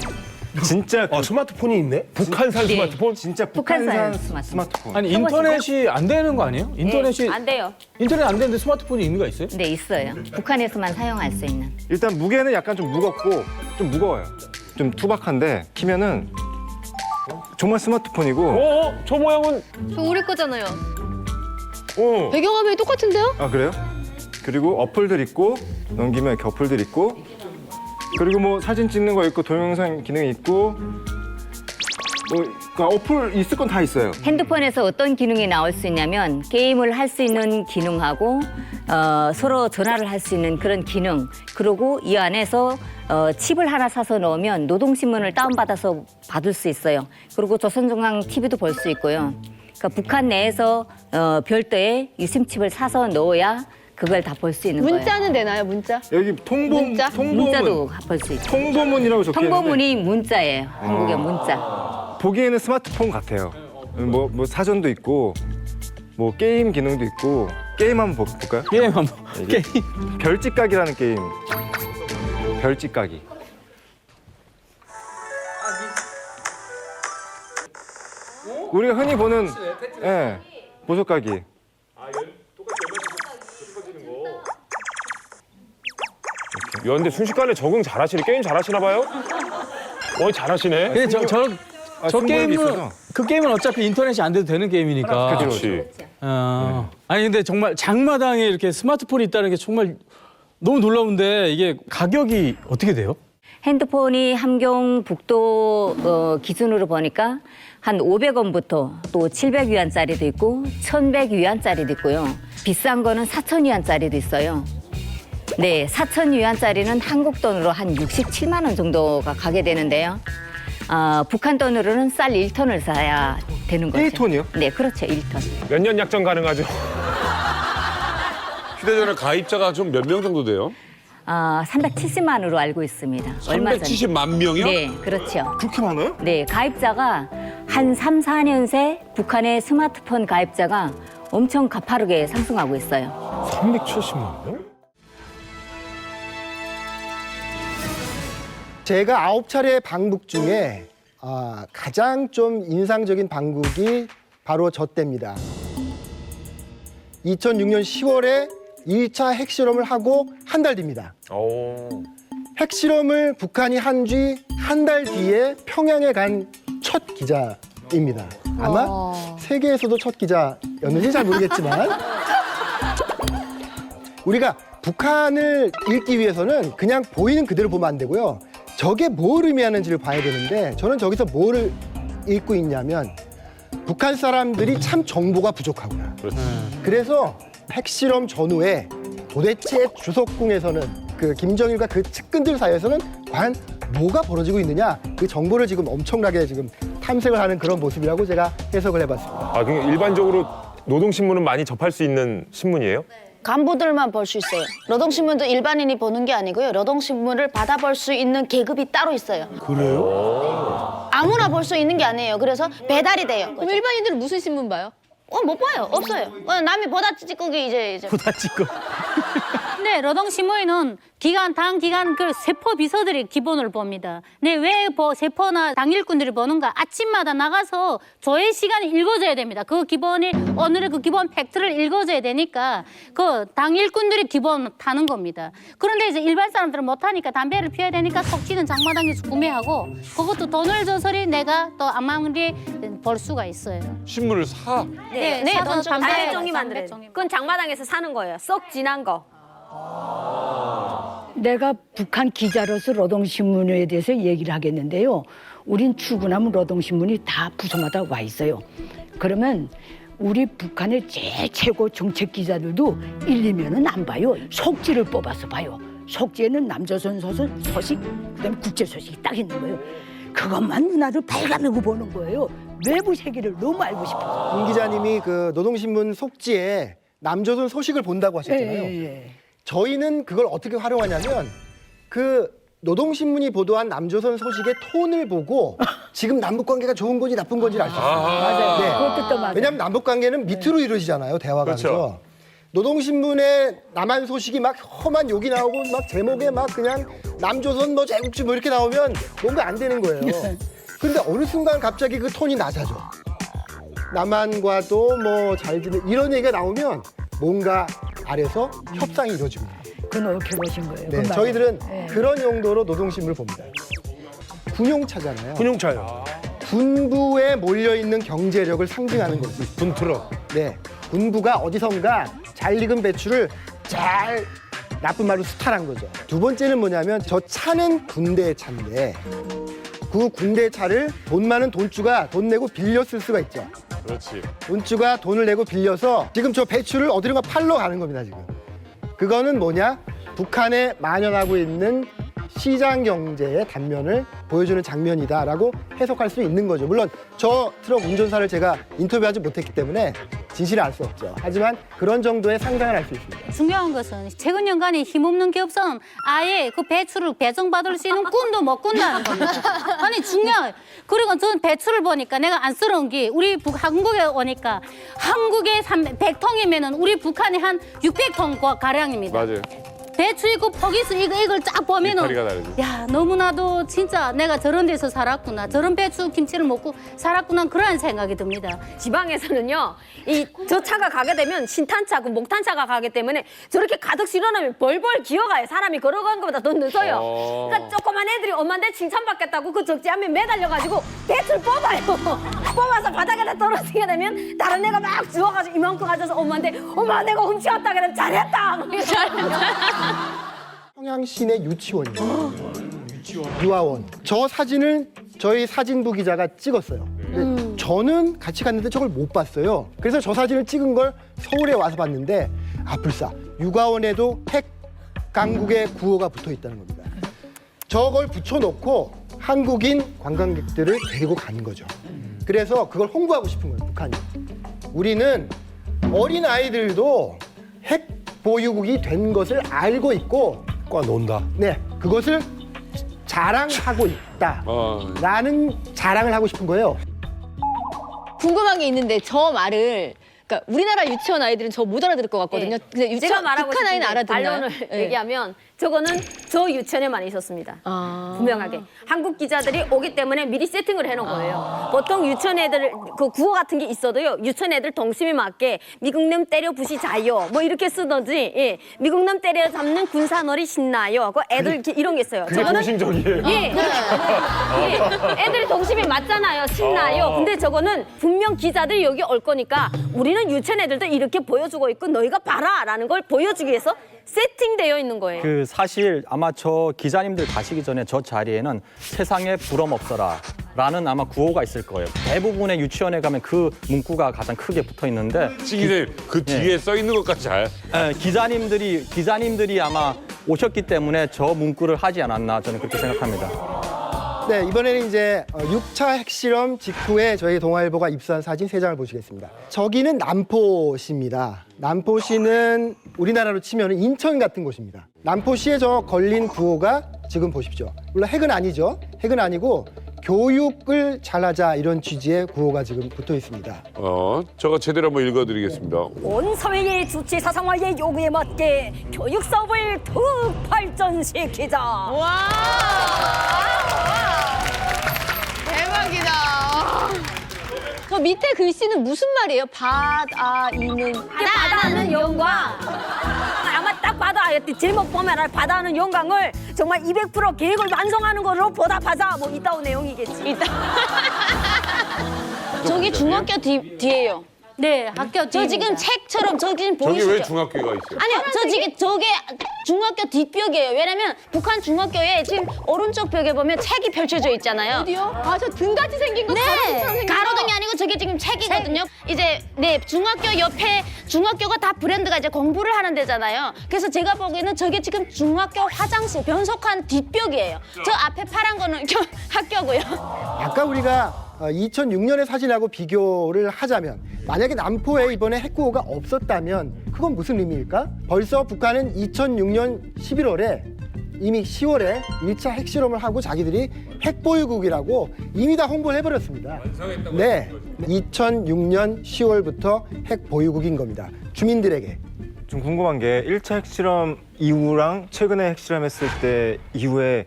진짜 스마트폰이 있네? 북한산 네. 스마트폰? 진짜 북한산 북한산 스마트폰. 아니 인터넷이 안 되는 거 아니에요? 인터넷이 안 돼요. 인터넷 안 되는데 스마트폰이 의미가 있어요? 네, 있어요. 북한에서만 사용할 수 있는. 일단 무게는 약간 좀 무겁고 좀 무거워요. 좀 투박한데 키면은 정말 스마트폰이고. 저 모양은 저 우리 거잖아요. 어. 배경화면이 똑같은데요? 아 그래요? 그리고 어플들 있고 넘기면 이렇게 어플들 있고 그리고 뭐 사진 찍는 거 있고 동영상 기능이 있고 그러니까 어플 있을 건 다 있어요. 핸드폰에서 어떤 기능이 나올 수 있냐면 게임을 할 수 있는 기능하고 서로 전화를 할 수 있는 그런 기능, 그리고 이 안에서 칩을 하나 사서 넣으면 노동신문을 다운받아서 받을 수 있어요. 그리고 조선중앙 TV도 볼 수 있고요. 그러니까 북한 내에서 별도의 유심칩을 사서 넣어야 그걸 다 볼 수 있는 거예요. 문자는 되나요, 문자? 여기 문자도 볼 수 있죠. 통보문이라고 적혀 있는데 통보문이 문자예요. 한국의 문자. 보기에는 스마트폰 같아요. 뭐 사전도 있고 뭐 게임 기능도 있고 게임 한번 볼까요? 게임 한번. 게임. 별짓가기라는 게임. 별짓가기. 우리가 흔히 보는 보석가기. 야, 근데 순식간에 적응 잘하시네. 게임 잘하시나 봐요? 잘하시네. 근데 저 승부욕이 게임은 있어서. 그 게임은 어차피 인터넷이 안 돼도 되는 게임이니까. 그렇지. 아니 근데 정말 장마당에 이렇게 스마트폰이 있다는 게 정말 너무 놀라운데 이게 가격이 어떻게 돼요? 핸드폰이 함경북도 기준으로 보니까 한 500원부터 또 700위안짜리도 있고 1100위안짜리도 있고요. 비싼 거는 4000위안짜리도 있어요. 네, 4000위안짜리는 한국 돈으로 한 67만 원 정도가 가게 되는데요. 북한 돈으로는 쌀 1톤을 사야 되는 거죠. 1톤이요? 네, 그렇죠. 1톤. 몇 년 약정 가능하죠? 휴대전화 가입자가 좀 몇 명 정도 돼요? 370만으로 알고 있습니다. 얼마 전에. 370만 명이요? 네, 그렇죠. 그렇게 많아요? 네, 가입자가 한 3, 4년 새 북한의 스마트폰 가입자가 엄청 가파르게 상승하고 있어요. 370만 명? 제가 9차례 방북 중에 가장 좀 인상적인 방북이 바로 저 때입니다. 2006년 10월에 1차 핵실험을 하고 한 달 뒤입니다. 핵실험을 북한이 한 지 한 달 뒤에 평양에 간 첫 기자입니다. 아마 세계에서도 첫 기자였는지 잘 모르겠지만 우리가 북한을 읽기 위해서는 그냥 보이는 그대로 보면 안 되고요. 저게 뭘 의미하는지를 봐야 되는데 저는 저기서 뭘 읽고 있냐면 북한 사람들이 참 정보가 부족하구나. 그래서 핵실험 전후에 도대체 주석궁에서는 그 김정일과 그 측근들 사이에서는 과연 뭐가 벌어지고 있느냐 그 정보를 지금 엄청나게 지금 탐색을 하는 그런 모습이라고 제가 해석을 해봤습니다. 그러니까 일반적으로 노동신문은 많이 접할 수 있는 신문이에요? 간부들만 볼 수 있어요. 노동신문도 일반인이 보는 게 아니고요. 노동신문을 받아볼 수 있는 계급이 따로 있어요. 그래요? 아무나 볼 수 있는 게 아니에요. 그래서 배달이 돼요. 그럼 일반인들은 무슨 신문 봐요? 못 봐요. 없어요. 남이 보다 찌꺼기 이제. 보다 찌꺼. 근데 노동신문은 당 기간 그 세포 비서들이 기본을 봅니다. 근데 왜 세포나 당 일꾼들이 보는가? 아침마다 나가서 조회 시간에 읽어줘야 됩니다. 그 기본이 오늘의 그 기본 팩트를 읽어줘야 되니까 그 당 일꾼들이 기본 타는 겁니다. 그런데 이제 일반 사람들은 못하니까 담배를 피워야 되니까 속지는 장마당에서 구매하고 그것도 돈을 줘서리 내가 또 아무리 볼 수가 있어요. 신문을 사? 네, 사서 담배종이 만들어요. 그건 장마당에서 사는 거예요. 썩 진한 거. 내가 북한 기자로서 노동신문에 대해서 얘기를 하겠는데요. 우린 출근하면 노동신문이 다 부서마다 와 있어요. 그러면 우리 북한의 제일 최고 정책 기자들도 1, 2면은 안 봐요. 속지를 뽑아서 봐요. 속지에는 남조선 소식, 그다음에 국제 소식이 딱 있는 거예요. 그것만 눈알을 발가매고 보는 거예요. 외부 세계를 너무 알고 싶어서. 김 기자님이 그 노동신문 속지에 남조선 소식을 본다고 하셨잖아요. 저희는 그걸 어떻게 활용하냐면 그 노동신문이 보도한 남조선 소식의 톤을 보고 지금 남북관계가 좋은 건지 나쁜 건지를 알 수 있어요. 맞아요. 네. 그것도 또 맞아요. 왜냐하면 남북관계는 밑으로 이루어지잖아요. 대화가. 그렇죠. 그래서 노동신문에 남한 소식이 막 험한 욕이 나오고 막 제목에 막 그냥 남조선 뭐 제국지 뭐 이렇게 나오면 뭔가 안 되는 거예요. 근데 어느 순간 갑자기 그 톤이 낮아져. 남한과도 뭐 잘 지내 이런 얘기가 나오면 뭔가 아래서 협상이 이루어집니다. 그건 어떻게 보신 거예요? 네, 그건 저희들은 맞아요. 그런 용도로 노동신문을 봅니다. 군용차잖아요. 군용차요. 군부에 몰려있는 경제력을 상징하는 거지. 군트럭. 네, 군부가 어디선가 잘 익은 배추를 잘 나쁜 말로 수탈한 거죠. 두 번째는 뭐냐면 저 차는 군대의 차인데 그 군대 차를 돈 많은 돈주가 돈 내고 빌려 쓸 수가 있죠. 그렇지. 돈주가 돈을 내고 빌려서 지금 저 배추를 어디론가 팔러 가는 겁니다, 지금. 그거는 뭐냐? 북한에 만연하고 있는 시장 경제의 단면을 보여주는 장면이다라고 해석할 수 있는 거죠. 물론 저 트럭 운전사를 제가 인터뷰하지 못했기 때문에 진실을 알 수 없죠. 하지만 그런 정도의 상상을 할 수 있습니다. 중요한 것은 최근 연간에 힘없는 기업사는 아예 그 배추를 배송받을 수 있는 꿈도 못 꾼다는 겁니다. 아니 중요한 그리고 저는 배추를 보니까 내가 안쓰러운 게 우리 한국에 오니까 한국에 100통이면은 우리 북한이 한 600통 가량입니다. 맞아요. 배추 있고 포기수 이걸 쫙 보면은 이파리가 다르죠. 야 너무나도 진짜 내가 저런 데서 살았구나 저런 배추 김치를 먹고 살았구나 그런 생각이 듭니다. 지방에서는요, 저 차가 가게 되면 신탄차, 그 목탄차가 가게 때문에 저렇게 가득 실어놓으면 벌벌 기어가요. 사람이 걸어가는 것보다 더 늦어요. 그러니까 조그만 애들이 엄마한테 칭찬받겠다고 그 적재함에 매달려가지고 배추를 뽑아요. 뽑아서 바닥에다 떨어지게 되면 다른 애가 막 주워가지고 이만큼 가져서 엄마한테 엄마 내가 훔쳐왔다 그래 잘했다. 평양 시내 유치원입니다. 유아원. 저 사진을 저희 사진부 기자가 찍었어요. 근데 저는 같이 갔는데 저걸 못 봤어요. 그래서 저 사진을 찍은 걸 서울에 와서 봤는데 불사 육아원에도 핵 강국의 구호가 붙어 있다는 겁니다. 저걸 붙여놓고 한국인 관광객들을 데리고 가는 거죠. 그래서 그걸 홍보하고 싶은 거예요, 북한이. 우리는 어린 아이들도 핵 보유국이 된 것을 알고 있고 과 논다. 네, 그것을 자랑하고 있다라는 자랑을 하고 싶은 거예요. 궁금한 게 있는데 저 말을 그러니까 우리나라 유치원 아이들은 저 못 알아들을 것 같거든요. 근데 제가 유치원 말하고 북한 아이는 싶은 게 알아듣나요? 반론을 네. 얘기하면 저거는 저 유치원에만 있었습니다. 분명하게. 한국 기자들이 오기 때문에 미리 세팅을 해놓은 거예요. 보통 유치원 애들 그 구호 같은 게 있어도요. 유치원 애들 동심에 맞게 미국놈 때려 부시자요. 뭐 이렇게 쓰든지 예. 미국놈 때려 잡는 군사놀이 신나요. 그 애들 이렇게 이런 게 있어요. 그게 공신적이에요. 예. 예. 애들이 동심에 맞잖아요. 신나요. 근데 저거는 분명 기자들이 여기 올 거니까 우리는 유치원 애들도 이렇게 보여주고 있고 너희가 봐라라는 걸 보여주기 위해서 세팅되어 있는 거예요. 그 사실 아마 저 기자님들 가시기 전에 저 자리에는 세상에 부럼 없어라 라는 아마 구호가 있을 거예요. 대부분의 유치원에 가면 그 문구가 가장 크게 붙어 있는데 찌기들 그 뒤에 써 있는 것까지 잘. 기자님들이 아마 오셨기 때문에 저 문구를 하지 않았나 저는 그렇게 생각합니다. 네, 이번에는 이제 6차 핵실험 직후에 저희 동아일보가 입수한 사진 3장을 보시겠습니다. 저기는 남포시입니다. 남포시는 우리나라로 치면 인천 같은 곳입니다. 남포시에 저 걸린 구호가 지금 보십시오. 물론 핵은 아니죠. 핵은 아니고 교육을 잘하자 이런 취지의 구호가 지금 붙어 있습니다. 저거 제대로 한번 읽어드리겠습니다. 온 사회의 주체 사상화의 요구에 맞게 교육 사업을 더 발전시키자. 와 대박이다. 저 밑에 글씨는 무슨 말이에요? 바다는 영광. 아마 딱 바다 제목 보면 바다는 영광을 정말 200% 계획을 완성하는 걸로 보답하자. 뭐 이따오 내용이겠지. 저기 중학교 뒤에요. 네, 학교 저 지금 책처럼 저 지금 저기 보이시죠? 왜 중학교가 있어요? 아니요, 저게 중학교 뒷벽이에요. 왜냐면 북한 중학교에 지금 오른쪽 벽에 보면 책이 펼쳐져 있잖아요. 어디요? 저 등같이 생긴 거 네, 가로등처럼 생긴 거. 가로등이 아니고 저게 지금 책이거든요. 이제 중학교 옆에 중학교가 다 브랜드가 이제 공부를 하는 데잖아요. 그래서 제가 보기에는 저게 지금 중학교 화장실 변속한 뒷벽이에요. 저 앞에 파란 거는 학교고요. 아까 우리가 2006년의 사진하고 비교를 하자면 만약에 남포에 이번에 핵구호가 없었다면 그건 무슨 의미일까? 벌써 북한은 2006년 11월에 이미 10월에 1차 핵실험을 하고 자기들이 핵보유국이라고 이미 다 홍보를 해버렸습니다. 네, 2006년 10월부터 핵보유국인 겁니다. 주민들에게. 좀 궁금한 게 1차 핵실험 이후랑 최근에 핵실험했을 때 이후에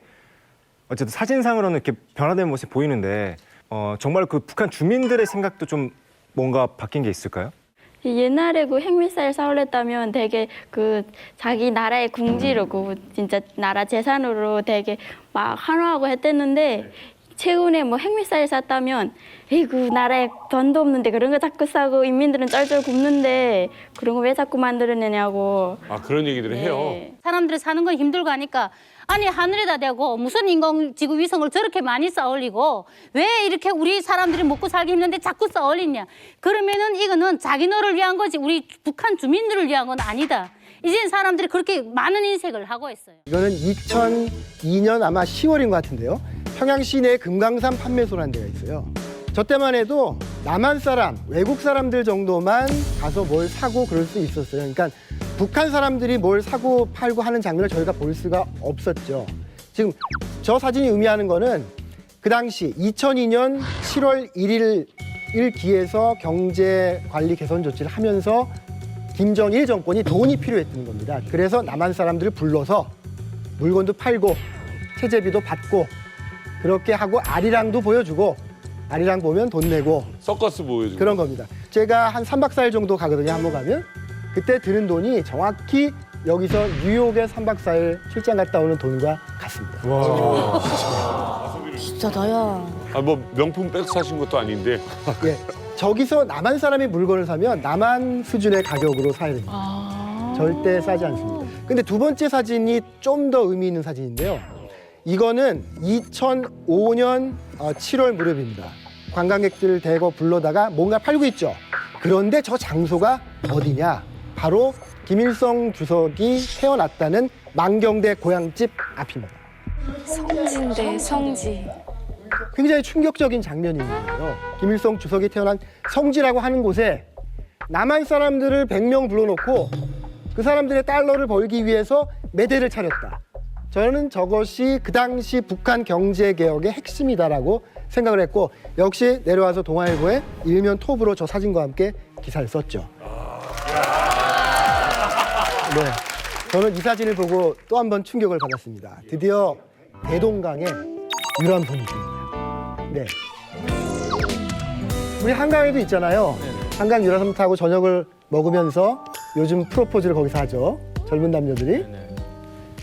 어쨌든 사진상으로는 이렇게 변화된 모습이 보이는데 정말 그 북한 주민들의 생각도 좀 뭔가 바뀐 게 있을까요? 옛날에 그 핵미사일 쏴올렸다면 되게 그 자기 나라의 궁지로 그 진짜 나라 재산으로 되게 막 환호하고 했댔는데 최근에 뭐 핵미사일 쐈다면 에이구 나라에 돈도 없는데 그런 거 자꾸 싸고 인민들은 쩔쩔 굶는데 그런 거 왜 자꾸 만들어내냐고. 그런 얘기들을 해요. 사람들이 사는 건 힘들고 하니까 아니 하늘에다 대고 무슨 인공지구 위성을 저렇게 많이 쌓아 올리고 왜 이렇게 우리 사람들이 먹고 살기 힘든데 자꾸 쌓아 올리냐. 그러면은 이거는 자기너를 위한 거지 우리 북한 주민들을 위한 건 아니다. 이제 사람들이 그렇게 많은 인색을 하고 있어요. 이거는 2002년 아마 10월인 것 같은데요. 평양시 내에 금강산 판매소라는 데가 있어요. 저 때만 해도 남한 사람, 외국 사람들 정도만 가서 뭘 사고 그럴 수 있었어요. 그러니까 북한 사람들이 뭘 사고 팔고 하는 장면을 저희가 볼 수가 없었죠. 지금 저 사진이 의미하는 거는 그 당시 2002년 7월 1일 기해서 경제관리 개선 조치를 하면서 김정일 정권이 돈이 필요했던 겁니다. 그래서 남한 사람들을 불러서 물건도 팔고 체재비도 받고 그렇게 하고 아리랑도 보여주고 아리랑 보면 돈 내고 서커스 보여주고 그런 겁니다. 제가 한 3박 4일 정도 가거든요. 한번 가면. 그때 드는 돈이 정확히 여기서 뉴욕에 3박 4일 출장 갔다 오는 돈과 같습니다. 와. 진짜 나야. 아, 뭐 명품 백 사신 것도 아닌데. 예, 저기서 남한 사람이 물건을 사면 남한 수준의 가격으로 사야 됩니다. 절대 싸지 않습니다. 근데 두 번째 사진이 좀 더 의미 있는 사진인데요. 이거는 2005년 7월 무렵입니다. 관광객들 대거 불러다가 뭔가 팔고 있죠. 그런데 저 장소가 어디냐? 바로 김일성 주석이 태어났다는 만경대 고향집 앞입니다. 성지인데 성지. 굉장히 충격적인 장면이에요. 김일성 주석이 태어난 성지라고 하는 곳에 남한 사람들을 100명 불러놓고 그 사람들의 달러를 벌기 위해서 매대를 차렸다. 저는 저것이 그 당시 북한 경제개혁의 핵심이다라고 생각을 했고 역시 내려와서 동아일보에 일면 톱으로 저 사진과 함께 기사를 썼죠. 네, 저는 이 사진을 보고 또 한 번 충격을 받았습니다. 드디어 대동강에 유람선이 있습니다. 네. 우리 한강에도 있잖아요. 한강 유람선 타고 저녁을 먹으면서 요즘 프로포즈를 거기서 하죠. 젊은 남녀들이.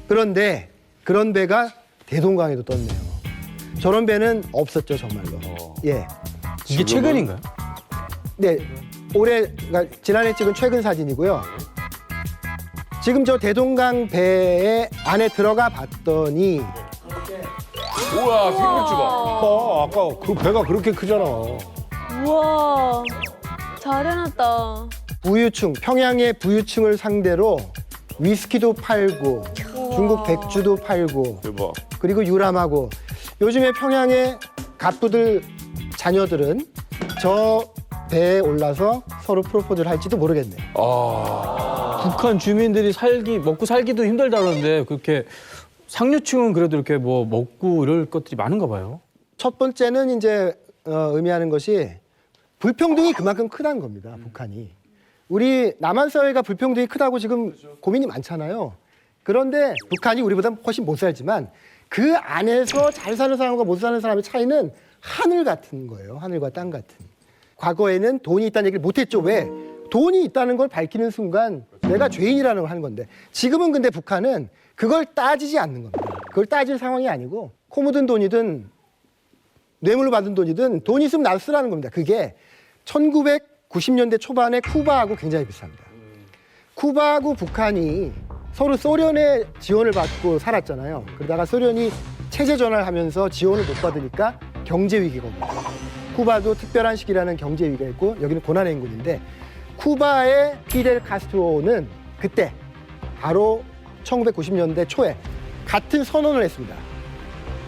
그런데 그런 배가 대동강에도 떴네요. 저런 배는 없었죠, 정말로. 예. 이게 최근인가요? 네. 올해, 그러니까 지난해 찍은 최근 사진이고요. 지금 저 대동강 배에 안에 들어가 봤더니 우와, 생물주 봐. 아까 그 배가 그렇게 크잖아. 우와, 잘 해놨다. 부유층, 평양의 부유층을 상대로 위스키도 팔고 중국 백주도 팔고 대박. 그리고 유람하고 요즘에 평양의 갑부들 자녀들은 저 배에 올라서 서로 프로포즈를 할지도 모르겠네요. 북한 주민들이 먹고 살기도 힘들다 그러는데 그렇게 상류층은 그래도 이렇게 뭐 먹고 이럴 것들이 많은가 봐요. 첫 번째는 이제 의미하는 것이 불평등이 그만큼 크다는 겁니다. 북한이. 우리 남한 사회가 불평등이 크다고 지금 고민이 많잖아요. 그런데 북한이 우리보다 훨씬 못 살지만 그 안에서 잘 사는 사람과 못 사는 사람의 차이는 하늘 같은 거예요. 하늘과 땅 같은. 과거에는 돈이 있다는 얘기를 못했죠. 왜? 돈이 있다는 걸 밝히는 순간 내가 죄인이라는 걸 하는 건데 지금은 근데 북한은 그걸 따지지 않는 겁니다. 그걸 따질 상황이 아니고 코 묻은 돈이든 뇌물로 받은 돈이든 돈 있으면 나 쓰라는 겁니다. 그게 1990년대 초반에 쿠바하고 굉장히 비슷합니다. 쿠바하고 북한이 서로 소련의 지원을 받고 살았잖아요. 그러다가 소련이 체제 전환을 하면서 지원을 못 받으니까 경제 위기가 옵니다. 쿠바도 특별한 시기라는 경제 위기가 있고 여기는 고난의 인군인데 쿠바의 피델 카스트로는 그때 바로 1990년대 초에 같은 선언을 했습니다.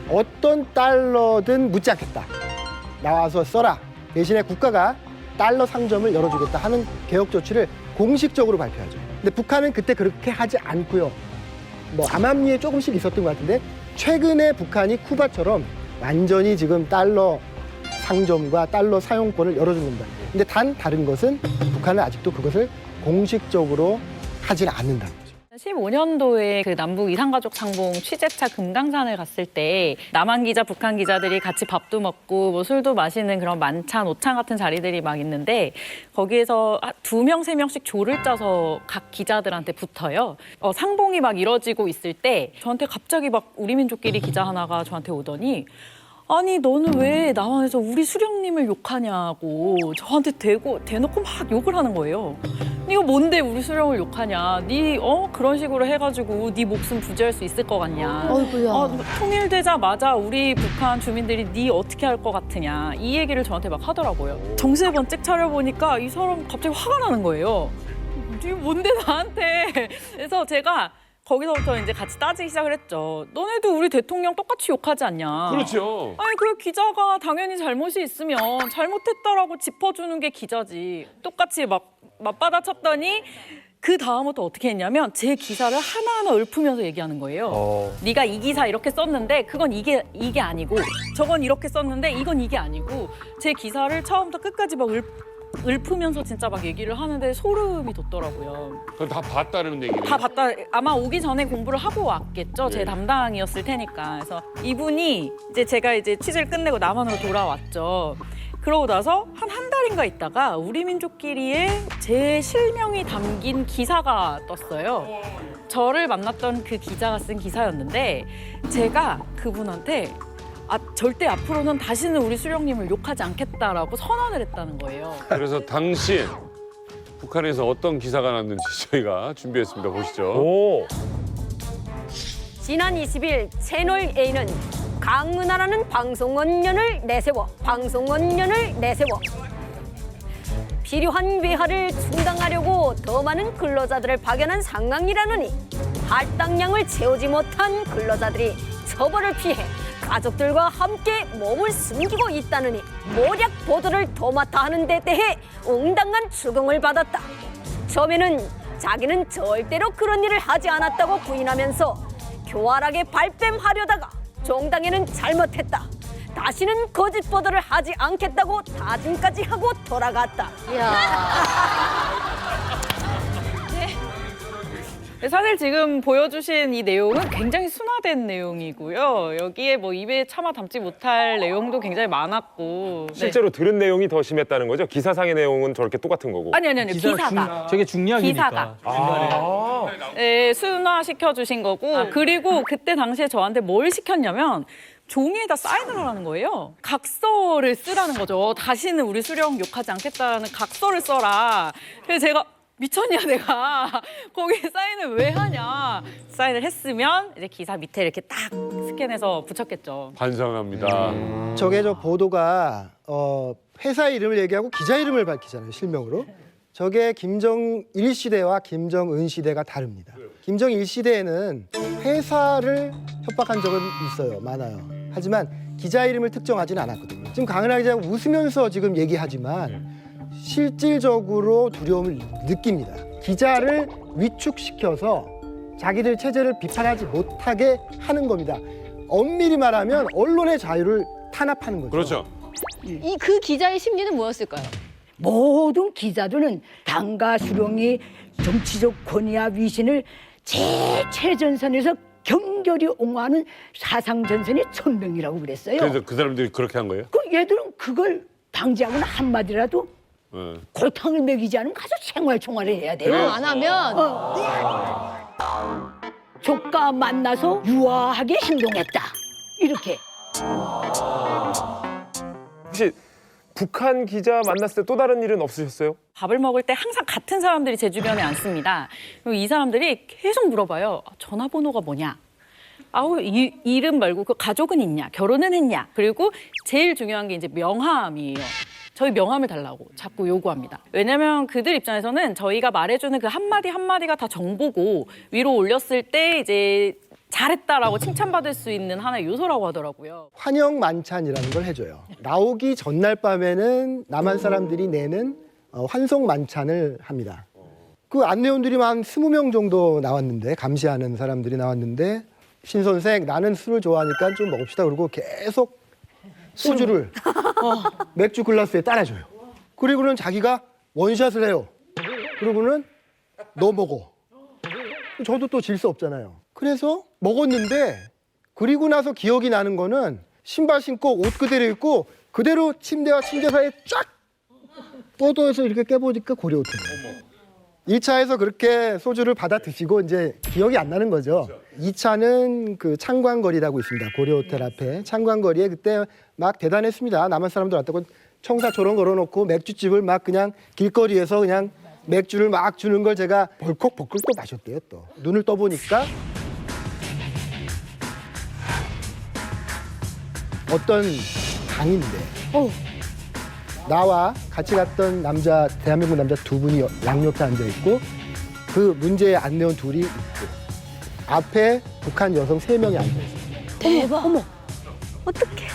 어떤 달러든 묻지 않겠다. 나와서 써라. 대신에 국가가 달러 상점을 열어주겠다 하는 개혁 조치를 공식적으로 발표하죠. 근데 북한은 그때 그렇게 하지 않고요. 뭐 암암리에 조금씩 있었던 것 같은데 최근에 북한이 쿠바처럼 완전히 지금 달러 상점과 달러 사용권을 열어준 겁니다. 근데 단 다른 것은 북한은 아직도 그것을 공식적으로 하질 않는다. 15년도에 그 남북 이산가족 상봉 취재차 금강산을 갔을 때 남한 기자, 북한 기자들이 같이 밥도 먹고 뭐 술도 마시는 그런 만찬, 오찬 같은 자리들이 막 있는데 거기에서 2명, 3명씩 조를 짜서 각 기자들한테 붙어요. 상봉이 막 이뤄지고 있을 때 저한테 갑자기 막 우리 민족끼리 기자 하나가 저한테 오더니 아니 너는 왜 남한에서 우리 수령님을 욕하냐고 저한테 대놓고 막 욕을 하는 거예요. 이거 뭔데 우리 수령을 욕하냐? 네 그런 식으로 해가지고 네 목숨 부지할 수 있을 것 같냐? 어이구야. 통일되자마자 우리 북한 주민들이 네 어떻게 할 것 같으냐? 이 얘기를 저한테 막 하더라고요. 정신을 번쩍 차려보니까 이 사람 갑자기 화가 나는 거예요. 네 뭔데 나한테? 그래서 제가 거기서부터 이제 같이 따지기 시작을 했죠. 너네도 우리 대통령 똑같이 욕하지 않냐? 그렇죠. 아니 그 기자가 당연히 잘못이 있으면 잘못했다라고 짚어주는 게 기자지. 똑같이 막 맞받아쳤더니 그 다음부터 어떻게 했냐면 제 기사를 하나하나 읊으면서 얘기하는 거예요. 네가 이 기사 이렇게 썼는데 그건 이게 아니고 저건 이렇게 썼는데 이건 이게 아니고 제 기사를 처음부터 끝까지 막 읊으면서 진짜 막 얘기를 하는데 소름이 돋더라고요. 그럼 다 봤다는 얘기네요. 다 봤다. 아마 오기 전에 공부를 하고 왔겠죠. 제 담당이었을 테니까. 그래서 이분이 이제 제가 이제 취재를 끝내고 남한으로 돌아왔죠. 그러고 나서 한 달인가 있다가 우리 민족끼리의 제 실명이 담긴 기사가 떴어요. 저를 만났던 그 기자가 쓴 기사였는데 제가 그분한테 절대 앞으로는 다시는 우리 수령님을 욕하지 않겠다라고 선언을 했다는 거예요. 그래서 당시 북한에서 어떤 기사가 났는지 저희가 준비했습니다. 보시죠. 지난 20일 채널A는 강은하라는 방송원년을 내세워 필요한 외화를 충당하려고 더 많은 근로자들을 파견한 상황이라느니 할당량을 채우지 못한 근로자들이 처벌을 피해 가족들과 함께 몸을 숨기고 있다느니 모략 보도를 도맡아 하는 데 대해 응당한 추궁을 받았다. 처음에는 자기는 절대로 그런 일을 하지 않았다고 부인하면서 교활하게 발뺌하려다가 종당에는 잘못했다. 다시는 거짓 보도를 하지 않겠다고 다짐까지 하고 돌아갔다. 사실 지금 보여주신 이 내용은 굉장히 순화된 내용이고요. 여기에 뭐 입에 차마 담지 못할 내용도 굉장히 많았고. 실제로 들은 내용이 더 심했다는 거죠? 기사상의 내용은 저렇게 똑같은 거고. 아니 기사가. 저게 중략이니까. 기사가. 중간에. 네, 순화시켜 주신 거고. 그리고 그때 당시에 저한테 뭘 시켰냐면 종이에다 사인을 하라는 거예요. 각서를 쓰라는 거죠. 다시는 우리 수령 욕하지 않겠다는 각서를 써라. 그래서 제가 미쳤냐 내가 거기에 사인을 왜 하냐. 사인을 했으면 이제 기사 밑에 이렇게 딱 스캔해서 붙였겠죠. 반성합니다. 저게 저 보도가 회사 이름을 얘기하고 기자 이름을 밝히잖아요, 실명으로. 저게 김정일 시대와 김정은 시대가 다릅니다. 김정일 시대에는 회사를 협박한 적은 있어요, 많아요. 하지만 기자 이름을 특정하지는 않았거든요. 지금 강은하 기자가 웃으면서 지금 얘기하지만 실질적으로 두려움을 느낍니다. 기자를 위축시켜서 자기들 체제를 비판하지 못하게 하는 겁니다. 엄밀히 말하면 언론의 자유를 탄압하는 거죠. 그렇죠. 그 기자의 심리는 뭐였을까요? 모든 기자들은 당과 수령이 정치적 권위와 위신을 최전선에서 경결히 옹호하는 사상전선의 천명이라고 그랬어요. 그래서 그 사람들이 그렇게 한 거예요? 그 얘들은 그걸 방지하거나 한마디라도 골탕을 먹이지 않으면 가서 생활총알을 해야 돼요. 그럼 안 하면 조카 만나서 유아하게 행동했다. 이렇게. 혹시 북한 기자 만났을 때 또 다른 일은 없으셨어요? 밥을 먹을 때 항상 같은 사람들이 제 주변에 앉습니다. 그리고 이 사람들이 계속 물어봐요. 전화번호가 뭐냐? 이름 말고 그 가족은 있냐? 결혼은 했냐? 그리고 제일 중요한 게 이제 명함이에요. 저희 명함을 달라고 자꾸 요구합니다. 왜냐면 그들 입장에서는 저희가 말해주는 그 한마디 한마디가 다 정보고 위로 올렸을 때 이제 잘했다라고 칭찬받을 수 있는 하나의 요소라고 하더라고요. 환영 만찬이라는 걸 해줘요. 나오기 전날 밤에는 남한 사람들이 내는 환송 만찬을 합니다. 그 안내원들이 한 20명 정도 나왔는데, 감시하는 사람들이 나왔는데, 신 선생 나는 술을 좋아하니까 좀 먹읍시다. 그러고 계속 소주를 맥주 글라스에 따라줘요. 그리고는 자기가 원샷을 해요. 그리고는 너 먹어. 저도 또 질 수 없잖아요. 그래서 먹었는데, 그리고 나서 기억이 나는 거는 신발 신고 옷 그대로 입고 그대로 침대와 침대 사이에 쫙 뻗어서 이렇게 깨보니까 고려호텔이에요. 1차에서 그렇게 소주를 받아 드시고 이제 기억이 안 나는 거죠. 2차는 그 창광거리라고 있습니다. 고려호텔 앞에. 창광거리에 그때 막 대단했습니다. 남한 사람들 왔다고 청사초롱 걸어놓고 맥주집을 막 그냥 길거리에서 그냥 맥주를 막 주는 걸 제가 벌컥벌컥 또 마셨대요. 또 눈을 떠보니까 어떤 강인데 나와 같이 갔던 남자, 대한민국 남자 두 분이 양옆에 앉아 있고 그 문제의 안내원 둘이 있고 앞에 북한 여성 3명이 앉아 있어요. 대박. 어머. 어떡해.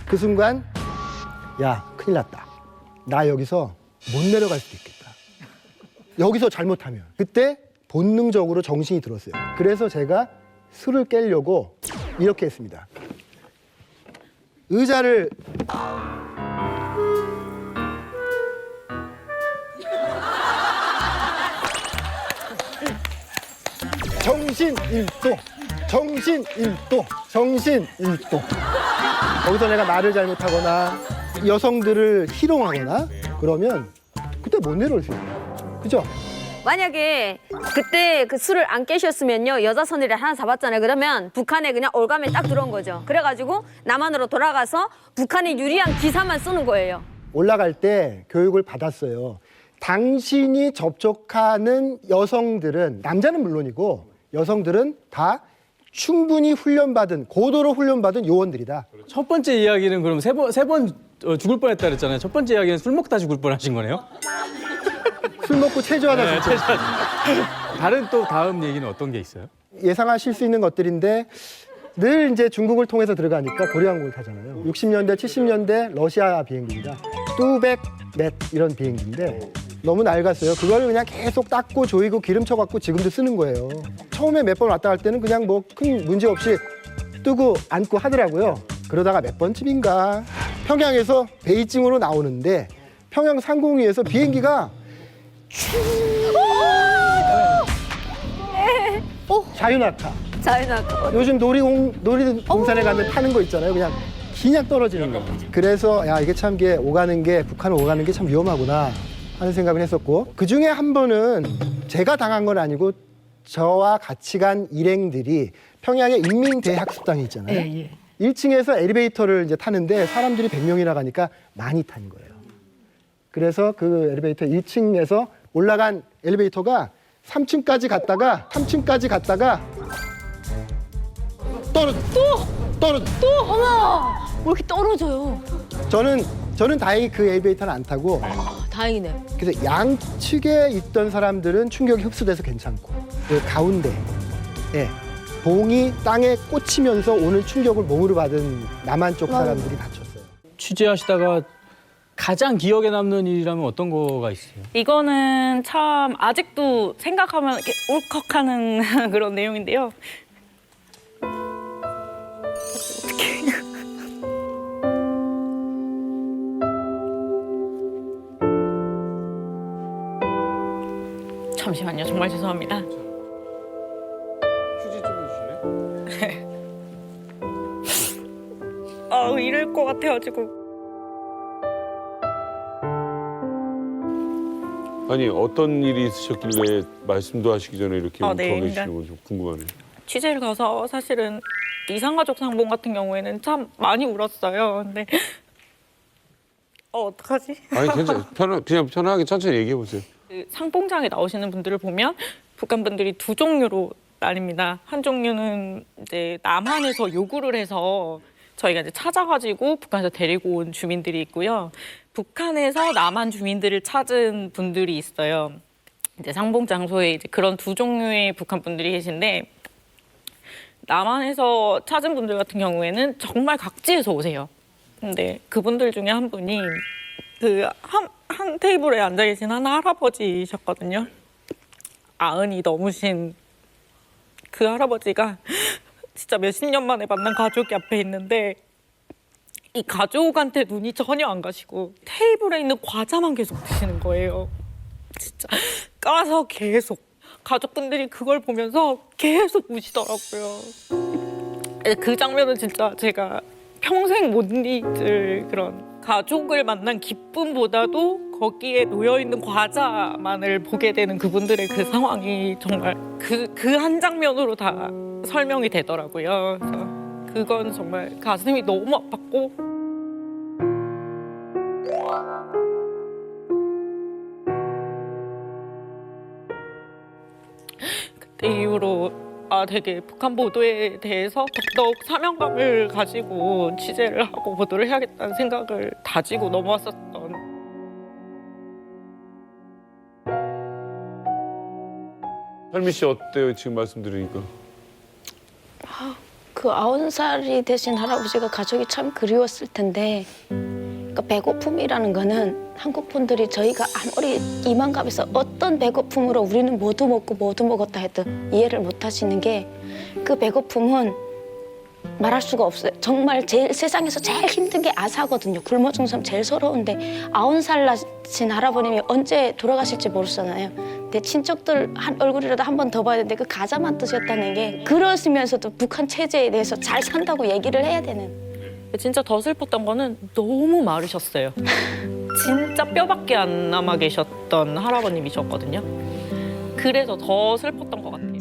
그 순간 야, 큰일 났다. 나 여기서 못 내려갈 수도 있겠다. 여기서 잘못하면. 그때 본능적으로 정신이 들었어요. 그래서 제가 술을 깨려고 이렇게 했습니다. 의자를 정신 1도, 정신 1도, 정신 1도. 거기서 내가 말을 잘못하거나 여성들을 희롱하거나 그러면 그때 못 내려올 수 있어요. 그죠? 만약에 그때 그 술을 안 깨셨으면요 여자 선의를 하나 잡았잖아요. 그러면 북한에 그냥 올가면 딱 들어온 거죠. 그래가지고 남한으로 돌아가서 북한에 유리한 기사만 쓰는 거예요. 올라갈 때 교육을 받았어요. 당신이 접촉하는 여성들은, 남자는 물론이고 여성들은 다 충분히 훈련받은, 고도로 훈련받은 요원들이다. 첫 번째 이야기는 그럼 세 번 죽을 뻔했다 그랬잖아요. 첫 번째 이야기는 술 먹다 죽을 뻔하신 거네요. 술 먹고 체조하다 네, 진짜. 다른 또 다음 얘기는 어떤 게 있어요? 예상하실 수 있는 것들인데 늘 이제 중국을 통해서 들어가니까 고려항공을 타잖아요. 60년대, 70년대 러시아 비행기입니다. 뚜백맷 이런 비행기인데 너무 낡았어요. 그걸 그냥 계속 닦고 조이고 기름쳐 갖고 지금도 쓰는 거예요. 처음에 몇 번 왔다 갈 때는 그냥 뭐 큰 문제 없이 뜨고 앉고 하더라고요. 그러다가 몇 번쯤인가 평양에서 베이징으로 나오는데 평양 상공위에서 비행기가 자유낙하. 자유낙하. 요즘 놀이동산에 가면 타는 거 있잖아요. 그냥 떨어지는 거. 그래서 야, 이게 참 북한을 오가는 게 참 위험하구나 하는 생각을 했었고, 그 중에 한 번은 제가 당한 건 아니고 저와 같이 간 일행들이 평양에 인민대학습당이 있잖아요. 예. 1층에서 엘리베이터를 이제 타는데 사람들이 100명이나 가니까 많이 탄 거예요. 그래서 그 엘리베이터 1층에서 올라간 엘리베이터가 3층까지 갔다가 떨어져. 또 어머. 왜 이렇게 떨어져요? 저는 다행히 그 엘리베이터는 안 타고 다행이네. 그래서 양측에 있던 사람들은 충격이 흡수돼서 괜찮고 그 가운데 봉이 땅에 꽂히면서 오는 충격을 몸으로 받은 남한 쪽 사람들이 다쳤어요. 취재하시다가 가장 기억에 남는 일이라면 어떤 거가 있어요? 이거는 참 아직도 생각하면 이렇게 울컥하는 그런 내용인데요. 잠시만요. 정말 죄송합니다. 휴지 좀 해주실래요? 이럴 것 같아가지고. 아니 어떤 일이 있으셨길래 말씀도 하시기 전에 이렇게 울컥 네, 계시는 건지 궁금하네요. 취재를 가서 사실은 이산가족 상봉 같은 경우에는 참 많이 울었어요. 근데 어떡하지? 아니 그냥 편하게 천천히 얘기해 보세요. 그 상봉장에 나오시는 분들을 보면 북한 분들이 두 종류로 나뉩니다. 한 종류는 이제 남한에서 요구를 해서 저희가 이제 찾아가지고 북한에서 데리고 온 주민들이 있고요. 북한에서 남한 주민들을 찾은 분들이 있어요. 이제 상봉 장소에 이제 그런 두 종류의 북한 분들이 계신데, 남한에서 찾은 분들 같은 경우에는 정말 각지에서 오세요. 근데 그분들 중에 한 분이 한 테이블에 앉아 계신 한 할아버지셨거든요. 90이 넘으신 그 할아버지가 진짜 몇십 년 만에 만난 가족이 앞에 있는데 이 가족한테 눈이 전혀 안 가시고 테이블에 있는 과자만 계속 드시는 거예요. 진짜 까서 계속. 가족분들이 그걸 보면서 계속 우시더라고요. 그 장면은 진짜 제가 평생 못 잊을 그런, 가족을 만난 기쁨보다도 거기에 놓여있는 과자만을 보게 되는 그분들의 그 상황이 정말 그 한 장면으로 다 설명이 되더라고요. 그래서 그건 정말 가슴이 너무 아팠고, 그때 이후로 되게 북한 보도에 대해서 더욱 사명감을 가지고 취재를 하고 보도를 해야겠다는 생각을 다지고 넘어왔었던. 현미 씨 어때요? 지금 말씀드리니까. 그 90살이 되신 할아버지가 가족이 참 그리웠을 텐데, 그러니까 배고픔이라는 거는 한국 분들이 저희가 아무리 이만갑에서 어떤 배고픔으로 우리는 모두 먹고 모두 먹었다 해도 이해를 못 하시는 게, 그 배고픔은 말할 수가 없어요. 정말 제일 세상에서 제일 힘든 게 아사거든요. 굶어 죽는 사람 제일 서러운데 90살 나신 할아버님이 언제 돌아가실지 모르잖아요. 내 친척들 한 얼굴이라도 한 번 더 봐야 되는데 그 가자만 드셨다는 게, 그러시면서도 북한 체제에 대해서 잘 산다고 얘기를 해야 되는. 진짜 더 슬펐던 거는 너무 마르셨어요. 진짜 뼈밖에 안 남아 계셨던 할아버님이셨거든요. 그래서 더 슬펐던 것 같아요.